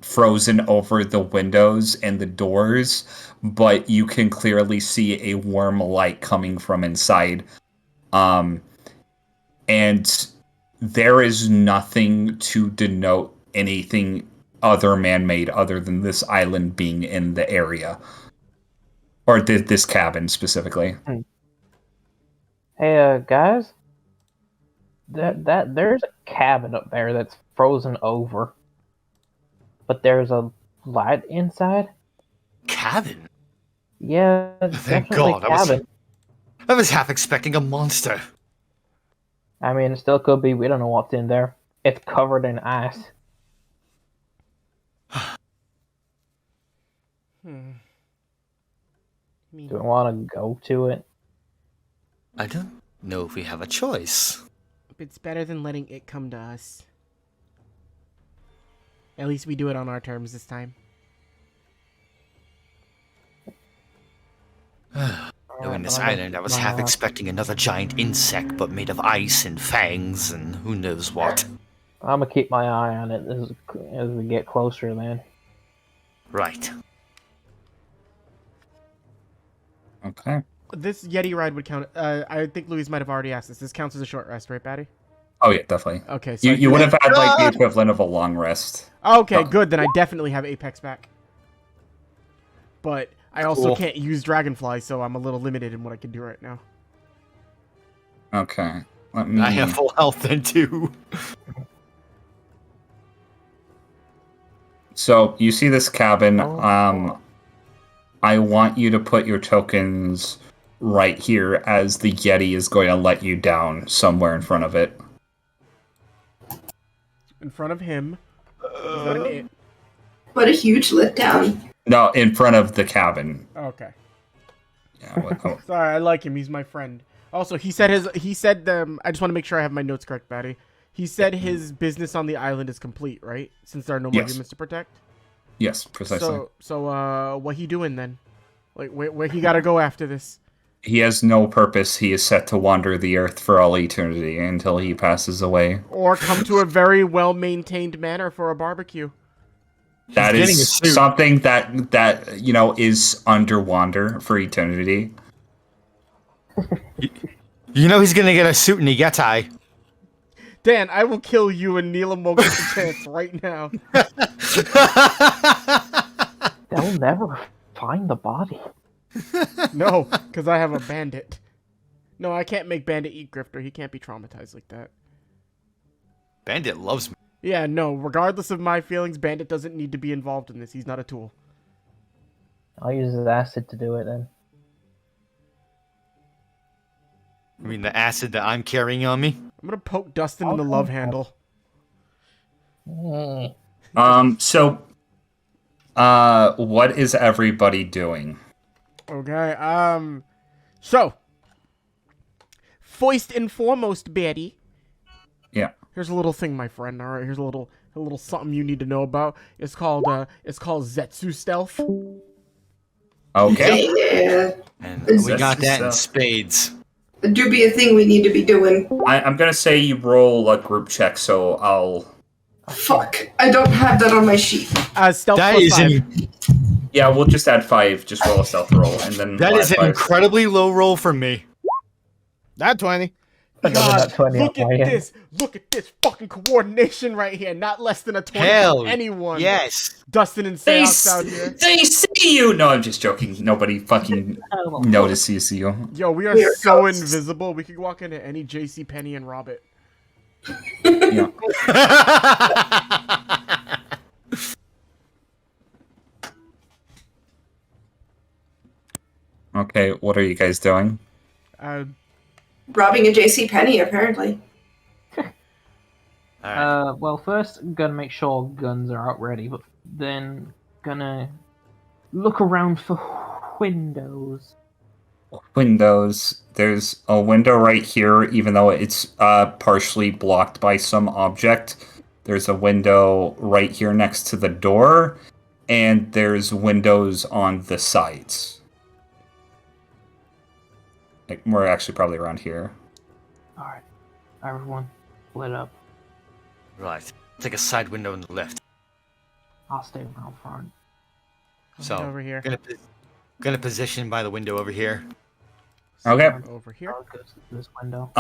frozen over the windows and the doors, but you can clearly see a warm light coming from inside. And there is nothing to denote anything other man-made other than this island being in the area. Or this cabin, specifically. Hey, guys. There's a cabin up there that's frozen over. But there's a light inside? Cabin? Yeah, it's Thank definitely God, a cabin. I was half expecting a monster. I mean, it still could be. We don't know what's in there. It's covered in ice. Do we want to go to it? I don't know if we have a choice. It's better than letting it come to us. At least we do it on our terms this time. Knowing this island, I was half expecting another giant insect, but made of ice and fangs and who knows what. I'm gonna keep my eye on it as we get closer, then. Right. Okay. This Yeti ride would count. I think Louise might have already asked this. This counts as a short rest, right, Batty? Oh, yeah, definitely. Okay, so You would have had, like, the equivalent of a long rest. Okay, good. Then I definitely have Apex back. But I also Cool. can't use Dragonfly, so I'm a little limited in what I can do right now. Okay. Let me... I have full health then too. So, you see this cabin. I want you to put your tokens right here as the Yeti is going to let you down somewhere in front of it. In front of him. Is that an it? What a huge letdown. No, in front of the cabin. Okay. Yeah, Sorry, I like him. He's my friend. Also, he said I just want to make sure I have my notes correct, Batty. He said his business on the island is complete, right? Since there are no more Yes. humans to protect. Yes, precisely. So, what he doing then? Like, where he gotta go after this? He has no purpose. He is set to wander the earth for all eternity until he passes away. Or come to a very well-maintained manor for a barbecue. That getting a is suit. something that is under wander for eternity. You know he's gonna get a suit and a yatai. Dan, I will kill you and Neela won't get the chance right now. They'll never find the body. No, because I have a bandit. No, I can't make Bandit eat Grifter. He can't be traumatized like that. Bandit loves me. Yeah, no, regardless of my feelings, Bandit doesn't need to be involved in this. He's not a tool. I'll use his acid to do it then. I mean, the acid that I'm carrying on me. I'm gonna poke Dustin in the love handle. So, what is everybody doing? Okay, so, first and foremost, Betty. Yeah. Here's a little thing, my friend. All right, here's a little something you need to know about. It's called Zetsu stealth. Okay. Yeah. And we Zetsu got that in stealth. spades. It do be a thing we need to be doing. I'm gonna say you roll a group check, so I'll. Fuck. I don't have that on my sheet. Stealth That plus is 5. Yeah, we'll just add 5. Just roll a stealth roll, and then That we'll is add an 5. incredibly low roll for me. That 20. God, 20 look on my at end. this. Look at this fucking coordination right here. Not less than a 20 Hell, from anyone. yes. Dustin and They, Seox out here. they see you. No, I'm just joking. Nobody fucking notices you. Yo, we are We are so ghosts. invisible. We could walk into any JC Penney and rob it. Yeah. Okay, what are you guys doing? Robbing a JC Penney, apparently. Alright. Well, first, gonna make sure guns are out ready, but then gonna look around for windows. Windows. There's a window right here, even though it's partially blocked by some object. There's a window right here next to the door, and there's windows on the sides. Like, we're actually probably around here. Alright, everyone, split up. Right. Take a side window on the left. I'll stay around front. So, over here. Gonna position by the window over here. Okay. Someone over here. I'll go to this window.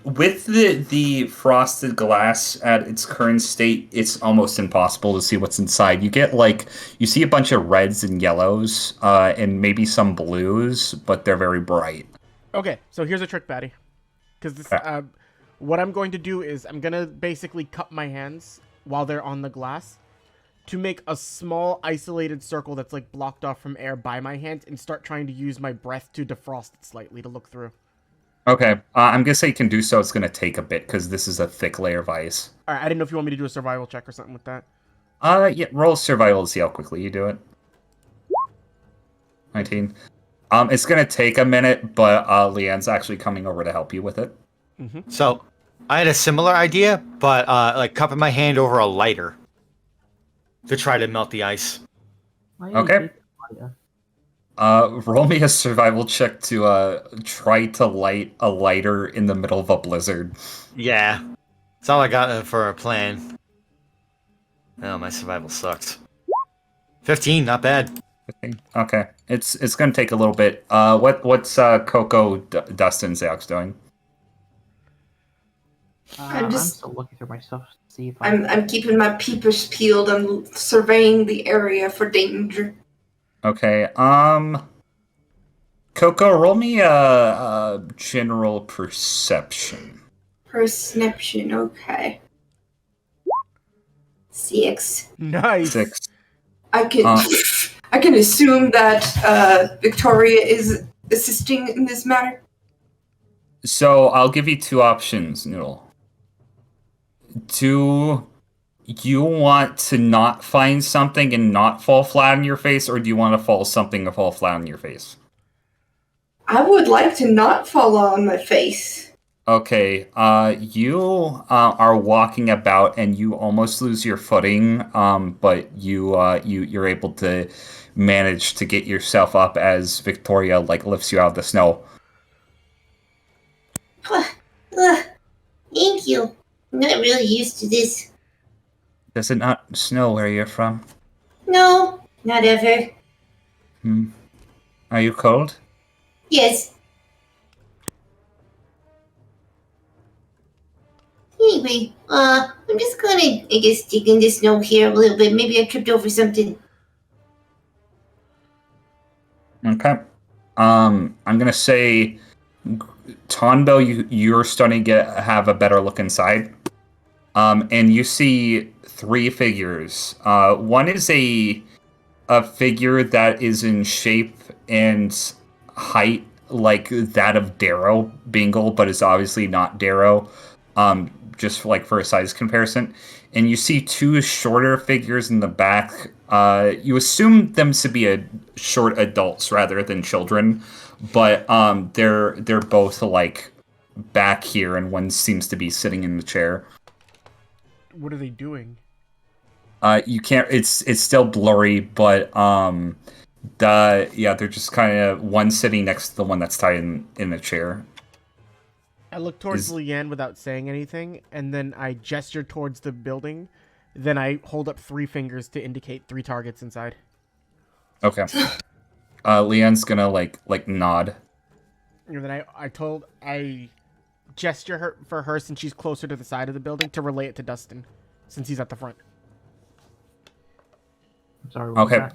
With the frosted glass at its current state, it's almost impossible to see what's inside. You see a bunch of reds and yellows, and maybe some blues, but they're very bright. Okay, so here's a trick, Batty. Because this, what I'm going to do is I'm gonna basically cup my hands while they're on the glass to make a small isolated circle that's like blocked off from air by my hands and start trying to use my breath to defrost it slightly to look through. Okay, I'm gonna say you can do so. It's gonna take a bit because this is a thick layer of ice. All right, I didn't know if you want me to do a survival check or something with that. Yeah, roll survival to see how quickly you do it. 19. It's gonna take a minute, but Leanne's actually coming over to help you with it. Mm-hmm. So, I had a similar idea, but like cupping my hand over a lighter to try to melt the ice. Okay. Roll me a survival check to try to light a lighter in the middle of a blizzard. Yeah. That's all I got for a plan. Oh, my survival sucks. 15, not bad. Okay, it's gonna take a little bit. What's Coco, Dustin, Zax doing? I'm I'm still looking through my stuff to see if I'm keeping my peepers peeled. I'm surveying the area for danger. Okay, Coco, roll me a general perception. Perception, okay. 6. Nice. 6. I can assume that Victoria is assisting in this matter. So I'll give you two options, Noodle. Do you want to not find something and not fall flat on your face, or do you want to fall something and fall flat on your face? I would like to not fall on my face. Okay, you are walking about and you almost lose your footing, but you're able to manage to get yourself up as Victoria lifts you out of the snow. Thank you. I'm not really used to this. Does it not snow where you're from? No, not ever. Are you cold? Yes. Thank Anyway, I'm just gonna, I guess, dig in the snow here a little bit. Maybe I tripped over something. Okay. I'm gonna say, Tonbo, you're starting to have a better look inside. And you see three figures. One is a figure that is in shape and height like that of Darrow Bingle, but is obviously not Darrow. Just like for a size comparison. And you see two shorter figures in the back. You assume them to be short adults rather than children, but they're both like back here, and one seems to be sitting in the chair. What are they doing? You can't. It's still blurry, but they're just kind of one sitting next to the one that's tied in the chair. I look towards Leanne without saying anything, and then I gesture towards the building. Then I hold up 3 fingers to indicate 3 targets inside. Okay. Leanne's gonna like nod. And then I gesture for her since she's closer to the side of the building to relay it to Dustin, since he's at the front. I'm sorry. Okay.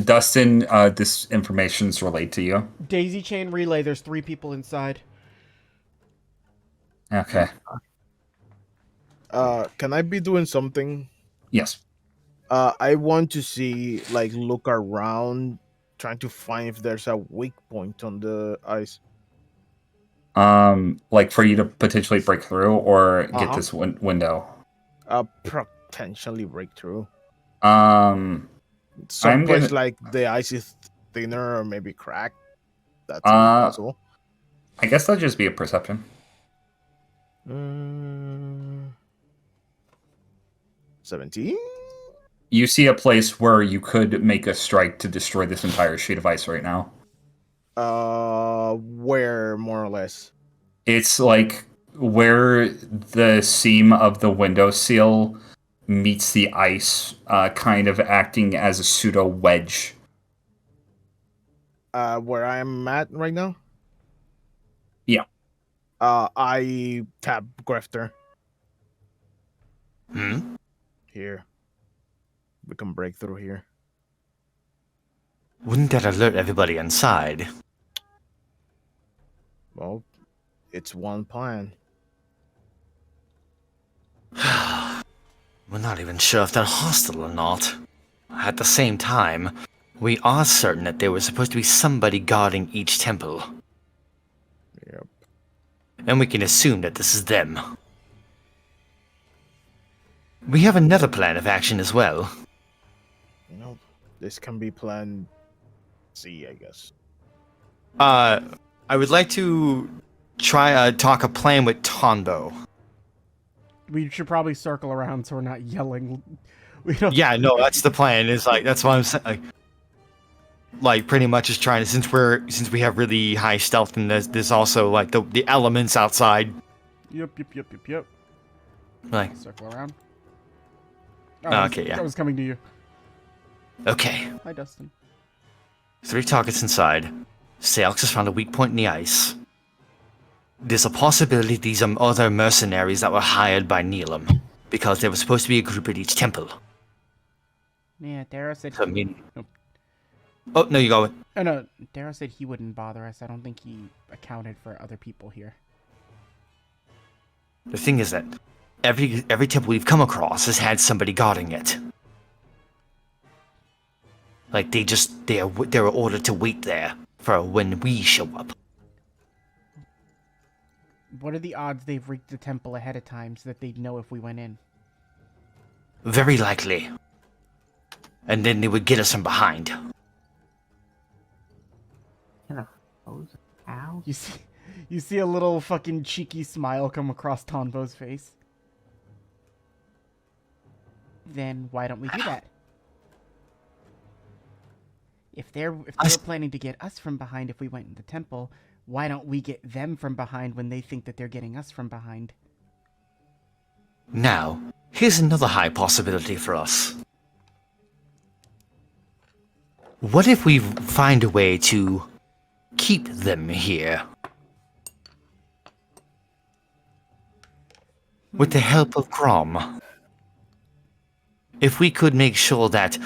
Dustin, this information's relayed to you. Daisy chain relay. There's 3 people inside. Okay. Can I be doing something? Yes. I want to see, like, look around, trying to find if there's a weak point on the ice. Like for you to potentially break through or get this window. Potentially break through. I'm Someplace gonna... like the ice is thinner or maybe cracked. That's possible. I guess that'll just be a perception. 17? You see a place where you could make a strike to destroy this entire sheet of ice right now. Where, more or less? It's like where the seam of the windowsill meets the ice, kind of acting as a pseudo wedge. Where I'm at right now? Yeah. I tap Grifter. Here. We can break through here. Wouldn't that alert everybody inside? Well, it's one plan. We're not even sure if they're hostile or not. At the same time, we are certain that there was supposed to be somebody guarding each temple. Yep. And we can assume that this is them. We have another plan of action as well. You know, this can be plan C, I guess. I would like to try talk a plan with Tonbo. We should probably circle around so we're not yelling. We don't... Yeah, no, that's the plan. Is like that's what I'm saying. Like pretty much is trying to since we have really high stealth and there's also like the elements outside. Yep. Like Circle around. Okay, yeah. That was coming to you. Okay. Hi, Dustin. 3 targets inside. Salix has found a weak point in the ice. There's a possibility these are other mercenaries that were hired by Neelam, because there was supposed to be a group at each temple. Yeah, Darrow said... So, Oh, no, you go. Oh, no, Darrow said he wouldn't bother us. I don't think he accounted for other people here. The thing is that every temple we've come across has had somebody guarding it. Like, they were ordered to wait there for when we show up. What are the odds they've rigged the temple ahead of time so that they'd know if we went in? Very likely. And then they would get us from behind. Ow. You see a little fucking cheeky smile come across Tonbo's face. Then why don't we do that? If they were planning to get us from behind if we went in the temple, why don't we get them from behind when they think that they're getting us from behind? Now, here's another high possibility for us. What if we find a way to keep them here? with the help of Grom. If we could make sure that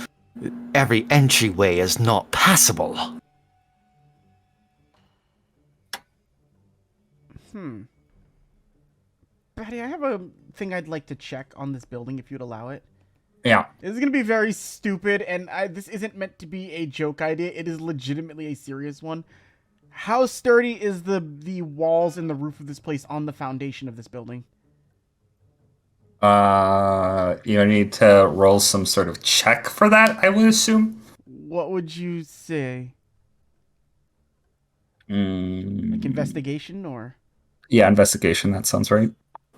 every entryway is not passable. Patty, I have a thing I'd like to check on this building, if you'd allow it. Yeah. This is gonna be very stupid, and this isn't meant to be a joke idea. It is legitimately a serious one. How sturdy is the walls and the roof of this place on the foundation of this building? You need to roll some sort of check for that, I would assume. What would you say? Like Mm, investigation, or? yeah, investigation. That sounds right.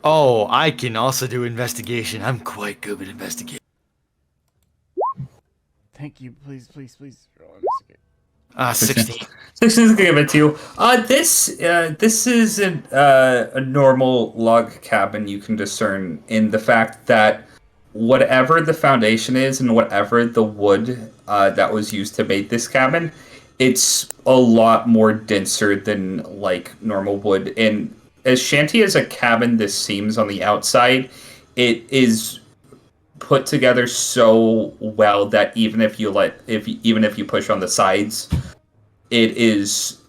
Oh, I can also do investigation. I'm quite good with investigation. Thank you. Please roll investigate. 16. 16 is gonna give it to you. This is a normal log cabin. You can discern in the fact that whatever the foundation is and whatever the wood that was used to make this cabin, it's a lot more denser than like normal wood. And as shanty as a cabin this seems on the outside, it is put together so well that even if you push on the sides, it is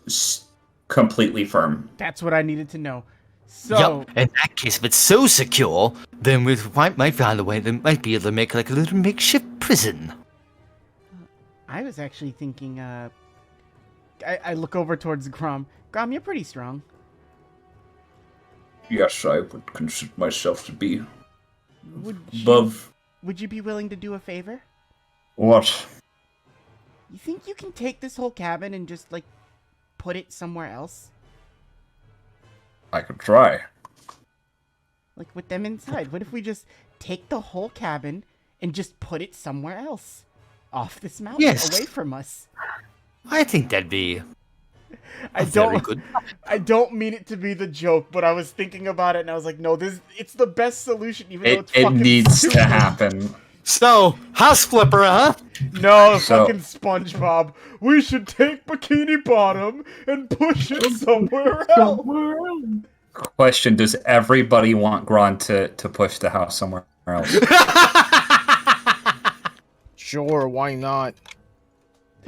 completely firm. That's what I needed to know. So, Yup. In that case, if it's so secure, then we might find a way. They might be able to make like a little makeshift prison. I was actually thinking, I look over towards Grom. Grom, you're pretty strong. Yes, I would consider myself to be Would you be willing to do a favor? What? You think you can take this whole cabin and just, like, put it somewhere else? I could try. Like, with them inside. What if we just take the whole cabin and just put it somewhere else? Off this mountain, Yes. away from us. I think that'd be Very good. I don't mean it to be the joke, but I was thinking about it and I was like, no, it's the best solution, even though it's It fucking needs stupid. to happen. So, house flipper, huh? No, So- fucking SpongeBob. We should take Bikini Bottom and push it somewhere else. Question: does everybody want Gron to push the house somewhere else? Sure, why not?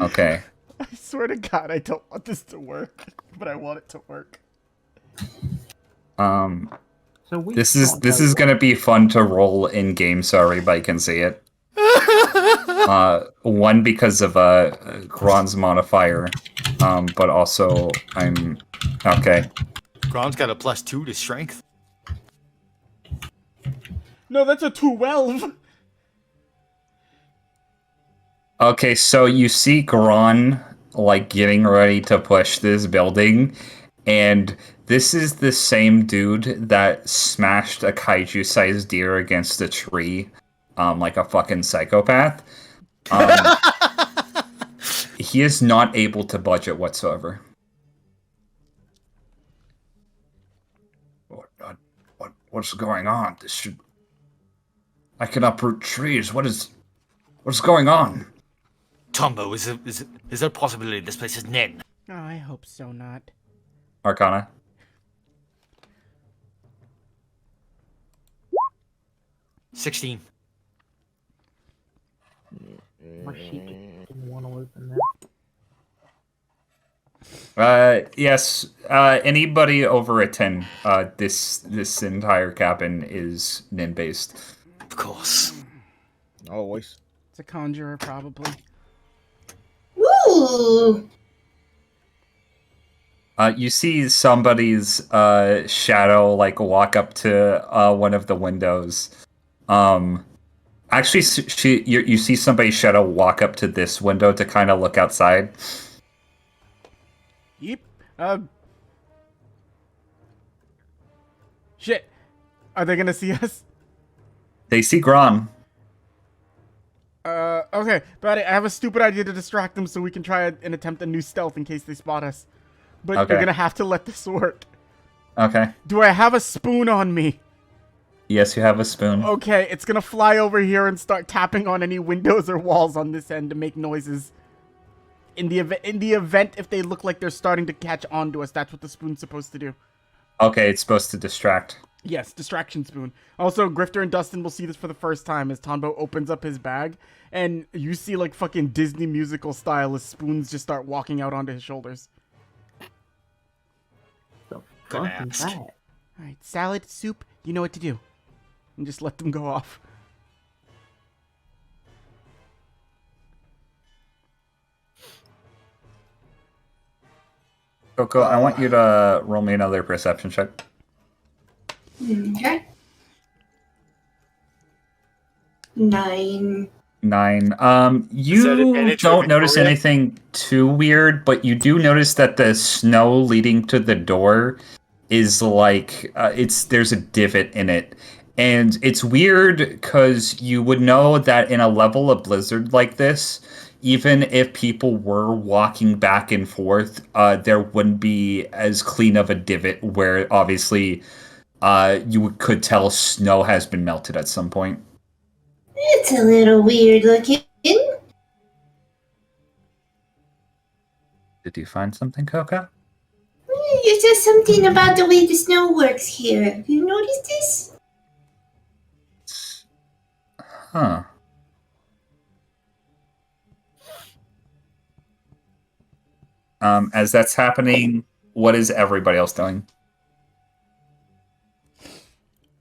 Okay. I swear to God, I don't want this to work, but I want it to work. So we This is gonna be fun to roll in game, so everybody can see it. One because of Gron's modifier, but also I'm okay. Grom's got a +2 to strength. No, that's a 12. Okay, so you see Gron like getting ready to push this building, and this is the same dude that smashed a kaiju-sized deer against a tree, like a fucking psychopath. He is not able to budge it whatsoever. What's going on? This should. I can uproot trees. What's going on? Tombo, is there a possibility this place is Nen? Oh, I hope so not. Arcana. 16. My sheep didn't want to open that. Yes. Anybody over a 10. This entire cabin is Nin based. Of course. Always. It's a conjurer, probably. Ooh. You see somebody's shadow like walk up to one of the windows. Actually, you see somebody's shadow walk up to this window to kind of look outside. Yep. Shit. Are they gonna see us? They see Gron. Okay, but I have a stupid idea to distract them so we can try and attempt a new stealth in case they spot us. But Okay. you're gonna have to let this work. Okay. Do I have a spoon on me? Yes, you have a spoon. Okay, it's gonna fly over here and start tapping on any windows or walls on this end to make noises. In the event if they look like they're starting to catch on to us, that's what the spoon's supposed to do. Okay, it's supposed to distract. Yes, distraction spoon. Also, Grifter and Dustin will see this for the first time as Tonbo opens up his bag, and you see like fucking Disney musical style as spoons just start walking out onto his shoulders. The Gonna fuck is ask. that? All right, salad, soup, you know what to do. And just let them go off. Coco, I want you to roll me another perception check. Okay. 9. 9. that You advantage for don't notice Victoria? anything too weird, but you do notice that the snow leading to the door is like there's a divot in it. And it's weird because you would know that in a level of blizzard like this, even if people were walking back and forth, there wouldn't be as clean of a divot where obviously you could tell snow has been melted at some point. It's a little weird looking. Did you find something, Coco? There's just something about the way the snow works here. Have you noticed this? Huh. As that's happening, what is everybody else doing?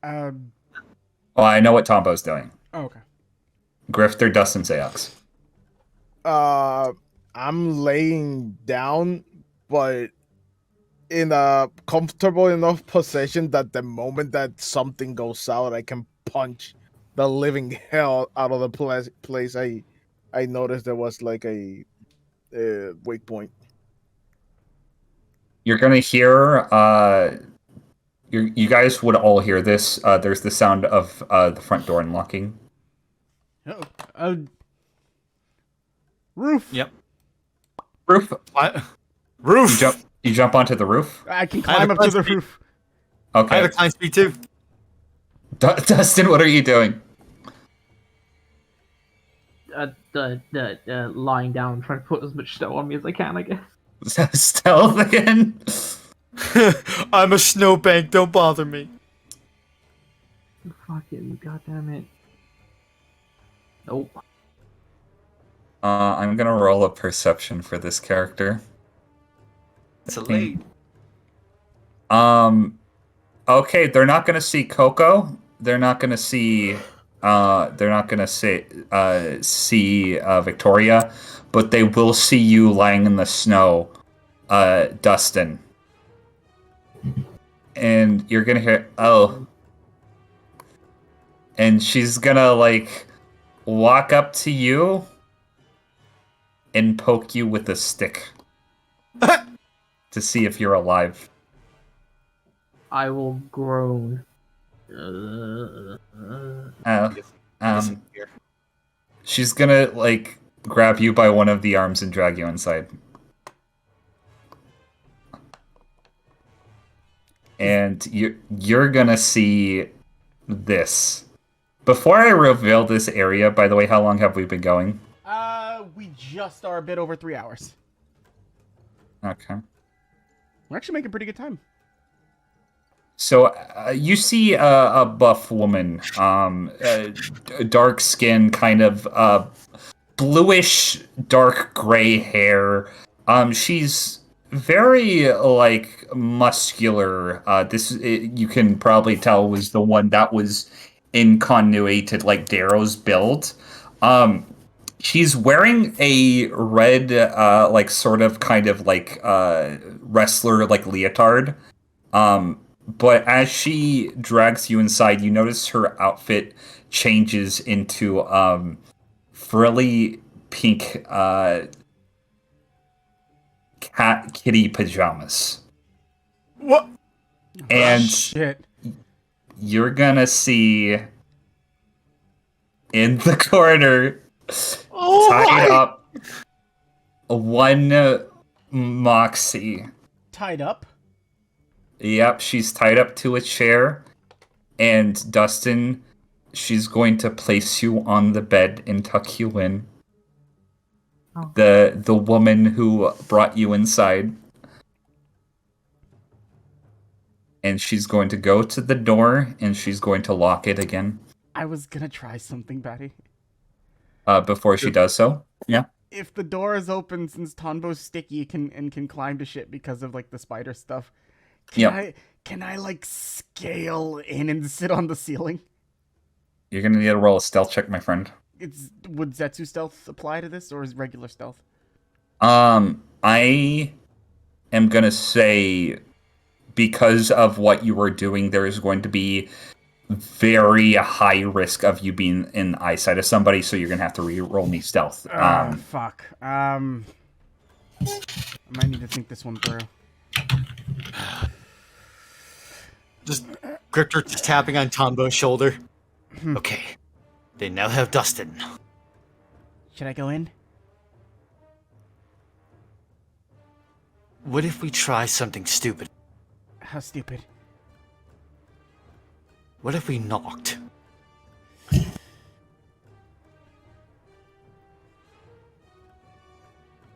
Oh, I know what Tombo's doing. Oh, okay. Grifter, Dustin, Seox. I'm laying down, but in a comfortable enough position that the moment that something goes out, I can punch the living hell out of the place. I noticed there was like a wake point. You're gonna hear. You guys would all hear this. There's the sound of the front door unlocking. Roof. Yep. Roof. What? Roof. You jump onto the roof. I can climb up to the roof. Okay. I have a climb speed too. Dustin, what are you doing? Lying down, trying to put as much snow on me as I can, I guess. Stealth again. I'm a snowbank. Don't bother me. Fucking goddamn it. Nope. I'm gonna roll a perception for this character. It's late. Okay, they're not gonna see Coco. They're not gonna see. See Victoria, but they will see you lying in the snow, Dustin. And you're gonna hear, oh. And she's gonna, like, walk up to you and poke you with a stick to see if you're alive. I will groan. She's gonna, like, grab you by one of the arms and drag you inside. And you're gonna see this. Before I reveal this area, by the way, how long have we been going? We just are a bit over 3 hours. Okay. We're actually making pretty good time. So you see a buff woman, dark skin, kind of bluish, dark gray hair. She's very like muscular. You can probably tell was the one that was in continuity to like Darrow's build. She's wearing a red, like sort of kind of like wrestler like leotard. But as she drags you inside, you notice her outfit changes into frilly pink kitty pajamas. What? And Shit. you're gonna see in the corner, tied up, one Moxie. Tied up? Yep, she's tied up to a chair, and Dustin, she's going to place you on the bed and tuck you in. Oh. The woman who brought you inside. and she's going to go to the door, and she's going to lock it again. I was gonna try something, Betty. Before she does so. Yeah. If the door is open, since Tonbo's sticky can climb to shit because of like the spider stuff, can I like scale in and sit on the ceiling? You're gonna need to roll a stealth check, my friend. Would Zetsu stealth apply to this, or is regular stealth? I am gonna say, because of what you were doing, there is going to be very high risk of you being in eyesight of somebody, so you're gonna have to re-roll me stealth. Fuck. I might need to think this one through. Grifter just tapping on Tombo's shoulder. Okay, they now have Dustin. Should I go in? What if we try something stupid? How stupid? What if we knocked?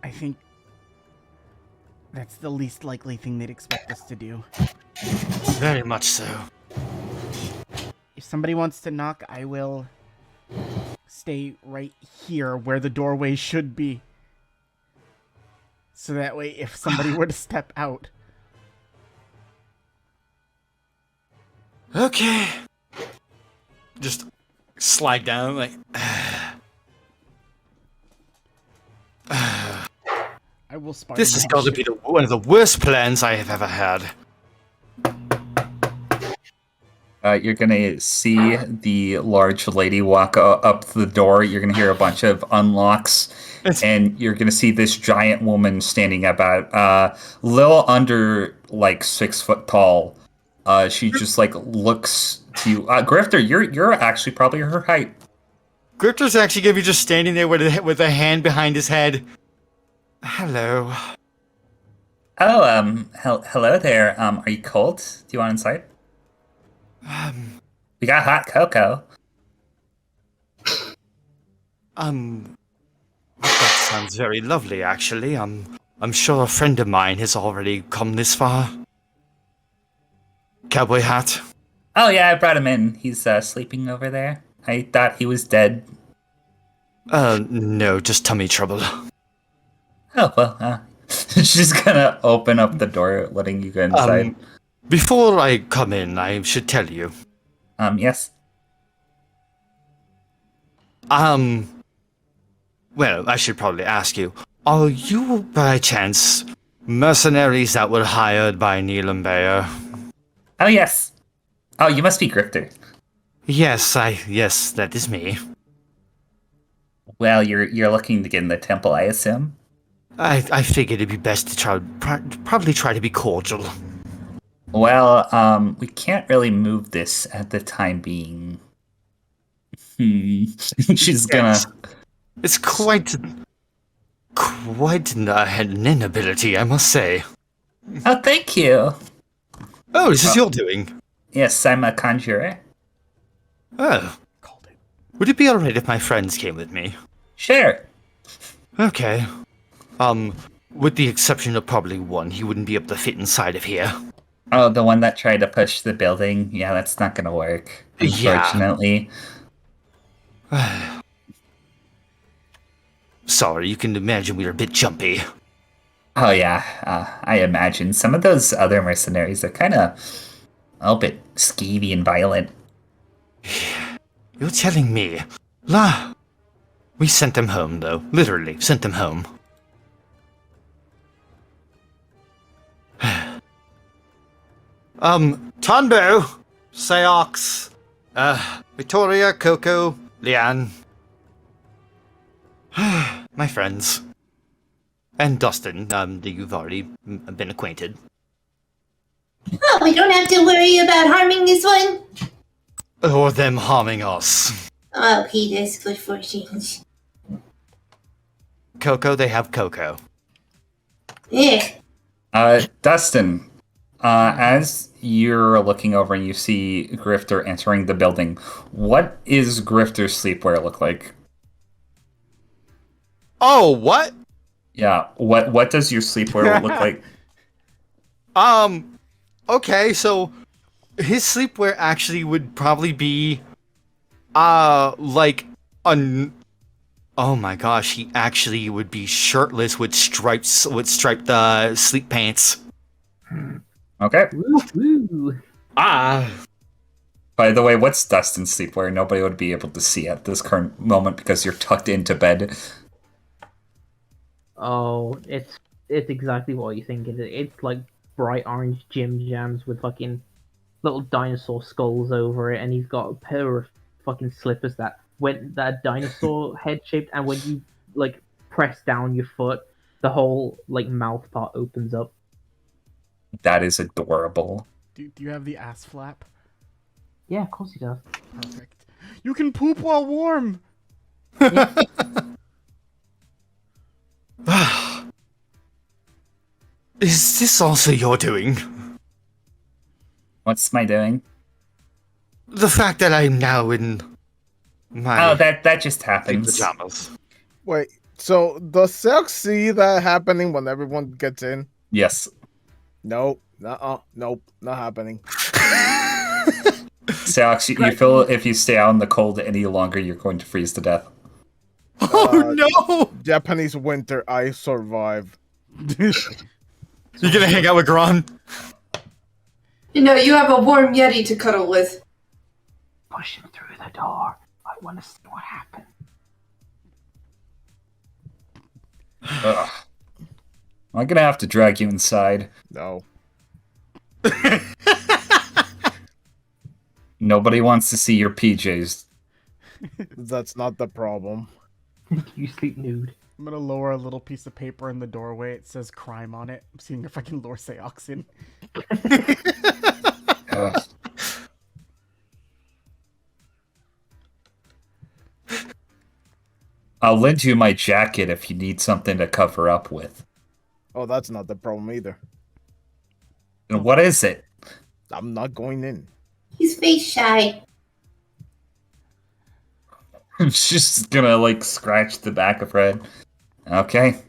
I think that's the least likely thing they'd expect us to do. Very much so. If somebody wants to knock, I will stay right here where the doorway should be. So that way, if somebody were to step out... Okay. Just slide down, like... I will Spider-Man. This has got to be one of the worst plans I have ever had. You're gonna see the large lady walk up the door. You're gonna hear a bunch of unlocks, and you're gonna see this giant woman standing about little under like 6 foot tall. She just like looks to you. Grifter, you're actually probably her height. Grifter's actually gonna be just standing there with a hand behind his head. Hello. Oh, hello there. Are you cold? Do you want inside? We got hot cocoa. That sounds very lovely, actually. I'm sure a friend of mine has already come this far. Cowboy hat. Oh yeah, I brought him in. He's sleeping over there. I thought he was dead. No, just tummy trouble. Oh well, she's gonna open up the door, letting you go inside. Before I come in, I should tell you. Yes. Well, I should probably ask you. Are you, by chance, mercenaries that were hired by Neil and Bayer? Oh, yes. Oh, you must be Grifter. Yes, that is me. Well, you're looking to get in the temple, I assume? I figured it'd be best to probably try to be cordial. Well, we can't really move this at the time being. She's gonna... It's quite an inability, I must say. Oh, thank you. Oh, this is your doing? Yes, I'm a conjurer. Oh. Would it be alright if my friends came with me? Sure. Okay. With the exception of probably one, he wouldn't be able to fit inside of here. Oh, the one that tried to push the building? Yeah, that's not gonna work, unfortunately. Yeah. Sorry, you can imagine we were a bit jumpy. Oh yeah, I imagine. Some of those other mercenaries are kind of a bit skeevy and violent. You're telling me? We sent them home, though. Literally, sent them home. Tonbo, Seox, Victoria, Coco, Leanne. My friends. And Dustin, you've already been acquainted. Oh, we don't have to worry about harming this one? Or them harming us. Oh, Peter's good for change. Coco, they have Coco. Yeah. Dustin, as you're looking over and you see Grifter entering the building, what is Grifter's sleepwear look like? Oh, what? Yeah, what does your sleepwear look like? Okay, so his sleepwear actually would probably be, like, oh my gosh, he actually would be shirtless with striped sleep pants. Okay. Woo-hoo. By the way, what's Dustin's sleepwear? Nobody would be able to see at this current moment because you're tucked into bed. Oh, it's exactly what you think it is. It's like bright orange gym jams with fucking little dinosaur skulls over it, and he's got a pair of fucking slippers that dinosaur head shaped, and when you like press down your foot, the whole like mouth part opens up. That is adorable. Do you have the ass flap? Yeah, of course he does. Perfect. You can poop while warm. Is this also your doing? What's my doing? The fact that I'm now in my Oh, that just happens. pajamas. Wait, so does Silk see that happening when everyone gets in? Yes. Nope. Nope. Not happening. Sax, you feel if you stay out in the cold any longer, you're going to freeze to death. Oh no! Japanese winter, I survive. You gonna hang out with Gron? You know, you have a warm Yeti to cuddle with. Push him through the door. I want to see what happens. Ugh. I'm gonna have to drag you inside. No. Nobody wants to see your PJs. That's not the problem. You sleep nude. I'm gonna lower a little piece of paper in the doorway. It says crime on it. I'm seeing if I can lure Seox in. Ugh. I'll lend you my jacket if you need something to cover up with. Oh, that's not the problem either. And what is it? I'm not going in. He's face shy. She's just gonna like scratch the back of her head. Okay.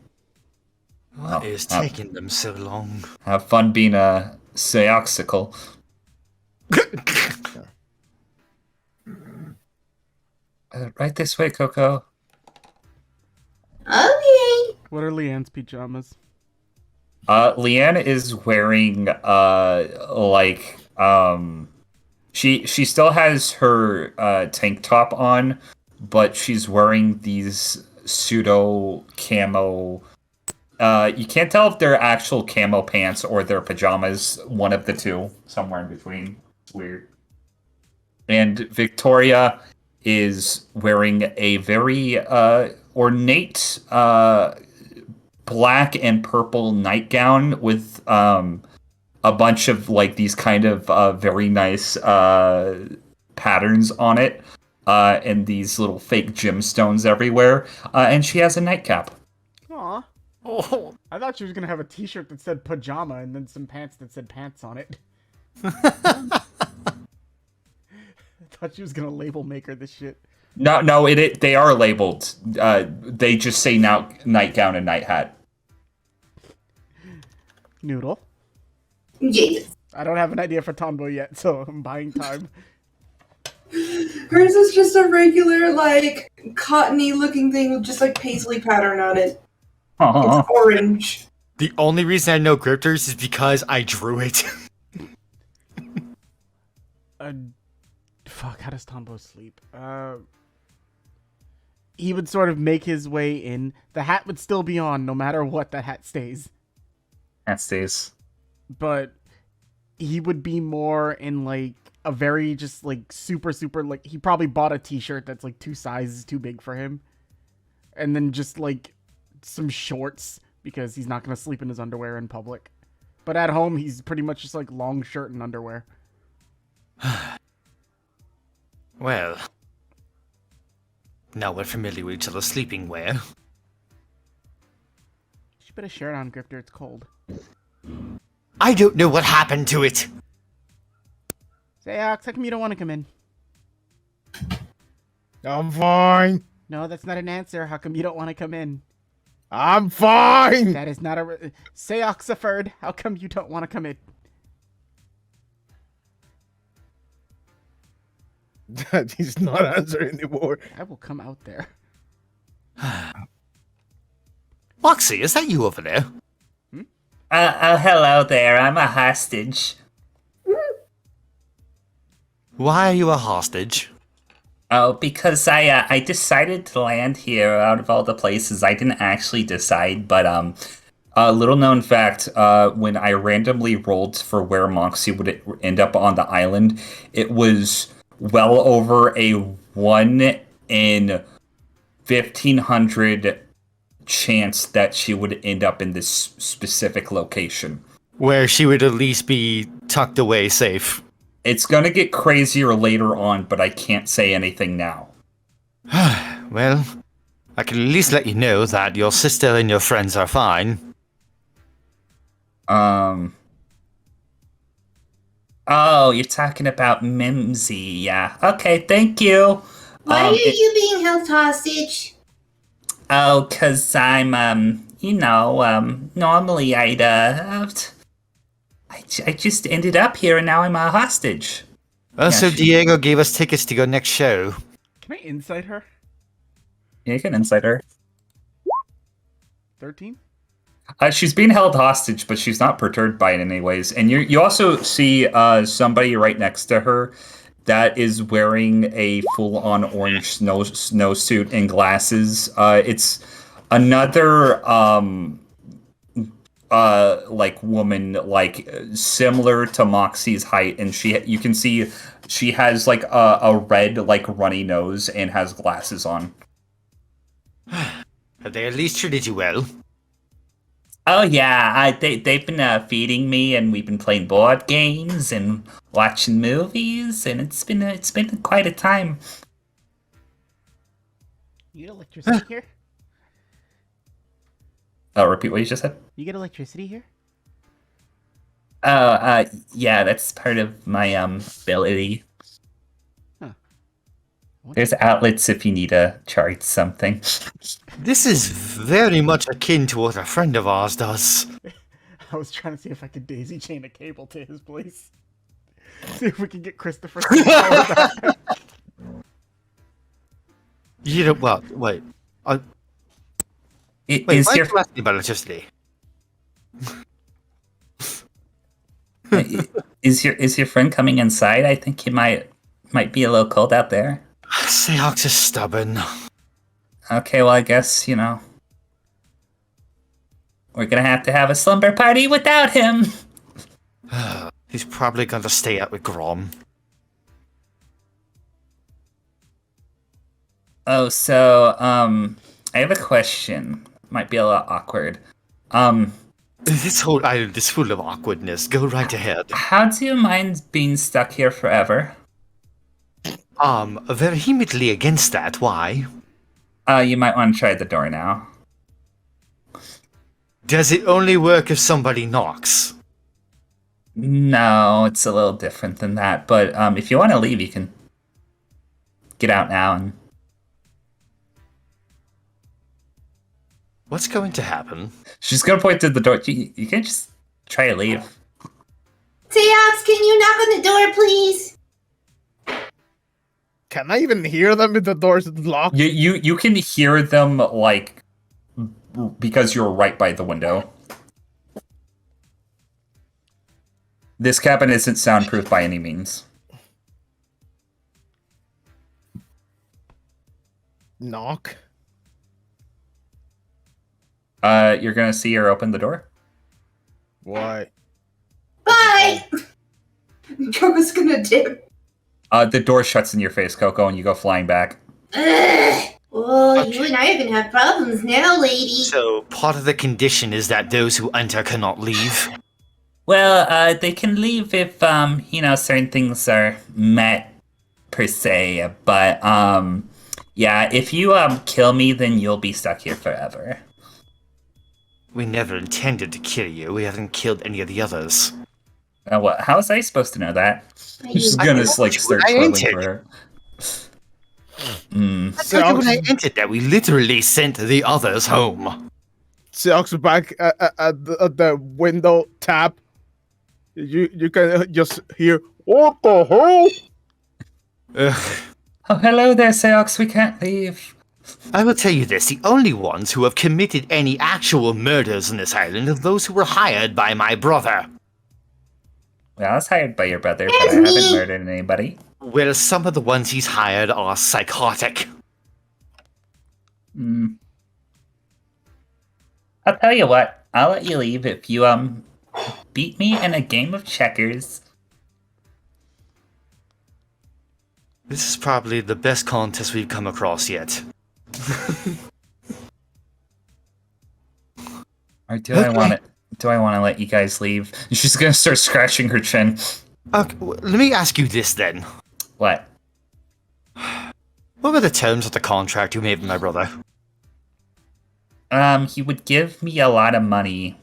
What is taking them so long? Have fun being a Seoxicle. Right this way, Coco. Okay. What are Leanne's pajamas? Leanne is wearing she still has her tank top on, but she's wearing these pseudo camo. You can't tell if they're actual camo pants or they're pajamas. One of the two, somewhere in between. It's weird. And Victoria is wearing a very ornate black and purple nightgown with a bunch of like these kind of very nice patterns on it, and these little fake gemstones everywhere. And she has a nightcap. Aw. Oh. I thought she was gonna have a t-shirt that said pajama and then some pants that said pants on it. I thought she was gonna label maker this shit. No, they are labeled. They just say now nightgown and night hat. Noodle. Yes. I don't have an idea for Tomboy yet, so I'm buying time. Hers is just a regular, like, cottony looking thing with just like paisley pattern on it. Aww. It's orange. The only reason I know Grifters is because I drew it. Fuck, how does Tombo sleep? He would sort of make his way in. The hat would still be on, no matter what, that hat stays. That stays. But he would be more in, like, a very just, like, super, like, he probably bought a t-shirt that's, like, 2 sizes too big for him. And then just, like, some shorts, because he's not going to sleep in his underwear in public. But at home, he's pretty much just, like, long shirt and underwear. Well, now we're familiar with each other's sleeping wear. You should put a shirt on, Grifter. It's cold. I don't know what happened to it. Seox, how come you don't want to come in? I'm fine. No, that's not an answer. How come you don't want to come in? I'm fine. That is not a... Seoxiford, how come you don't want to come in? He's not answering anymore. I will come out there. Moxie, is that you over there? Hello there. I'm a hostage. Why are you a hostage? Oh, because I decided to land here out of all the places. I didn't actually decide, but a little known fact, when I randomly rolled for where Moxie would end up on the island, it was well over a 1 in 1,500 chance that she would end up in this specific location. Where she would at least be tucked away safe. It's gonna get crazier later on, but I can't say anything now. Well, I can at least let you know that your sister and your friends are fine. Oh, you're talking about Mimsy, yeah. Okay, thank you. Why are you being held hostage? Oh, 'cause I'm, normally I just ended up here and now I'm a hostage. So Diego gave us tickets to your next show. Can I insight her? Yeah, you can insight her. 13? She's being held hostage, but she's not perturbed by it in any ways. And you also see somebody right next to her that is wearing a full-on orange snowsuit and glasses. It's another like woman, like similar to Moxie's height, and you can see she has like a red like runny nose and has glasses on. Have they at least treated you well? Oh yeah, they've been feeding me, and we've been playing board games and watching movies, and it's been quite a time. You get electricity here? Oh, repeat what you just said. You get electricity here? Oh, yeah, that's part of my ability. Huh. There's outlets if you need to charge something. This is very much akin to what a friend of ours does. I was trying to see if I could daisy chain a cable to his place. See if we can get Christopher to power that. You know what? Wait. Wait, Is why your are you asking about electricity? is your friend coming inside? I think he might be a little cold out there. Seahawks is stubborn. Okay, well, I guess, we're gonna have to have a slumber party without him. He's probably going to stay out with Grom. Oh, so, I have a question. Might be a lot awkward. This whole island is full of awkwardness. Go right ahead. How do you mind being stuck here forever? Vehemently against that. Why? You might want to try the door now. Does it only work if somebody knocks? No, it's a little different than that. But if you want to leave, you can get out now. And What's going to happen? she's gonna point to the door. You can't just try to leave. Seox, can you knock on the door, please? Can I even hear them if the door's locked? You can hear them like because you're right by the window. This cabin isn't soundproof by any means. Knock. You're gonna see her open the door. Why? Bye! Coco's gonna dip. The door shuts in your face, Coco, and you go flying back. Ugh. Oh, you and I are gonna have problems now, lady. So, part of the condition is that those who enter cannot leave. Well, they can leave if certain things are met per se. But yeah, if you kill me, then you'll be stuck here forever. We never intended to kill you. We haven't killed any of the others. What? How was I supposed to know that? I'm just I gonna told like you start when I twirling entered. for her. I told you when I entered that we literally sent the others home. Seox back at the window tap. You can just hear, what the hell? Ugh. Oh, hello there, Seox. We can't leave. I will tell you this, the only ones who have committed any actual murders on this island are those who were hired by my brother. Well, I was hired by your brother, but I That's haven't me. murdered anybody. Well, some of the ones he's hired are psychotic. I'll tell you what. I'll let you leave if you beat me in a game of checkers. This is probably the best contest we've come across yet. Or do I want it? Do I want to let you guys leave? She's gonna start scratching her chin. Okay, let me ask you this then. What? What were the terms of the contract you made with my brother? He would give me a lot of money.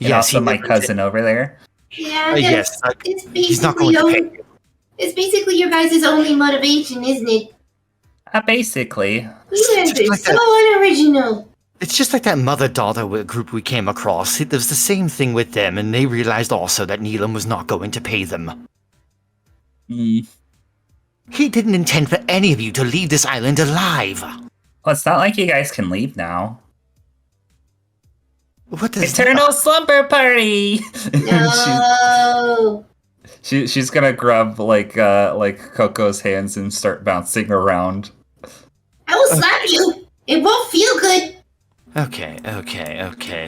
And Yes, also he my never cousin over there. Yeah, yes, it's he's not going basically to pay you. it's basically your guys' only motivation, isn't it? Basically. You guys just are like so that. unoriginal. It's just like that mother-daughter group we came across. It was the same thing with them, and they realized also that Neelam was not going to pay them. Well, He didn't intend for any of you to leave this island alive. it's not like you guys can leave now. What does Eternal slumber party! No. She's gonna grab like Coco's hands and start bouncing around. I will slap you. It won't feel good. Okay.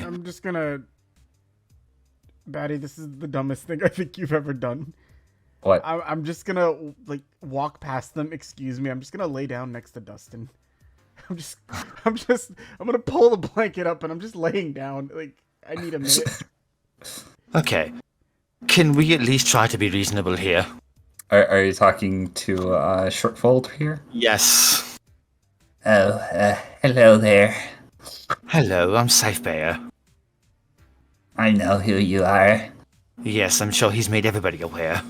I'm just gonna... Batty, this is the dumbest thing I think you've ever done. What? I'm just gonna, like, walk past them, excuse me, I'm just gonna lay down next to Dustin. I'm gonna pull the blanket up and I'm just laying down. Like, I need a minute. Okay. Can we at least try to be reasonable here? Are you talking to Shortfold here? Yes. Oh, hello there. Hello, I'm Scythebear. I know who you are. Yes, I'm sure he's made everybody aware.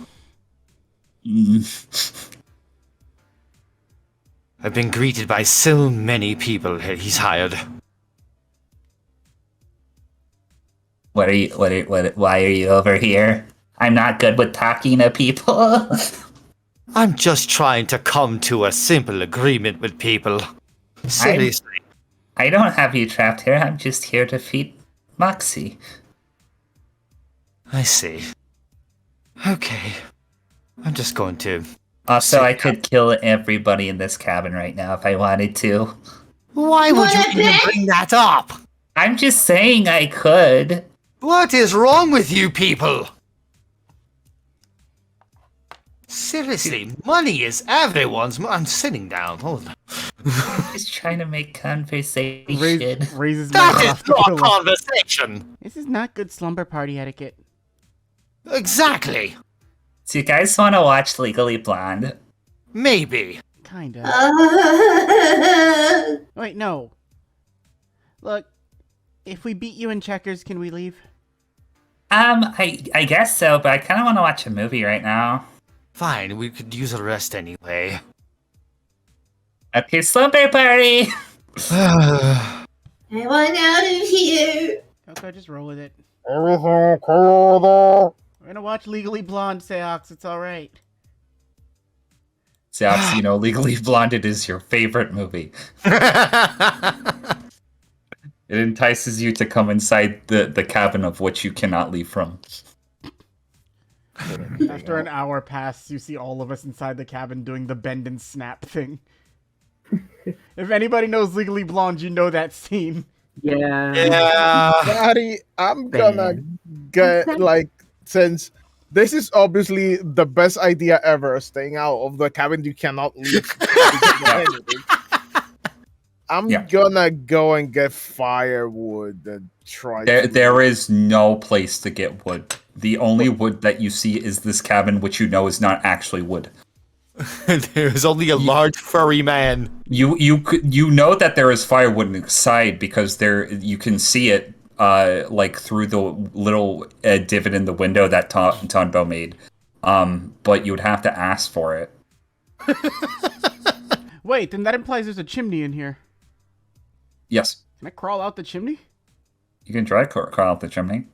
I've been greeted by so many people he's hired. Why are you over here? I'm not good with talking to people. I'm just trying to come to a simple agreement with people. Seriously. I don't have you trapped here. I'm just here to feed Moxie. I see. Okay. I'm just going to... Also, I could kill everybody in this cabin right now if I wanted to. Why would you What? even bring that up? I'm just saying I could. What is wrong with you people? Seriously, money is everyone's... I'm sitting down. Hold on. Just trying to make conversation. Raises my That head is off the not pillow. conversation. This is not good slumber party etiquette. Exactly. So you guys want to watch Legally Blonde? Maybe. Kinda. Uh, Wait, no. Look, if we beat you in checkers, can we leave? I guess so, but I kind of want to watch a movie right now. Fine, we could use a rest anyway. Okay, slumber party! I want out of here. Okay, just roll with it. Everything cool there? We're gonna watch Legally Blonde, Seox. It's alright. Zaps, you know, Legally Blonded is your favorite movie. It entices you to come inside the cabin of which you cannot leave from. After an hour passes, you see all of us inside the cabin doing the bend and snap thing. If anybody knows Legally Blonde, you know that scene. Yeah. Daddy, I'm gonna get, like, since this is obviously the best idea ever, staying out of the cabin you cannot leave. I'm gonna go and get firewood and try There is no place to get wood. The only wood that you see is this cabin, which you know is not actually wood. There's only a large furry man. You know that there is firewood inside because you can see it like through the little divot in the window that Tonbo made. But you would have to ask for it. Wait, then that implies there's a chimney in here. Yes. Can I crawl out the chimney? You can try to crawl out the chimney.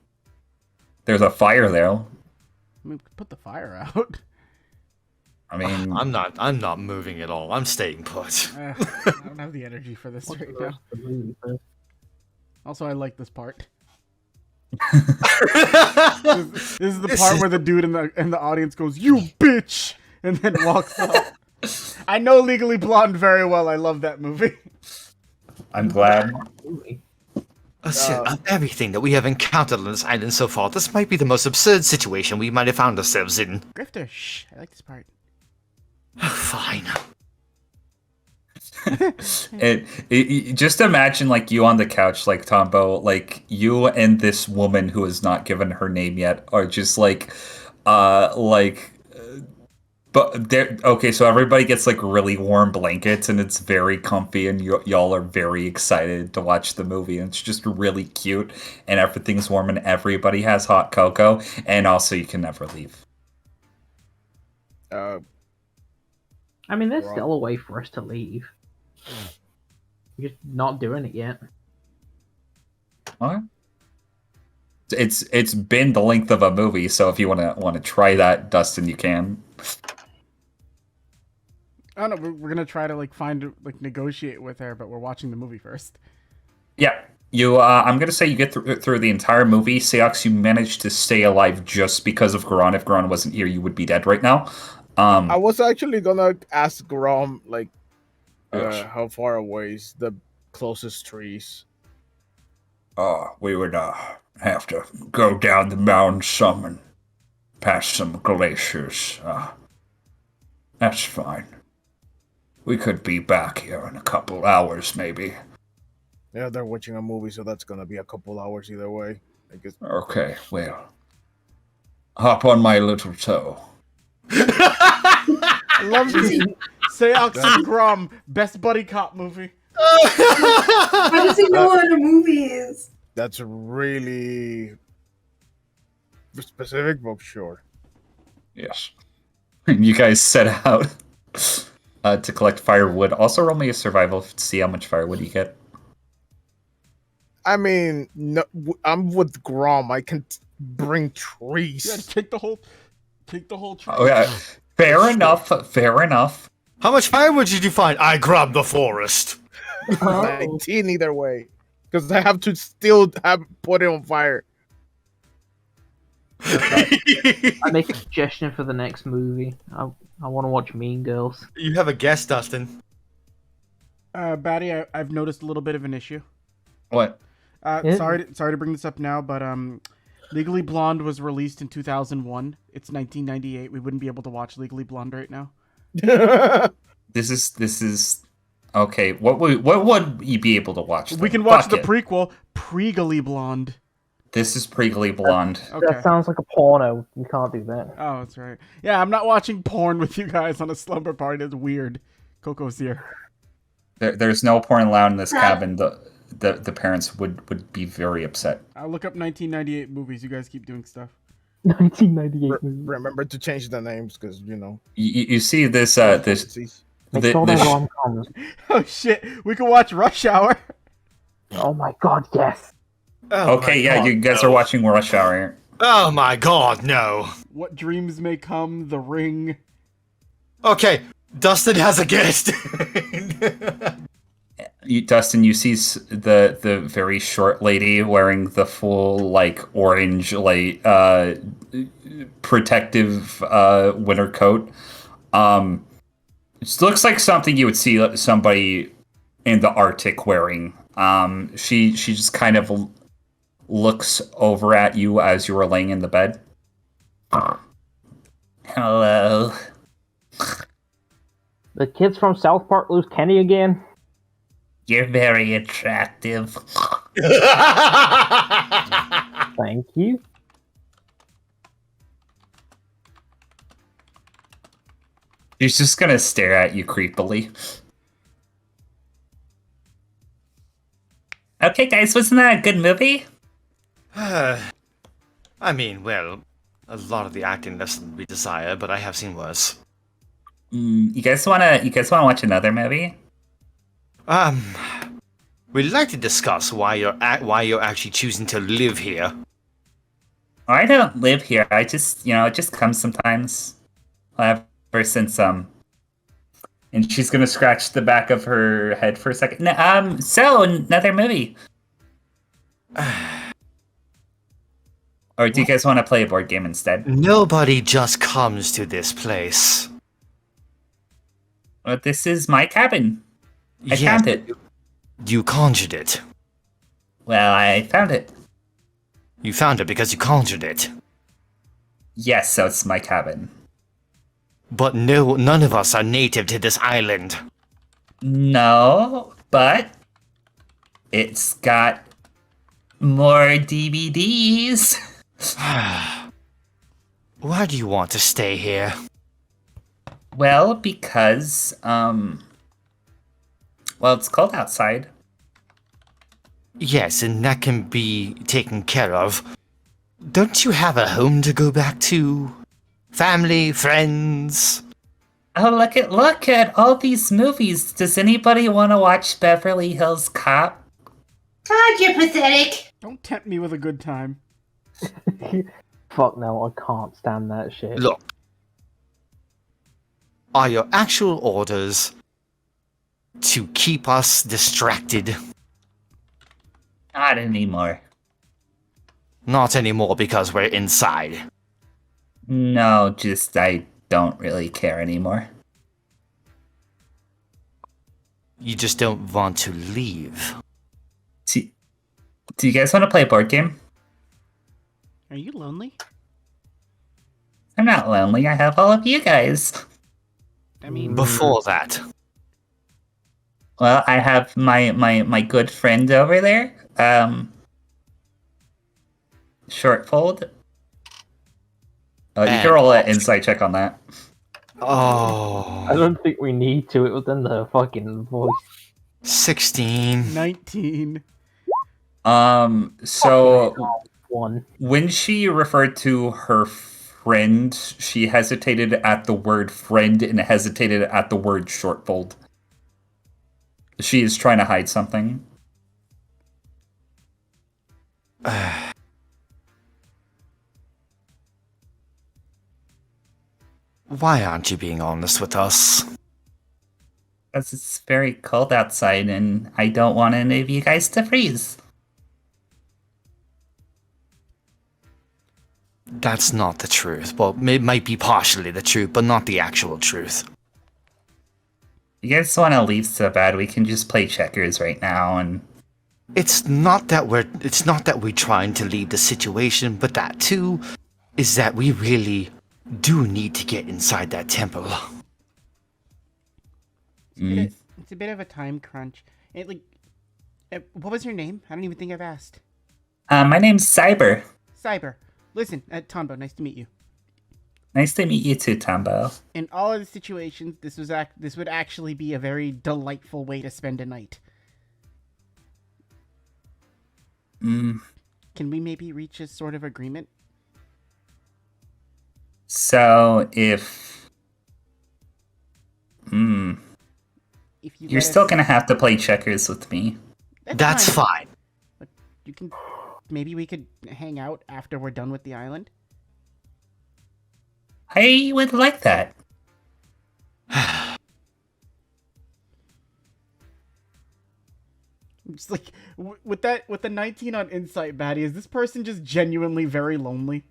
There's a fire there. I mean, put the fire out. I mean, I'm not moving at all. I'm staying put. I don't have the energy for this What's right the now. rest of the movie first? Also, I like this part. This is the part where the dude in the audience goes, "You bitch," and then walks off. I know Legally Blonde very well. I love that movie. I'm glad. Movie. Of everything that we have encountered on this island so far, this might be the most absurd situation we might have found ourselves in. Grifter, shh. I like this part. Fine. Just imagine like you on the couch, like Tombo, like you and this woman who has not given her name yet are just but there. Okay, so everybody gets like really warm blankets and it's very comfy, and y'all are very excited to watch the movie. And it's just really cute, and everything's warm, and everybody has hot cocoa, and also you can never leave. Uh, I mean, there's Rob. still a way for us to leave. We're just not doing it yet. Okay. It's been the length of a movie, so if you want to try that, Dustin, you can. I don't know. We're gonna try to negotiate with her, but we're watching the movie first. Yeah, you. I'm gonna say you get through the entire movie. Seox, you managed to stay alive just because of Garon. If Garon wasn't here, you would be dead right now. I was actually gonna ask Grom Yes. how far away is the closest trees. We would have to go down the mountain some and past some glaciers. That's fine. We could be back here in a couple hours, maybe. Yeah, they're watching a movie, so that's gonna be a couple hours either way. I guess. Okay, well, hop on my little toe. I love this. Seox and Grom, best buddy cop movie. How does he know what a movie is? That's really specific, but sure. Yes. You guys set out to collect firewood. Also, roll me a survival to see how much firewood you get. I mean, no, I'm with Grom. I can bring trees. Yeah, take the whole tree. Oh yeah, fair enough. Fair enough. How much firewood did you find? I grabbed the forest. 19 either way, because I have to still put it on fire. I make a suggestion for the next movie. I want to watch Mean Girls. You have a guess, Dustin. Batty, I've noticed a little bit of an issue. What? Yeah. Sorry to bring this up now, but Legally Blonde was released in 2001. It's 1998. We wouldn't be able to watch Legally Blonde right now. This is okay. What would you be able to watch? We then? can watch Fuck the it. prequel, Pregally Blonde. This is Pregally Blonde. Okay. That sounds like a porno. You can't do that. Oh, that's right. Yeah, I'm not watching porn with you guys on a slumber party. It's weird. Coco's here. There's no porn allowed in this cabin. The parents would be very upset. I'll look up 1998 movies. You guys keep doing stuff. 1998 movie. Remember to change the names, because You see this this It's all the rom-coms. Oh shit, we can watch Rush Hour. Oh my god, yes. Oh okay, my yeah, God, you guys no. are watching Rush Hour here. Oh my god, no. What Dreams May Come, The Ring. Okay, Dustin has a guest. Dustin, you see the very short lady wearing the full orange protective winter coat. It looks like something you would see somebody in the Arctic wearing. She just kind of looks over at you as you are laying in the bed. Hello. The kids from South Park lose Kenny again. You're very attractive. Thank you. She's just gonna stare at you creepily. Okay, guys, wasn't that a good movie? I mean, well, a lot of the acting left something to be desired, but I have seen worse. You guys wanna watch another movie? We'd like to discuss why you're actually choosing to live here. I don't live here. I just, it just comes sometimes. I have since and she's gonna scratch the back of her head for a second. So another movie. Or do you guys want to play a board game instead? Nobody just comes to this place. Well, this is my cabin. I found it. You conjured it. Well, I found it. You found it because you conjured it. Yes, so it's my cabin. But no, none of us are native to this island. No, but it's got more DVDs. Why do you want to stay here? Well, because, well, it's cold outside. Yes, and that can be taken care of. Don't you have a home to go back to? Family, friends? Oh, look at all these movies. Does anybody want to watch Beverly Hills Cop? God, you're pathetic. Don't tempt me with a good time. Fuck no, I can't stand that shit. Look. Are your actual orders to keep us distracted? Not anymore. Not anymore because we're inside. No, just I don't really care anymore. You just don't want to leave. Do you guys want to play a board game? Are you lonely? I'm not lonely. I have all of you guys. I mean, Before that, Well, I have my good friend over there. Shortfold. You can roll an insight check on that. I don't think we need to, it was in the fucking voice. 16. 19. So One. when she referred to her friend, she hesitated at the word friend and hesitated at the word shortfold. She is trying to hide something. Why aren't you being honest with us? Because it's very cold outside and I don't want any of you guys to freeze. That's not the truth. Well, it might be partially the truth, but not the actual truth. You guys want to leave so bad, we can just play checkers right now and... It's not that we're trying to leave the situation, but that too is that we really do need to get inside that temple. It's a bit of a time crunch. What was your name? I don't even think I've asked. My name's Cyber. Cyber. Listen, Tombo, nice to meet you. Nice to meet you too, Tombo. In all of the situations, this would actually be a very delightful way to spend a night. Can we maybe reach a sort of agreement? So, if you're still gonna have to play checkers with me. That's fine. But you can... Maybe we could hang out after we're done with the island? I would like that. Just like, with the 19 on Insight, Batty, is this person just genuinely very lonely?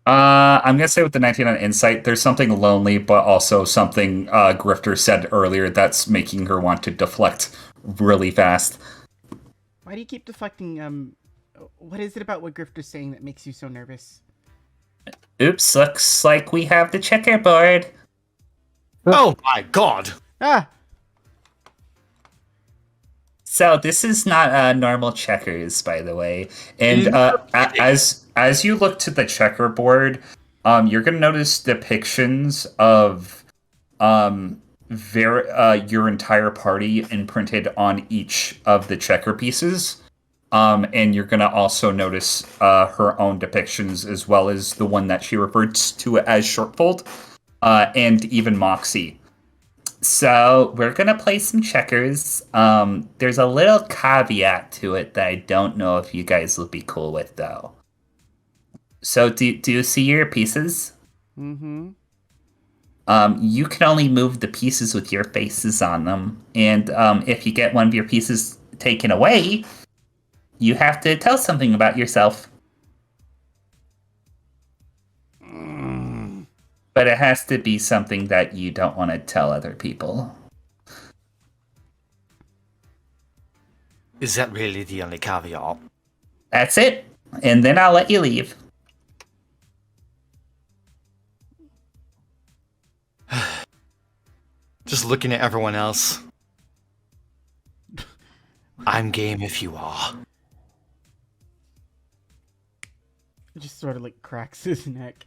I'm gonna say with the 19 on Insight, there's something lonely, but also something Grifter said earlier that's making her want to deflect really fast. Why do you keep deflecting, what is it about what Grifter's saying that makes you so nervous? Oops, looks like we have the checkerboard. Oh my god! Ah! So this is not normal checkers, by the way. And as you look to the checkerboard, you're gonna notice depictions of your entire party imprinted on each of the checker pieces. And you're gonna also notice her own depictions as well as the one that she referred to as Shortfold, and even Moxie. So we're gonna play some checkers. There's a little caveat to it that I don't know if you guys will be cool with, though. So do you see your pieces? Mm-hmm. you can only move the pieces with your faces on them. And if you get one of your pieces taken away, you have to tell something about yourself. But it has to be something that you don't want to tell other people. Is that really the only caveat? That's it. And then I'll let you leave. Just looking at everyone else. I'm game if you are. It just sort of like cracks his neck.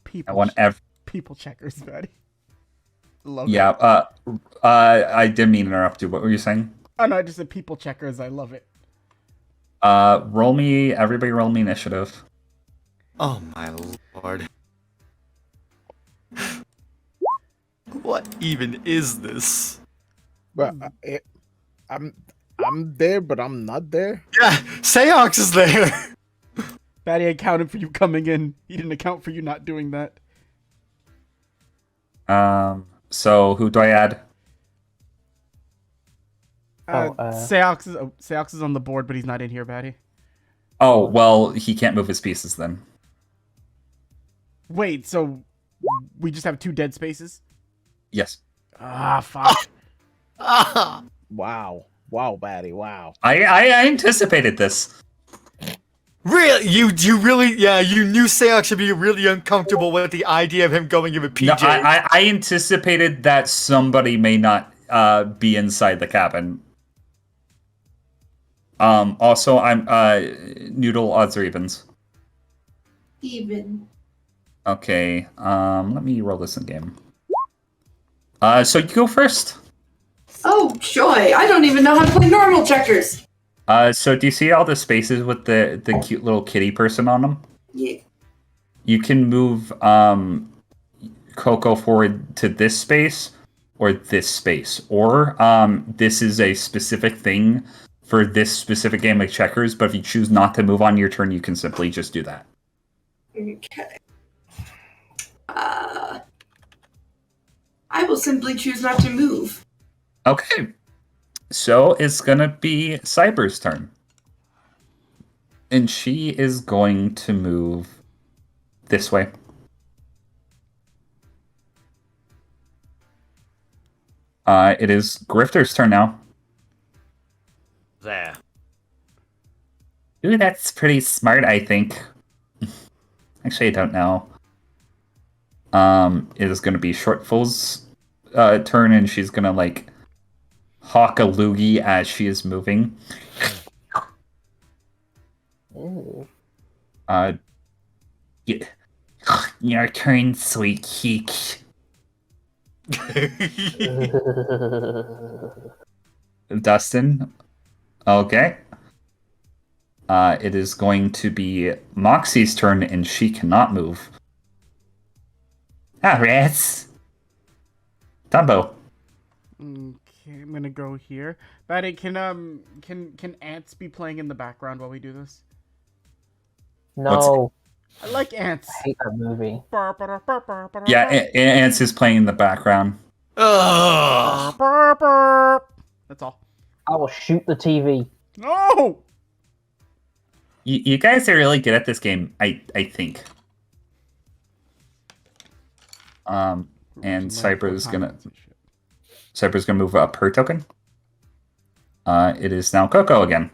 People checkers, buddy. Love it. I didn't mean to interrupt you. What were you saying? Oh no, I just said people checkers. I love it. Everybody roll me initiative. Oh my lord. What even is this? But I'm there, but I'm not there. Yeah, Seox is there. Batty accounted for you coming in. He didn't account for you not doing that. So who do I add? Seox is on the board, but he's not in here, Batty. Oh, well, he can't move his pieces then. Wait, so we just have 2 dead spaces? Yes. Ah, fuck. Wow, Batty, wow. I anticipated this. Really? You really? Yeah, you knew Seox should be really uncomfortable with the idea of him going in with PJ. No, I anticipated that somebody may not be inside the cabin. Also, I'm Noodle, odds or evens? Even. Okay, let me roll this in game. So you go first. Oh, joy. I don't even know how to play normal checkers. So do you see all the spaces with the cute little kitty person on them? Yeah. You can move Coco forward to this space or this space. Or this is a specific thing for this specific game of checkers, but if you choose not to move on your turn, you can simply just do that. Okay. I will simply choose not to move. Okay. So it's gonna be Cyber's turn. And she is going to move this way. It is Grifter's turn now. There. Ooh, that's pretty smart, I think. Actually, I don't know. It is gonna be Shortful's turn, and she's gonna, like, hawk a loogie as she is moving. Oh. Your turn, sweet cheek. Dustin. Okay. It is going to be Moxie's turn, and she cannot move. Ah, rats. Dumbo. Okay, I'm gonna go here. Batty, can ants be playing in the background while we do this? No. I like ants. I hate that movie. Yeah, Ants is playing in the background. Ugh. That's all. I will shoot the TV. No! You guys are really good at this game, I think. And Cyber's gonna move up her token. It is now Coco again.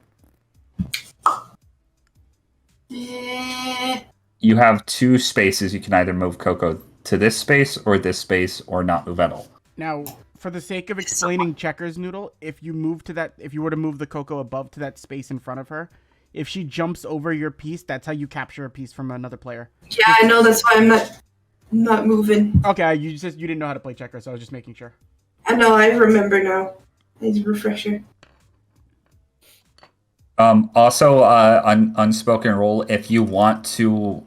You have 2 spaces. You can either move Coco to this space, or not move at all. Now, for the sake of explaining checkers, Noodle, if you were to move the Coco above to that space in front of her, if she jumps over your piece, that's how you capture a piece from another player. Yeah, I know. That's why I'm not moving. Okay, you didn't know how to play checkers, so I was just making sure. I know. I remember now. It's a refresher. Also, unspoken rule, if you want to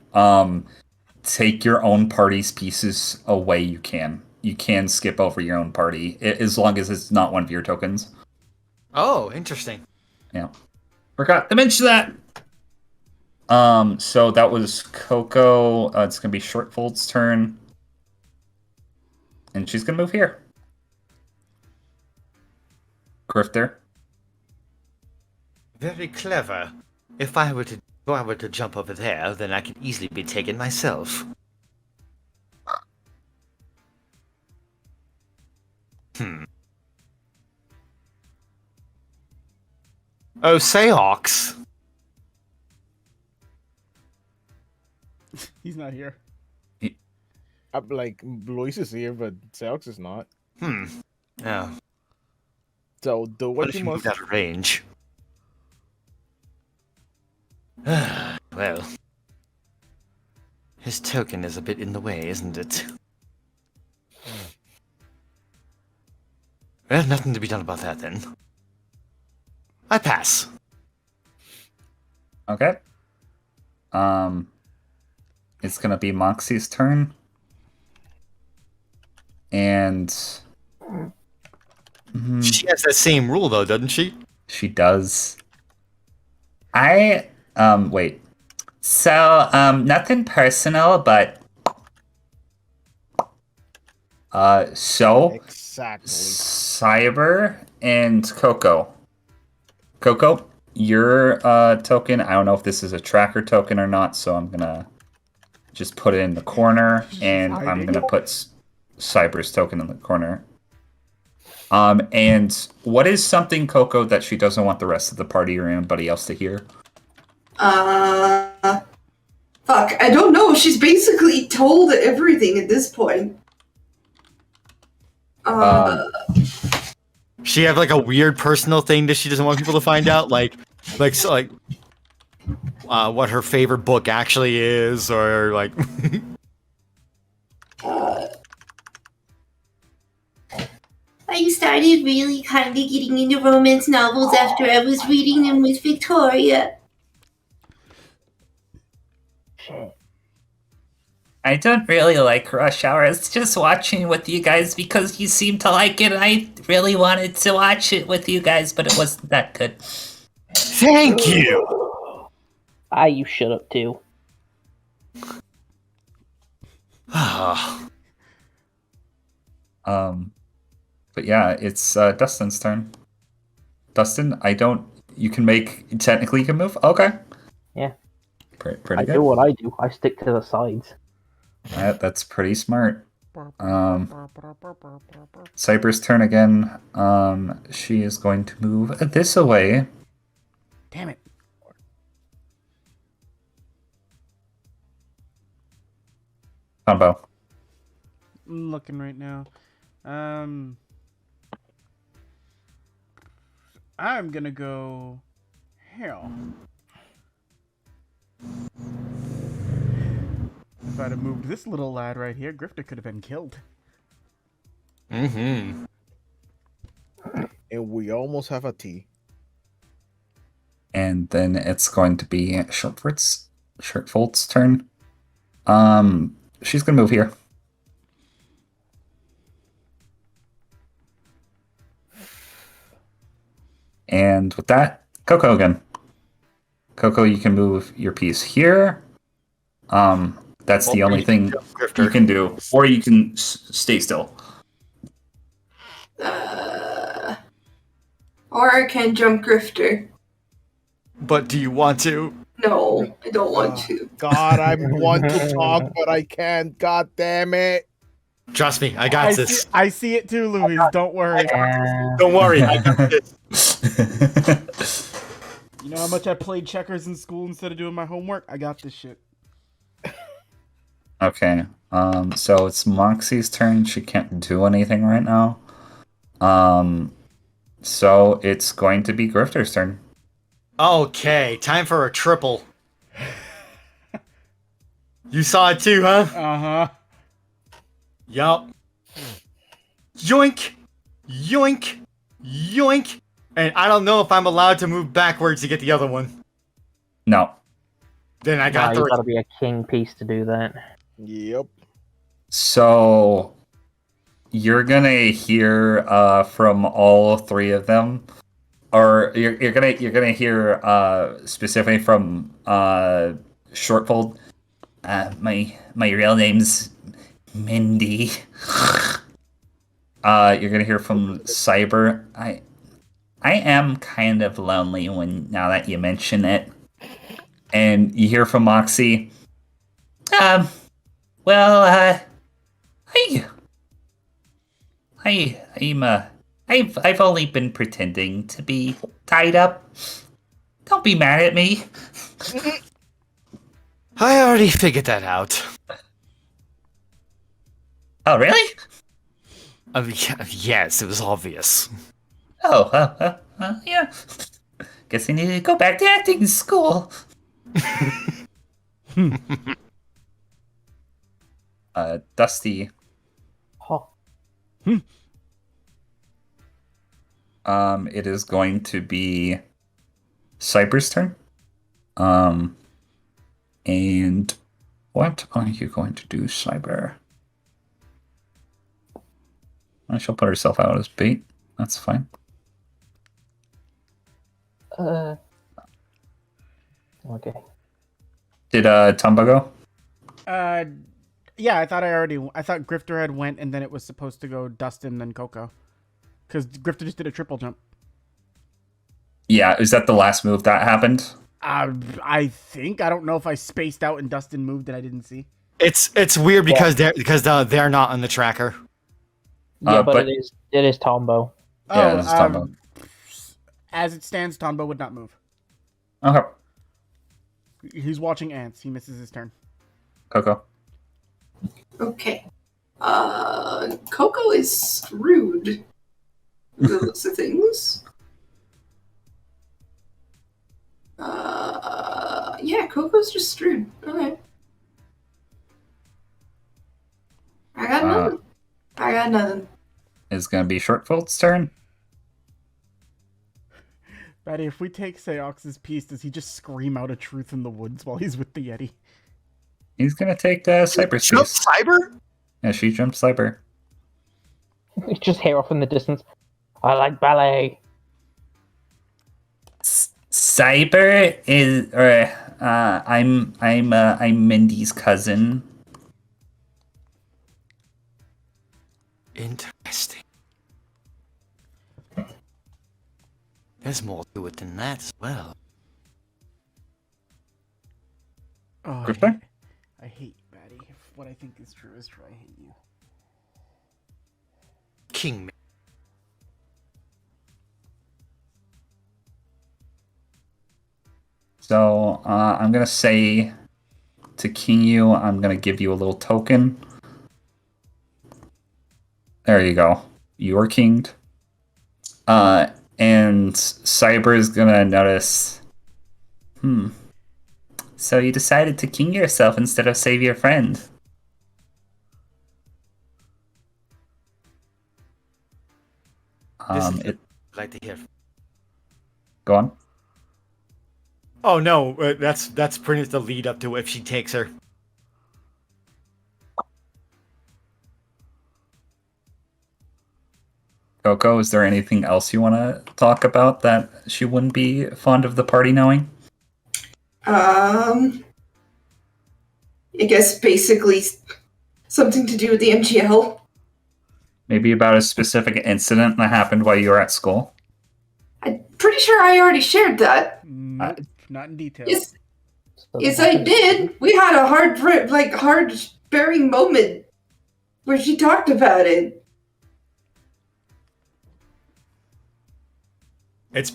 take your own party's pieces away, you can. You can skip over your own party, as long as it's not one of your tokens. Oh, interesting. Yeah. Forgot to mention that. So that was Coco. It's gonna be Shortfold's turn, and she's gonna move here. Grifter. Very clever. If I were to jump over there, then I can easily be taken myself. Oh, Seahawks. He's not here. I'm like, Luis is here, but Seox is not. Oh. So do What what if you you moved must. out of range? Well, his token is a bit in the way, isn't it? Well, nothing to be done about that then. I pass. Okay. It's gonna be Moxie's turn. And She has that same rule though, doesn't she? she does. Wait. So, nothing personal, but so Exactly. Cyber and Coco. Coco, your token, I don't know if this is a tracker token or not, so I'm gonna just put it in the corner, and I'm gonna put Cyber's token in the corner. And what is something, Coco, that she doesn't want the rest of the party or anybody else to hear? Fuck, I don't know. She's basically told everything at this point. She have like a weird personal thing that she doesn't want people to find out, like what her favorite book actually is, or like. I started really kind of getting into romance novels after I was reading them with Victoria. I don't really like Rush Hour. It's just watching with you guys because you seem to like it. I really wanted to watch it with you guys, but it wasn't that good. Thank you! You shut up too. But yeah, it's Dustin's turn. Dustin, you can technically you can move? Okay. Yeah. Pretty I good. do what I do. I stick to the sides. That's pretty smart. Cyber's turn again. She is going to move this away. Damn it. Combo. I'm looking right now. I'm gonna go hell. If I'd have moved this little lad right here, Grifter could have been killed. And we almost have a T. And then it's going to be Shortfold's turn. She's gonna move here. And with that, Coco again. Coco, you can move your piece here. That's the only thing you can do. Or you can stay still. Or I can jump Grifter. But do you want to? No, I don't want to. God, I want to talk, but I can't. God damn it. Trust me, I got this. I see it too, Louise. Don't worry. Don't worry, I got this. You know how much I played checkers in school instead of doing my homework? I got this shit. Okay. So it's Moxie's turn. She can't do anything right now. So it's going to be Grifter's turn. Okay, time for a triple. You saw it too, huh? Uh-huh. Yup. Yoink! Yoink! Yoink! And I don't know if I'm allowed to move backwards to get the other one. No. Then I got You three. gotta be a king piece to do that. Yep. So you're gonna hear from all three of them. or you're gonna hear specifically from Shortfold. My real name's Mindy. You're gonna hear from Cyber. I am kind of lonely now that you mention it. And you hear from Moxie. Well, I've only been pretending to be tied up. Don't be mad at me. I already figured that out. Oh, really? Yes, it was obvious. Oh, yeah. Guess I need to go back to acting school. Dusty. Huh. It is going to be Cyber's turn. And what are you going to do, Cyber? She'll put herself out as bait. That's fine. Okay. Did Tumba go? Yeah, I thought Grifter had went, and then it was supposed to go Dustin, then Coco. Because Grifter just did a triple jump. Yeah, is that the last move that happened? I think. I don't know if I spaced out and Dustin moved and I didn't see. It's weird because they're not on the tracker. Yeah, but it is Tombo. Yeah, it's Tombo. As it stands, Tombo would not move. Okay. He's watching ants. He misses his turn. Coco. Okay. Coco is screwed. The looks of things. Yeah, Coco's just screwed. Okay. I got nothing. It's going to be Shortfold's turn. Betty, if we take Seox's piece, does he just scream out a truth in the woods while he's with the Yeti? He's going to take Cyber's Jump piece. Cyber? Yeah, she jumped Cyber. Just hear off in the distance. I like ballet. Cyber is, I'm Mindy's cousin. Interesting. There's more to it than that as well. Oh, Grifter? I hate you, Batty. If what I think is true, I hate you. King. So, I'm going to say to king you, I'm going to give you a little token. There you go. You are kinged. And Cyber is going to notice, so you decided to king yourself instead of save your friend. I'd like to hear. Go on. Oh no, that's pretty much the lead up to if she takes her. Coco, is there anything else you want to talk about that she wouldn't be fond of the party knowing? I guess basically something to do with the MGL. Maybe about a specific incident that happened while you were at school? I'm pretty sure I already shared that. Nope, not in detail. Yes, I did. We had a heart-bearing moment where she talked about it. It's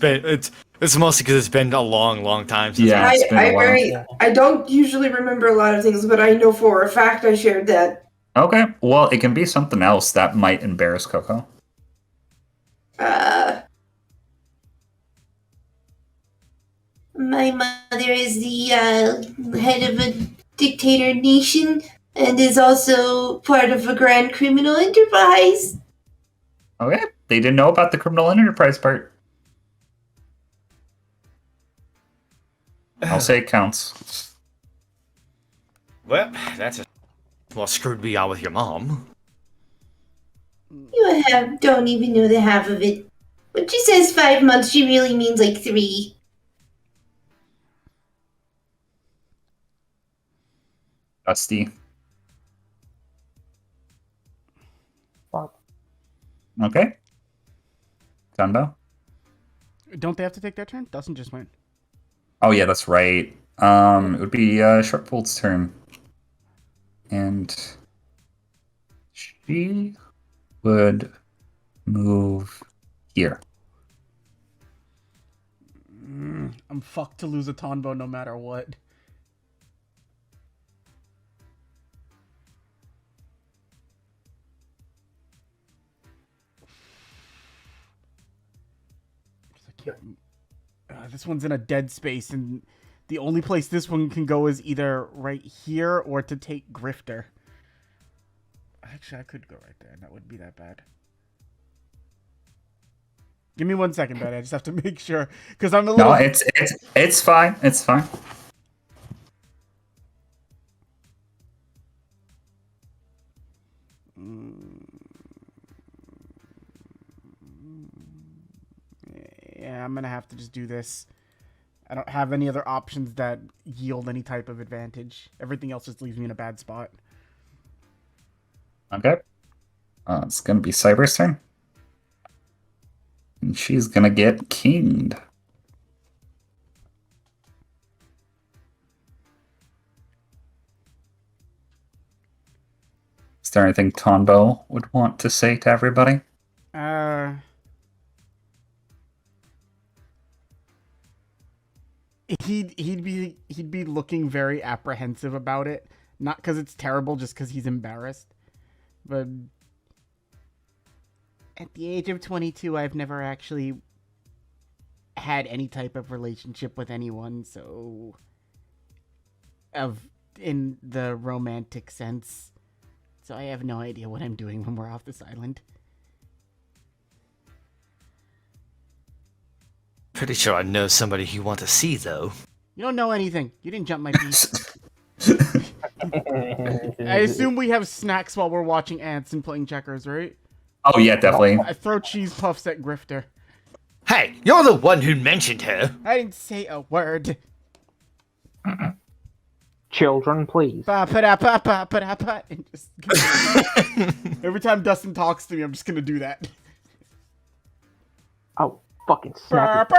mostly because it's been a long time since. Yeah, it's been a while. I don't usually remember a lot of things, but I know for a fact I shared that. Okay, well, it can be something else that might embarrass Coco. My mother is the head of a dictator nation and is also part of a grand criminal enterprise. Okay, they didn't know about the criminal enterprise part. I'll say it counts. Well, that's what screwed me out with your mom. You don't even know the half of it. When she says 5 months, she really means like 3. Dusty. Fuck. Okay. Dunbo. Don't they have to take their turn? Dustin just went. Oh yeah, that's right. It would be Shortfold's turn. And she would move here. I'm fucked to lose a Tonbo no matter what. This one's in a dead space, and the only place this one can go is either right here or to take Grifter. Actually, I could go right there, and that wouldn't be that bad. Give me 1 second, buddy. I just have to make sure, because I'm a little... No, it's fine. It's fine. Yeah, I'm gonna have to just do this. I don't have any other options that yield any type of advantage. Everything else just leaves me in a bad spot. Okay. It's gonna be Cyber's turn. And she's gonna get kinged. Is there anything Tonbo would want to say to everybody? He'd be looking very apprehensive about it. Not because it's terrible, just because he's embarrassed. But at the age of 22, I've never actually had any type of relationship with anyone, so in the romantic sense. So I have no idea what I'm doing when we're off this island. Pretty sure I know somebody you want to see, though. You don't know anything. You didn't jump my beat. I assume we have snacks while we're watching ants and playing checkers, right? Oh yeah, definitely. I throw cheese puffs at Grifter. Hey, you're the one who mentioned her. I didn't say a word. Children, please. And just every time Dustin talks to me, I'm just gonna do that. Oh, fucking snap it.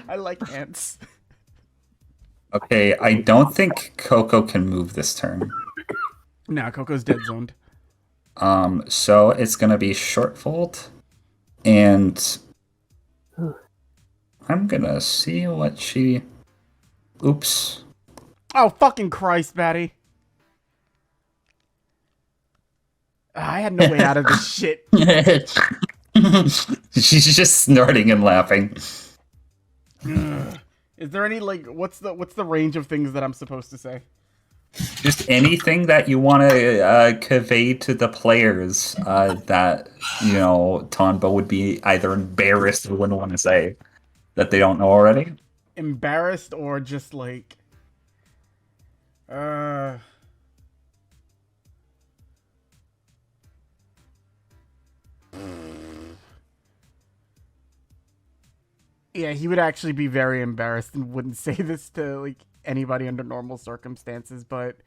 I like ants. Okay, I don't think Coco can move this turn. Nah, Coco's dead zoned. So it's gonna be Shortfold, and I'm gonna see what she... Oops. Oh, fucking Christ, Batty. I had no way out of this shit. She's just snorting and laughing. Is there any, like, what's the range of things that I'm supposed to say? Just anything that you want to convey to the players that, you know, Tonbo would be either embarrassed or wouldn't want to say that they don't know already. Embarrassed or just like... Yeah, he would actually be very embarrassed and wouldn't say this to, like, anybody under normal circumstances, but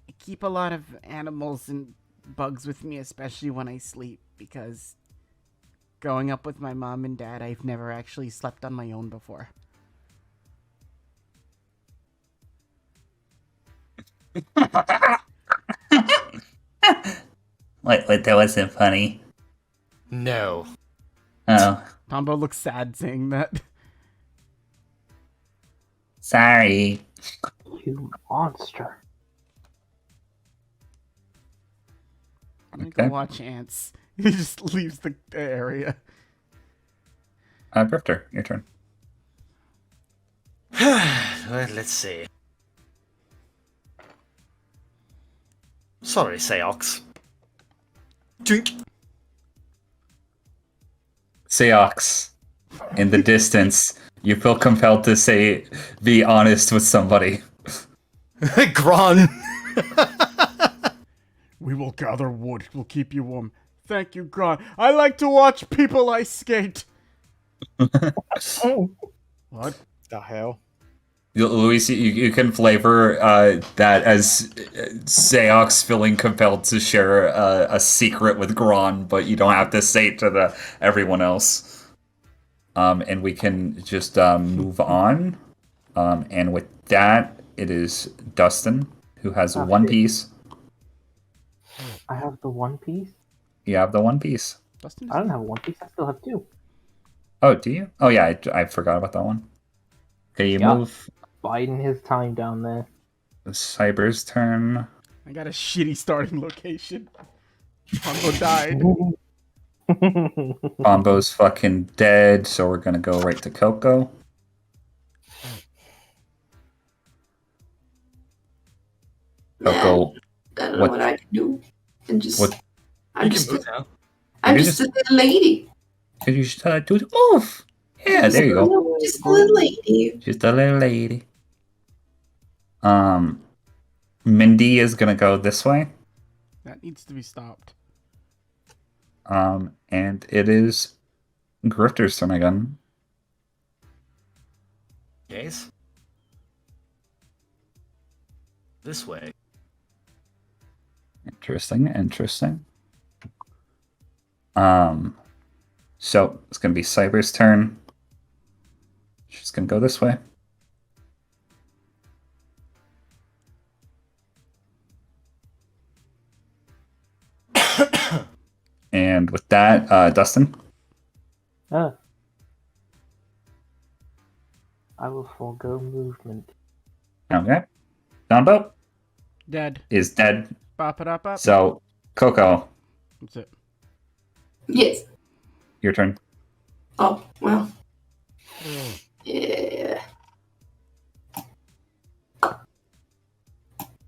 I keep a lot of animals and bugs with me, especially when I sleep, because growing up with my mom and dad, I've never actually slept on my own before. Wait, that wasn't funny. No. Oh. Tombo looks sad saying that. Sorry. You monster. I'm gonna go watch ants. He just leaves the area. Grifter, your turn. Well, let's see. Sorry, Seox. Drink. Seox, in the distance, you feel compelled to say, be honest with somebody. Gron. We will gather wood. We'll keep you warm. Thank you, God. I like to watch people ice skate. Oh. What? The hell? Luis, you can flavor that as Seox feeling compelled to share a secret with Gron, but you don't have to say it to everyone else. And we can just move on. And with that, it is Dustin, who has Oh, one shit. piece. I have the one piece. You have the one piece. Dustin I don't have one piece. I still have two. Oh, do you? Oh, yeah, I forgot about that one. Okay, you Yeah. move. Biding his time down there. Cyber's turn. I got a shitty starting location. Pongo died. Bombo's fucking dead, so we're gonna go right to Coco. Coco, I don't know what I can do. And just, what- I'm You just, can move now. I'm You just just- a little lady. could you just do the move? Yeah, there you go. Just a little lady. Just a little lady. Mindy is gonna go this way. That needs to be stopped. And it is Grifter's turn again. Yes. This way. Interesting. So it's gonna be Cyber's turn. She's gonna go this way. And with that, Dustin. I will forego movement. Okay. Downboat Dead. is dead. Bop it up. So, Coco, That's it. Yes. your turn. Oh, well. Yeah.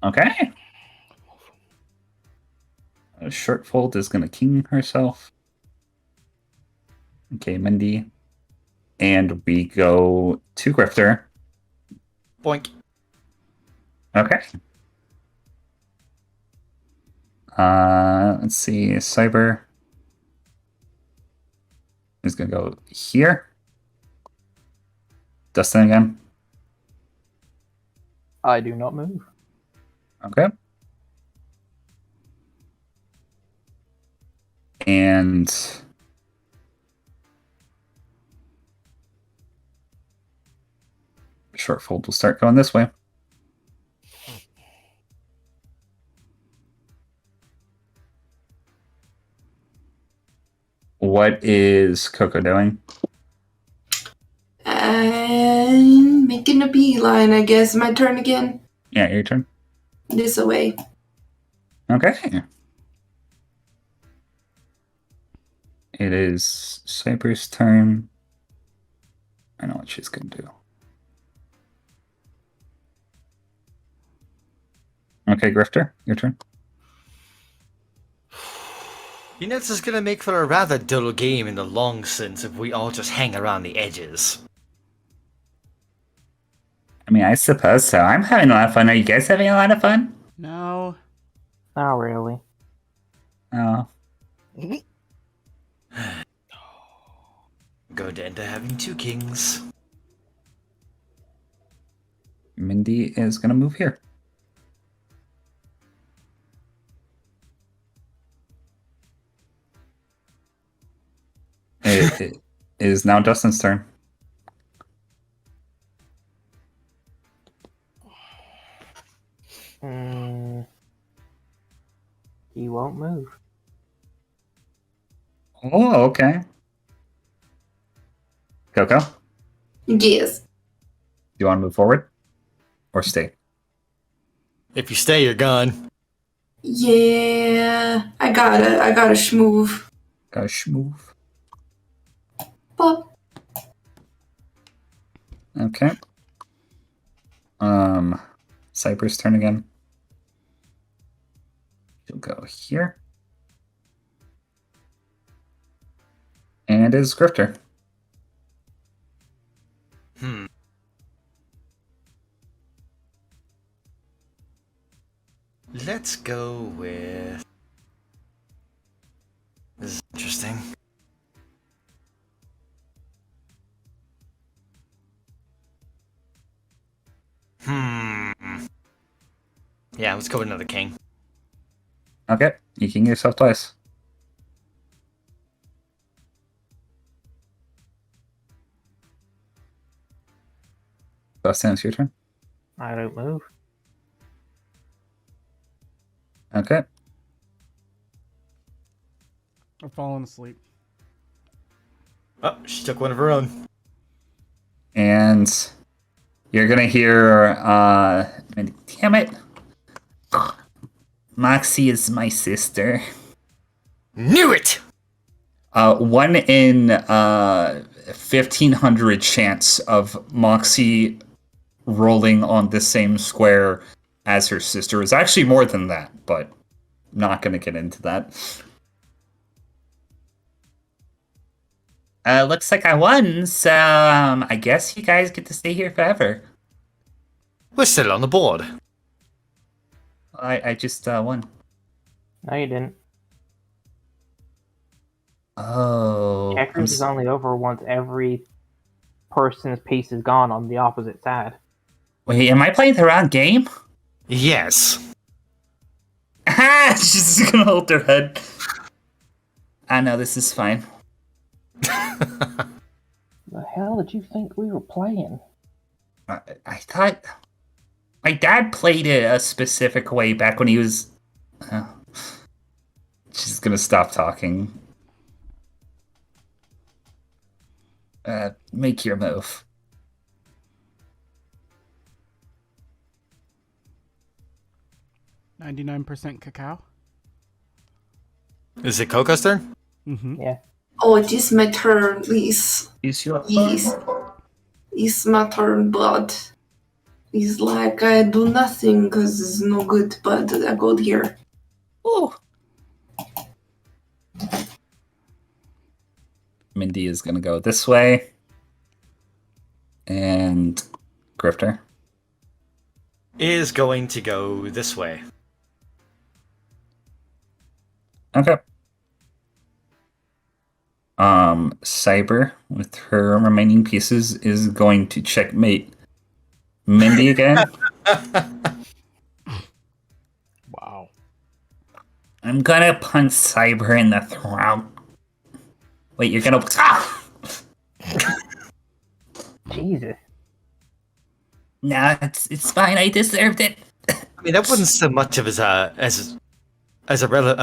Okay. Shortfold is going to king herself. Okay, Mindy. And we go to Grifter. Boink. Okay. Let's see. Cyber is going to go here. Dustin again. I do not move. Okay. And Shortfold will start going this way. What is Coco doing? I'm making a beeline, I guess. My turn again. Yeah, your turn. This away. Okay. It is Cyber's turn. I know what she's going to do. Okay, Grifter, your turn. You know, this is gonna make for a rather dull game in the long sense if we all just hang around the edges. I mean, I suppose so. I'm having a lot of fun. Are you guys having a lot of fun? No. Not really. Oh. Going to end up having two kings. Mindy is going to move here. It is now Dustin's turn. He won't move. Oh, okay. Coco, do Yes. you want to move forward or stay? If you stay, you're gone. Yeah. I gotta schmoove. Gosh, move. Pop. Okay. Cyber's turn again. You'll go here. And it is Grifter. Let's go with Yeah, let's go with another king. Okay, you king yourself twice. Dustin, it's your turn. I don't move. Okay. I'm falling asleep. Oh, she took one of her own. And you're gonna hear, damn it. Moxie is my sister. Knew it! 1 in 1,500 chance of Moxie rolling on the same square as her sister. It's actually more than that, but not gonna get into that. Looks like I won, so I guess you guys get to stay here forever. We're still on the board. I just won. No, you didn't. Oh. Checkers is only over once every person's piece is gone on the opposite side. Wait, am I playing the wrong game? Yes. Ah! She's just gonna hold her head. I know, this is fine. The hell did you think we were playing? I thought my dad played it a specific way back when he was. She's gonna stop talking. Make your move. %99% cacao. Is it Coco's turn? Mm-hmm. Yeah. Oh, it is my turn, please. Is your Yes. It's my turn, blood. It's like I do nothing because it's no good, but I go here. Oh. Mindy is gonna go this way. And Grifter Is going to go this way. Okay. Cyber, with her remaining pieces, is going to checkmate Mindy again. Wow. I'm gonna punch Cyber in the throat. Wait, you're gonna... Ah! Jesus. Nah, it's fine. I deserved it. I mean, that wasn't so much of a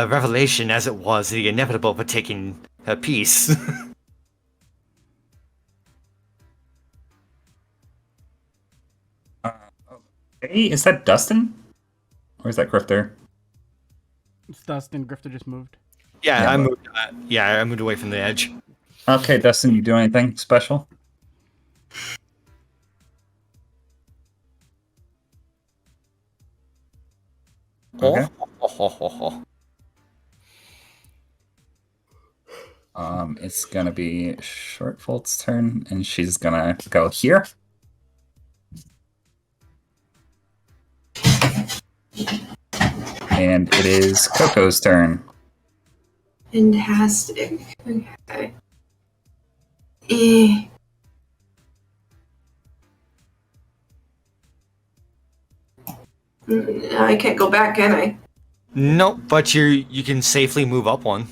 revelation as it was the inevitable for taking her piece. Hey, is that Dustin? Or is that Grifter? It's Dustin. Grifter just moved. Yeah, I moved. I moved away from the edge. Okay, Dustin, you do anything special? Okay. It's gonna be Shortfolt's turn, and she's gonna go here. And it is Coco's turn. Fantastic. Okay. I can't go back, can I? Nope, but you can safely move up one.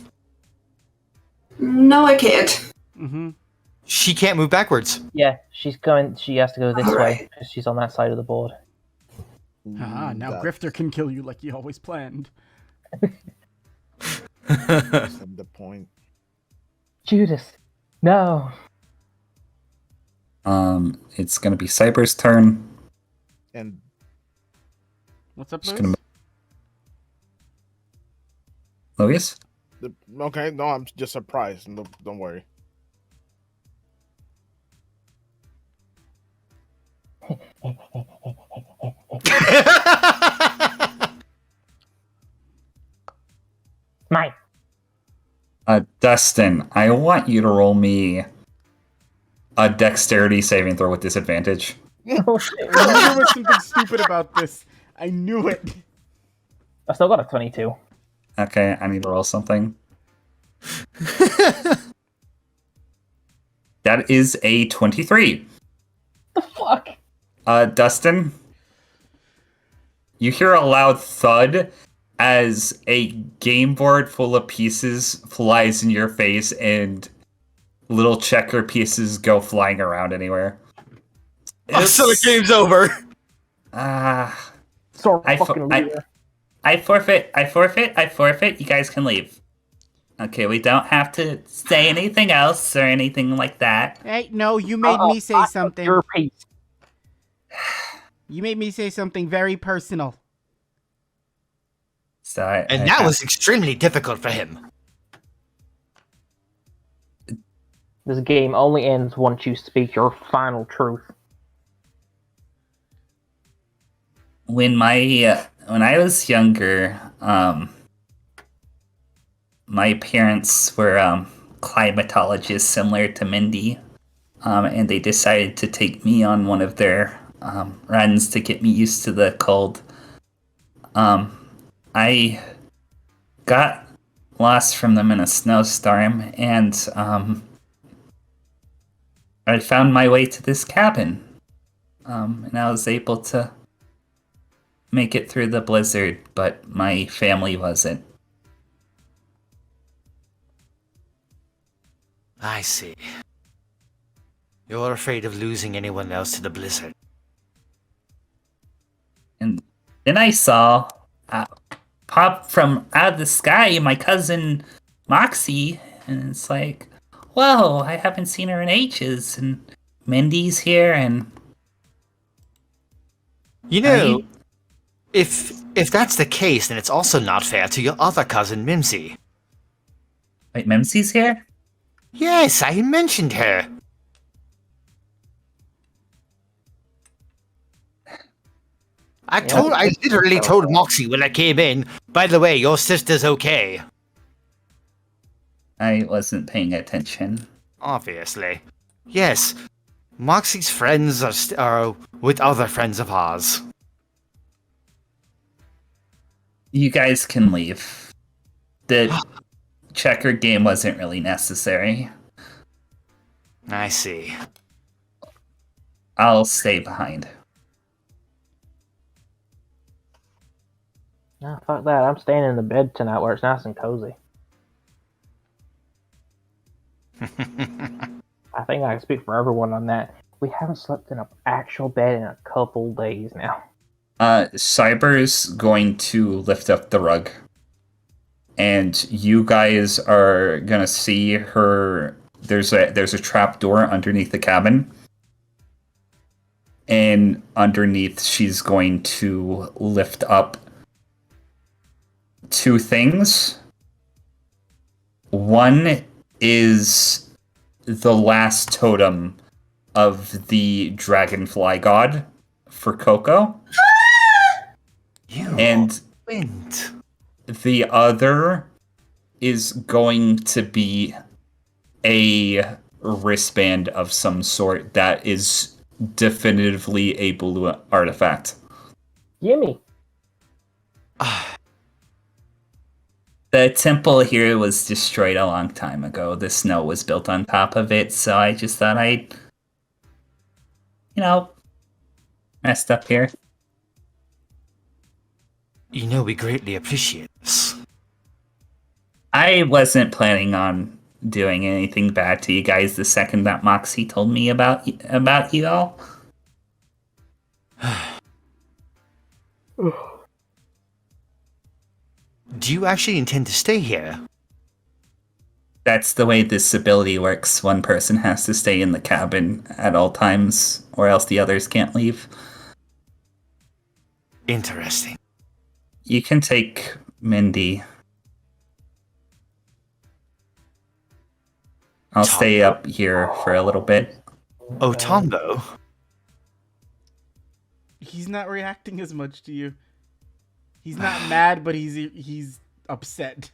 No, I can't. Mm-hmm. She can't move backwards. Yeah, she has to go this way Alright. because she's on that side of the board. Haha, now Grifter can kill you like he always planned. That's the point. Judas, no. It's gonna be Cyber's turn. And What's up, Just Louis? gonna... Louis? okay, no, I'm just surprised. No, don't worry. Mine. Dustin, I want you to roll me a dexterity saving throw with disadvantage. Oh shit. I knew there was something stupid about this. I knew it. I still got a 22. Okay, I need to roll something. That is a 23. The fuck? Dustin, You hear a loud thud as a game board full of pieces flies in your face and little checker pieces go flying around anywhere. Oh, so the game's over. Sore I fucking loser. I forfeit. You guys can leave. Okay, we don't have to say anything else or anything like that. Hey, no, you made me say something. Your piece. You made me say something very personal. So And that was extremely difficult for him. This game only ends once you speak your final truth. when I was younger, my parents were climatologists similar to Mindy, and they decided to take me on one of their runs to get me used to the cold. I got lost from them in a snowstorm, and I found my way to this cabin, and I was able to make it through the blizzard, but my family wasn't. I see. You're afraid of losing anyone else to the blizzard. And then I saw pop from out of the sky my cousin Moxie, and it's like, whoa, I haven't seen her in ages, and Mindy's here, and you know, if that's the case, then it's also not fair to your other cousin Mimsy. Wait, Mimsy's here? Yes, I mentioned her. I literally told Moxie when I came in, by the way, your sister's okay. I wasn't paying attention. Obviously. Yes, Moxie's friends are with other friends of ours. You guys can leave. The checker game wasn't really necessary. I see. I'll stay behind. Nah, fuck that. I'm staying in the bed tonight where it's nice and cozy. I think I can speak for everyone on that. We haven't slept in an actual bed in a couple days now. Cyber's going to lift up the rug. And you guys are gonna see her. There's a trap door underneath the cabin. And underneath she's going to lift up two things. One is the last totem of the dragonfly god for Coco. And went. The other is going to be a wristband of some sort that is definitively a blue artifact. Gimme. The temple here was destroyed a long time ago. The snow was built on top of it, so I just thought I'd, messed up here. You know, we greatly appreciate this. I wasn't planning on doing anything bad to you guys the second that Moxie told me about you all. Do you actually intend to stay here? That's the way this ability works. One person has to stay in the cabin at all times, or else the others can't leave. Interesting. You can take Mindy. I'll stay up here for a little bit. Oh, Tombo. He's not reacting as much to you. He's not mad, but he's upset.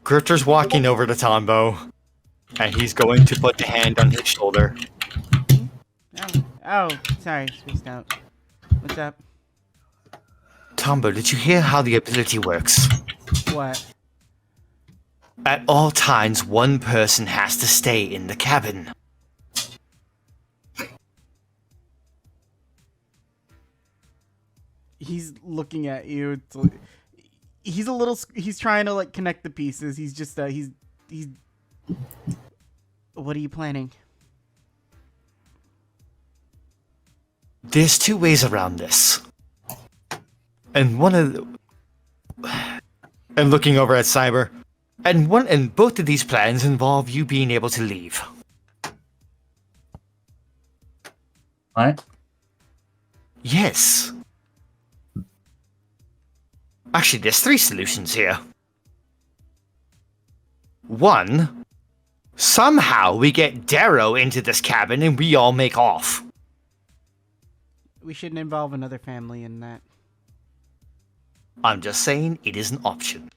Grifter's walking over to Tombo, and he's going to put the hand on his shoulder. Oh, sorry, spaced out. What's up? Tombo, did you hear how the ability works? What? At all times, one person has to stay in the cabin. He's looking at you. He's trying to like connect the pieces. He's just he's. What are you planning? There's two ways around this. And one of and looking over at Cyber. And both of these plans involve you being able to leave. What? Yes. Actually, there's three solutions here. One, somehow we get Darrow into this cabin and we all make off. We shouldn't involve another family in that. I'm just saying it is an option.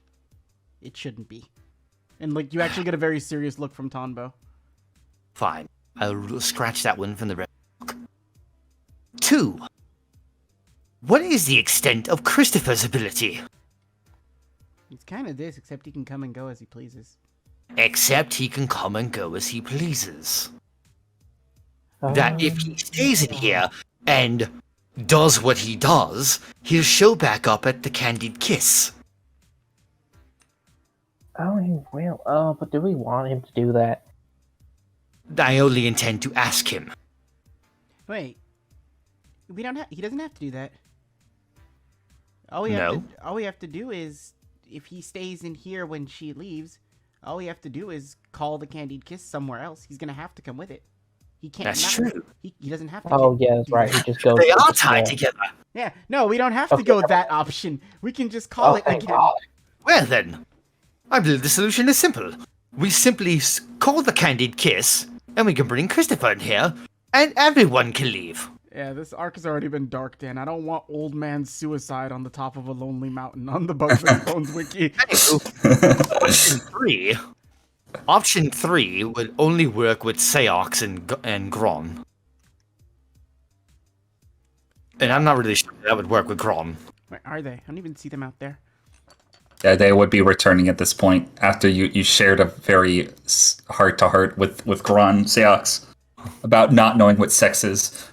It shouldn't be. And like, you actually get a very serious look from Tonbo. Fine. I'll scratch that one from the red book. Two, what is the extent of Christopher's ability? It's kind of this, except he can come and go as he pleases. Except he can come and go as he pleases. That if he stays in here and does what he does, he'll show back up at the Candid Kiss. Oh, he will. Oh, but do we want him to do that? I only intend to ask him. Wait. We don't have. He doesn't have to do that. All we have to do is, if he stays in here when she leaves, all we have to do is call the Candied Kiss somewhere else. He's gonna have to come with it. He can't. That's true. He doesn't have to. Oh, yeah, that's right. He just goes. They are tied together. Yeah. No, we don't have to go that option. We can just call it again. Well then, I believe the solution is simple. We simply call the Candid Kiss, and we can bring Christopher in here, and everyone can leave. Yeah, this arc has already been dark, Dan. I don't want old man suicide on the top of a lonely mountain on the Bugs and Bones wiki. Option 3 would only work with Seox and Gron. And I'm not really sure that would work with Gron. Where are they? I don't even see them out there. Yeah, they would be returning at this point after you shared a very heart-to-heart with Gron Seox about not knowing what sex is.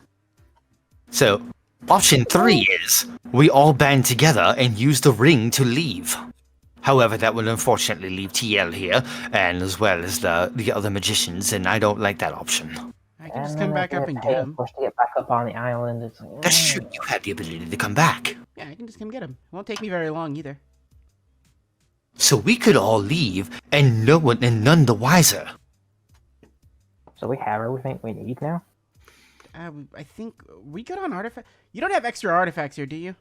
So, option 3 is we all band together and use the ring to leave. However, that will unfortunately leave TL here, and as well as the other magicians, and I don't like that option. I can just come back up and get him. To get back up on the island. It's like, That's true, you have the ability to come back. Yeah, I can just come get him. It won't take me very long either. So we could all leave, and none the wiser. So we have everything we need now? I think we good on artifact. You don't have extra artifacts here, do you?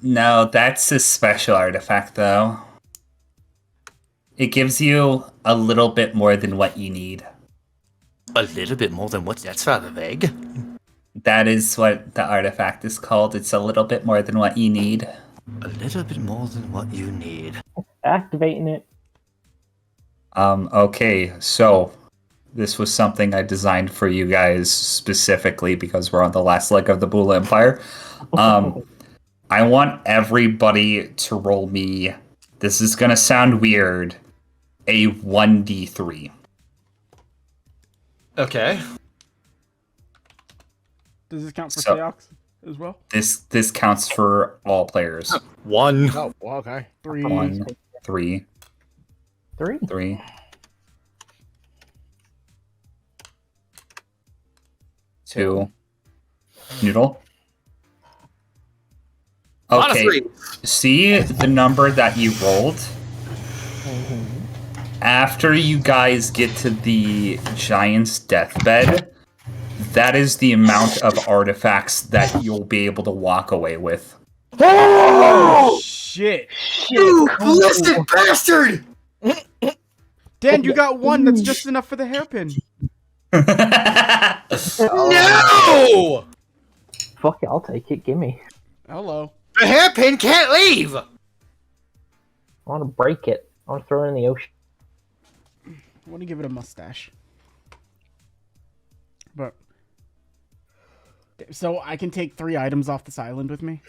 No, that's a special artifact, though. It gives you a little bit more than what you need. A little bit more than what? That's rather vague. That is what the artifact is called. It's a little bit more than what you need. A little bit more than what you need. Activating it. Okay, so this was something I designed for you guys specifically because we're on the last leg of the Bula Empire. I want everybody to roll me, this is going to sound weird, a 1d3. Okay. Does this count for Seox as well? This counts for all players. 1. Oh, okay. 3. 1, 3. 3? 3. 2. Noodle. Okay, see the number that you rolled? After you guys get to the giant's deathbed, that is the amount of artifacts that you'll be able to walk away with. Oh, shit. You blessed bastard! Dan, you got one. That's just enough for the hairpin. No! Fuck it, I'll take it. Gimme. Hello. The hairpin can't leave! I want to break it. I want to throw it in the ocean. I want to give it a mustache. But... So I can take 3 items off this island with me?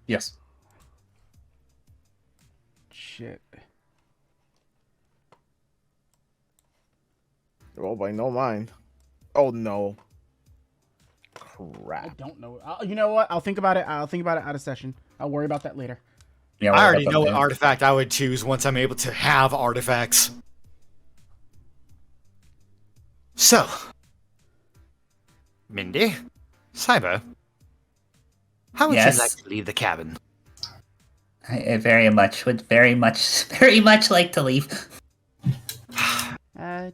Yes. Shit. Well, by no mind. Oh no. I don't know. You know what? I'll think about it. I'll think about it out of session. I'll worry about that later. Yeah, I already know what artifact I would choose once I'm able to have artifacts. So, Mindy, Cyber, how would Yes? you like to leave the cabin? I very much would very much like to leave. Yeah,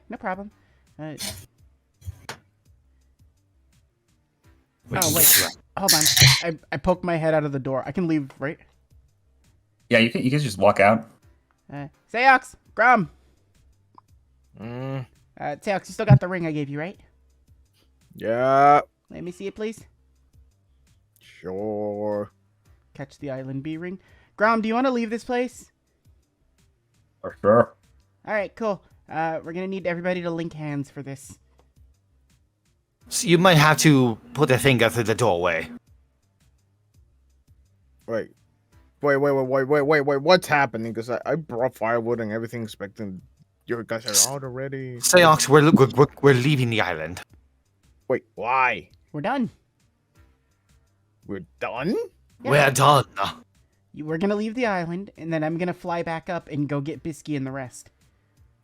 no problem. We Oh, can wait. get you out. Hold on. I poked my head out of the door. I can leave, right? Yeah, you can just walk out. Seox, Grum. Mm, Seox, you still got the ring I gave you, right? yeah, Let me see it, please. sure. Catch the Island B ring. Grum, do you want to leave this place? For sure. All right, cool. We're gonna need everybody to link hands for this. So you might have to put a finger through the doorway. Wait, what's happening? Because I brought firewood and everything, expecting you guys are out already. Seox, we're leaving the island. Wait, why? We're done. We're done? Yeah. We're done. We're gonna leave the island, and then I'm gonna fly back up and go get Bisky and the rest.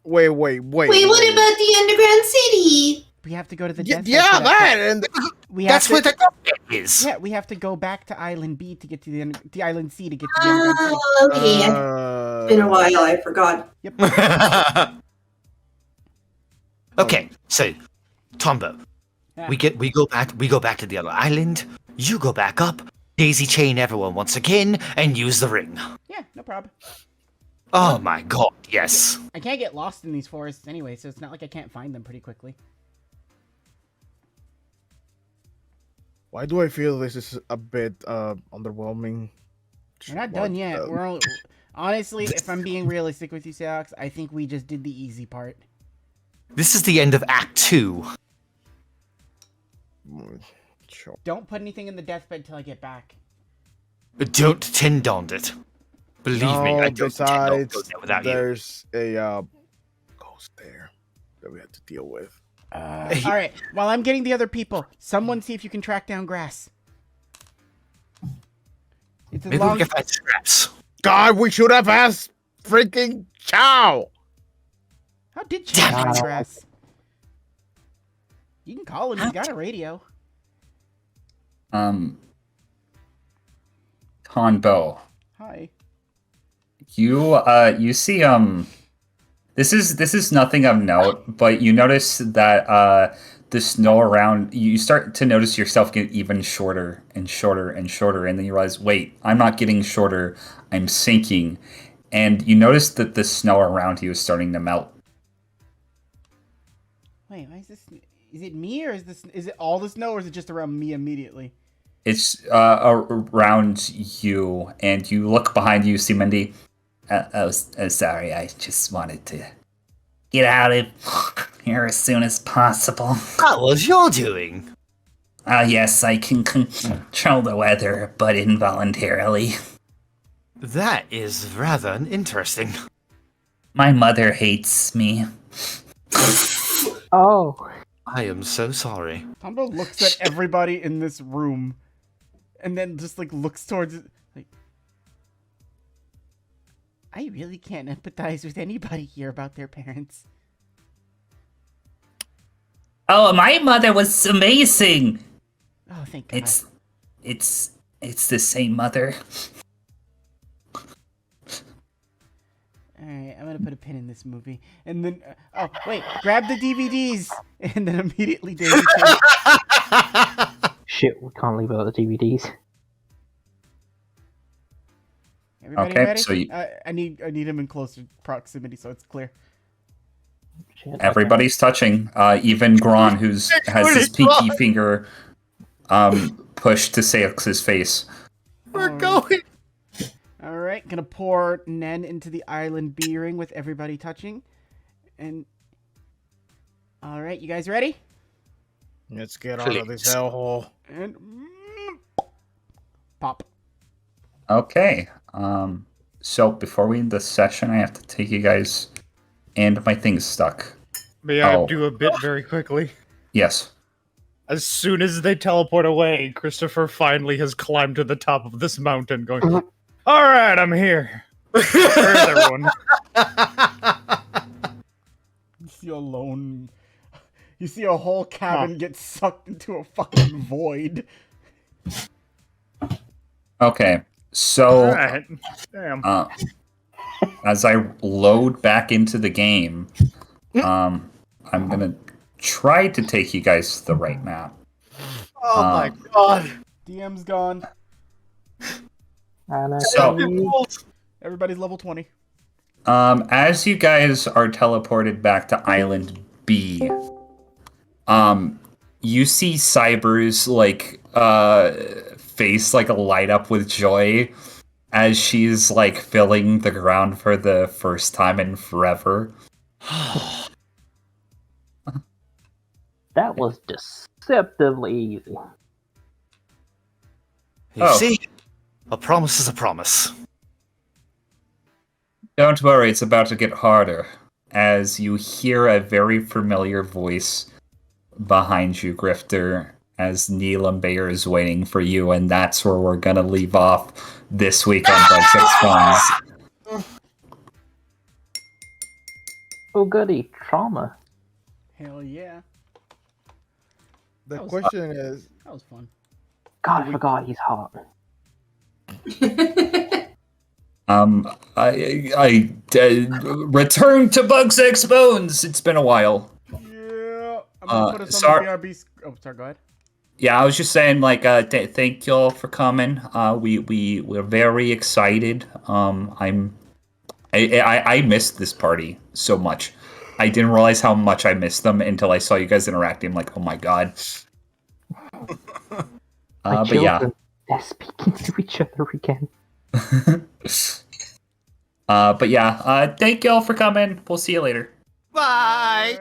Wait. Wait, what about the underground city? We have to go to the death. Yeah, that and That's where the doorway is. Yeah, we have to go back to Island B to get to the Island C to get to the underground city. Oh, okay. It's been a while. I forgot. Yep. Okay, so Tombo, Yeah. we go back to the other island. You go back up, daisy chain everyone once again, and use the ring. Yeah, no problem. Oh my god, yes. I can't get lost in these forests anyway, so it's not like I can't find them pretty quickly. why do I feel this is a bit underwhelming? We're not done yet. We're only... Honestly, if I'm being realistic with you, Seox, I think we just did the easy part. This is the end of Act 2. Sure. Don't put anything in the deathbed till I get back. Don't tend on it. Believe me, I don't intend on Besides, going there without you. there's a ghost there that we have to deal with. All right, while I'm getting the other people, someone see if you can track down Grass. It's as Maybe long... we can find scraps. God, we should have asked freaking Chow. How did Chow find Grass? You can call him. He's got a radio. Conbo. Hi. You see this is nothing of note, but you notice that the snow around you start to notice yourself get even shorter and shorter and shorter, and then you realize, wait, I'm not getting shorter, I'm sinking. And you notice that the snow around you is starting to melt. Wait, why is this? Is it me or is it all the snow or is it just around me immediately? It's around you, and you look behind you, see Mindy. Sorry, I just wanted to get out of here as soon as possible. What was you doing? Yes, I can control the weather, but involuntarily. That is rather interesting. My mother hates me. Oh. I am so sorry. Tombo looks at everybody in this room, and then just like looks towards it, like, I really can't empathize with anybody here about their parents. Oh, my mother was amazing. Oh, thank God. It's the same mother. Alright, I'm gonna put a pin in this movie. And then, oh, wait, grab the DVDs! And then immediately daisy chain. Shit, we can't leave without the DVDs. Everybody Okay, ready? so you- I need him in closer proximity so it's clear. Shit, Everybody's touching. Even Gron, has his pinky finger pushed to Seox's face. We're going. Alright, gonna pour Nen into the Island B ring with everybody touching. And... Alright, you guys ready? Let's get out of this hellhole. And... Pop. Okay. So before we end the session, I have to take you guys, and my thing's stuck. May I Oh. do a bit very quickly? Yes. As soon as they teleport away, Christopher finally has climbed to the top of this mountain, going, "Alright, I'm here. Where's everyone?" You see a lone... You see a whole cabin get sucked into a fucking void. Okay, so Alright. Damn. as I load back into the game, I'm gonna try to take you guys to the right map. Oh my god. DM's gone. So, Everybody's level 20. as you guys are teleported back to Island B, you see Cyber's like face like light up with joy as she's like filling the ground for the first time in forever. That was deceptively easy. You see? A promise is a promise. Don't worry, it's about to get harder. As you hear a very familiar voice behind you, Grifter, as Neil and Bayer is waiting for you, and that's where we're gonna leave off this week on Bug 6 Funds. Oh goody, trauma. Hell yeah. The question is... That was fun. God, I forgot he's hot. I return to Bug 6 Bones. It's been a while. Yeah. I'm gonna put us on the BRB... Oh, sorry, go ahead. Yeah, I was just saying, like, thank y'all for coming. We're very excited. I missed this party so much. I didn't realize how much I missed them until I saw you guys interacting. I'm like, oh my god. But yeah. They're speaking to each other again. But yeah, thank y'all for coming. We'll see you later. Bye.